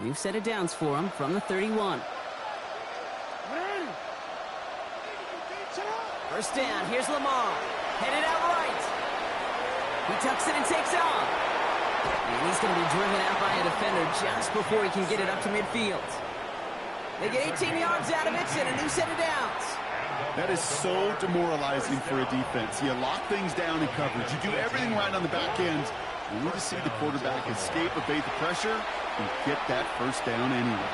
New set of downs for him from the 31. First down, here's Lamar. Headed out right. He tucks it and takes off. And he's going to be driven out by a defender just before he can get it up to midfield. They get 18 yards out of it and a new set of downs. That is so demoralizing for a defense. You lock things down in coverage. You do everything right on the back end. You need to see the quarterback escape, evade the pressure, and get that first down anyway.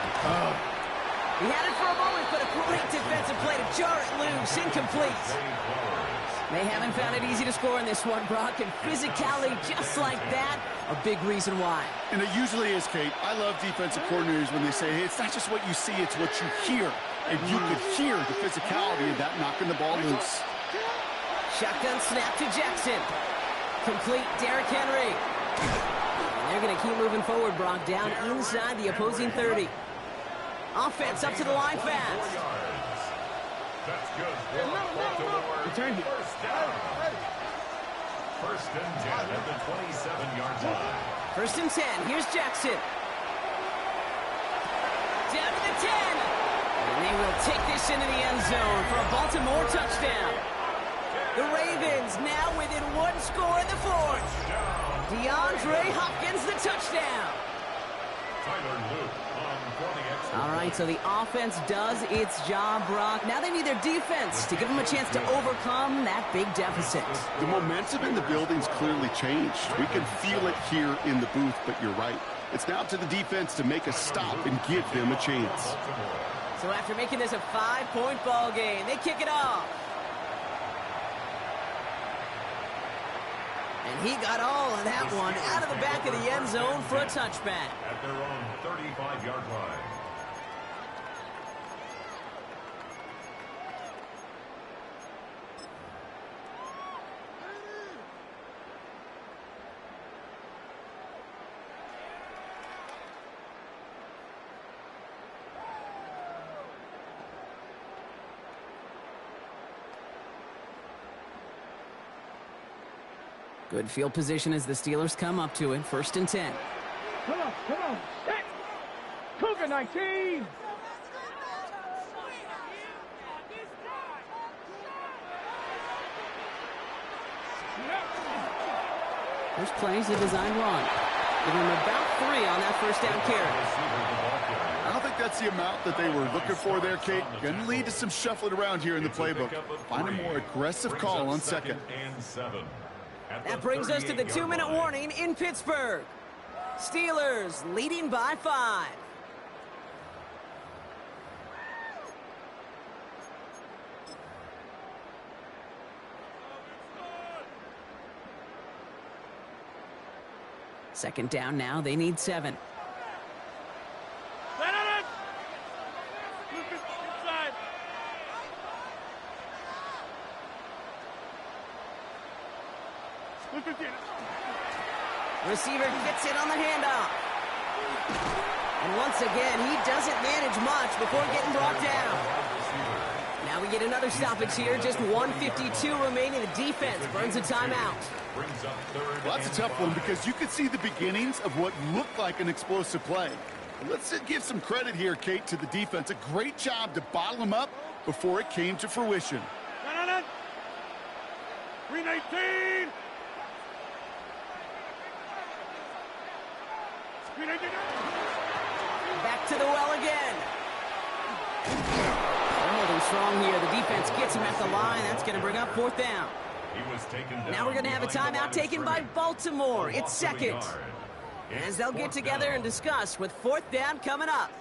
He had it for a moment, but a great defensive play to jar it loose. Incomplete. They haven't found it easy to score in this one, Brock, and physicality just like that, a big reason why. And it usually is, Kate. I love defensive coordinators when they say, hey, it's not just what you see, it's what you hear. And you could hear the physicality of that knocking the ball loose. Shotgun snap to Jackson. Complete Derrick Henry. And they're going to keep moving forward, Brock, down inside the opposing 30. Offense up to the line fast. That's good. Return here. First and 10 at the 27-yard line. First and 10. Here's Jackson. Down to the 10. And they will take this into the end zone for a Baltimore touchdown. The Ravens now within 1 score in the 4th. DeAndre Hopkins the touchdown. Tyler Luke on for the extra. All right, so the offense does its job, Brock. Now they need their defense to give them a chance to overcome that big deficit. The momentum in the building's clearly changed. We can feel it here in the booth, but you're right. It's now to the defense to make a stop and give them a chance. So after making this a 5-point ball game, they kick it off. And he got all of that one out of the back of the end zone for a touchback. At their own 35-yard line. Good field position as the Steelers come up to it. 1st and 10. Come on. Set. Cougar 19. This play's a design run. Give him about 3 on that 1st down carry. I don't think that's the amount that they were looking for there, Kate. Going to lead to some shuffling around here in the playbook. Find a more aggressive call on 2nd and 7. That brings us to the 2-minute warning in Pittsburgh. Steelers leading by 5. Second down now. They need 7. Inside. Receiver gets it on the handoff. And once again, he doesn't manage much before getting brought down. Now we get another stoppage here. Just 1:52 remaining. The defense burns a timeout. Well, that's a tough one because you could see the beginnings of what looked like an explosive play. Let's give some credit here, Kate, to the defense. A great job to bottle them up before it came to fruition. 319. Back to the well again. They're holding strong here. The defense gets him at the line. That's going to bring up 4th down. Now we're going to have a timeout taken by Baltimore. It's 2nd. As they'll get together and discuss with 4th down coming up.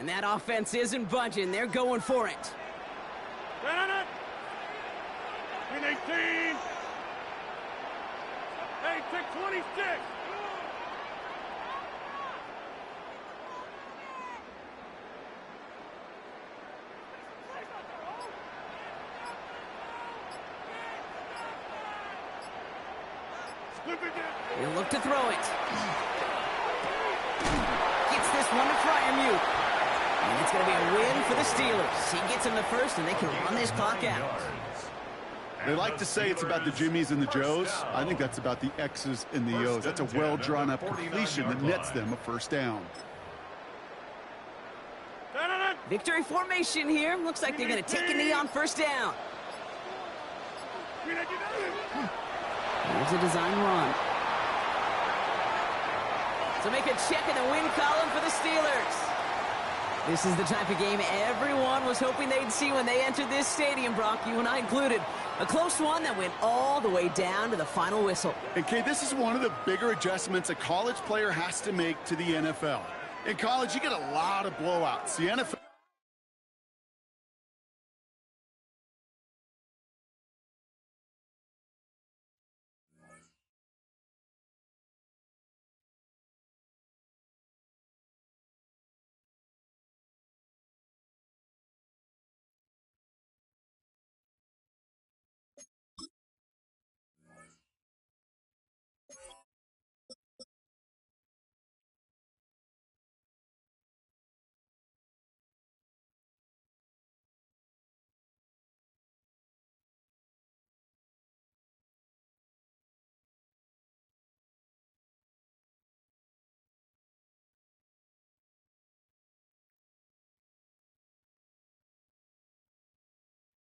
And that offense isn't budging. They're going for it. 319. Hey, take 26. He'll look to throw it. Gets this one to Fryermuth. And it's going to be a win for the Steelers. He gets him the first, and they can run this clock out. They like to say it's about the Jimmies and the Joes. I think that's about the X's and the O's. That's a well-drawn-up completion that nets them a 1st down. Victory formation here. Looks like they're going to take a knee on 1st down. Here's a design run. So make a check in the win column for the Steelers. This is the type of game everyone was hoping they'd see when they entered this stadium, Brock, you and I included. A close one that went all the way down to the final whistle. And, Kate, this is one of the bigger adjustments a college player has to make to the NFL. In college, you get a lot of blowouts. The NFL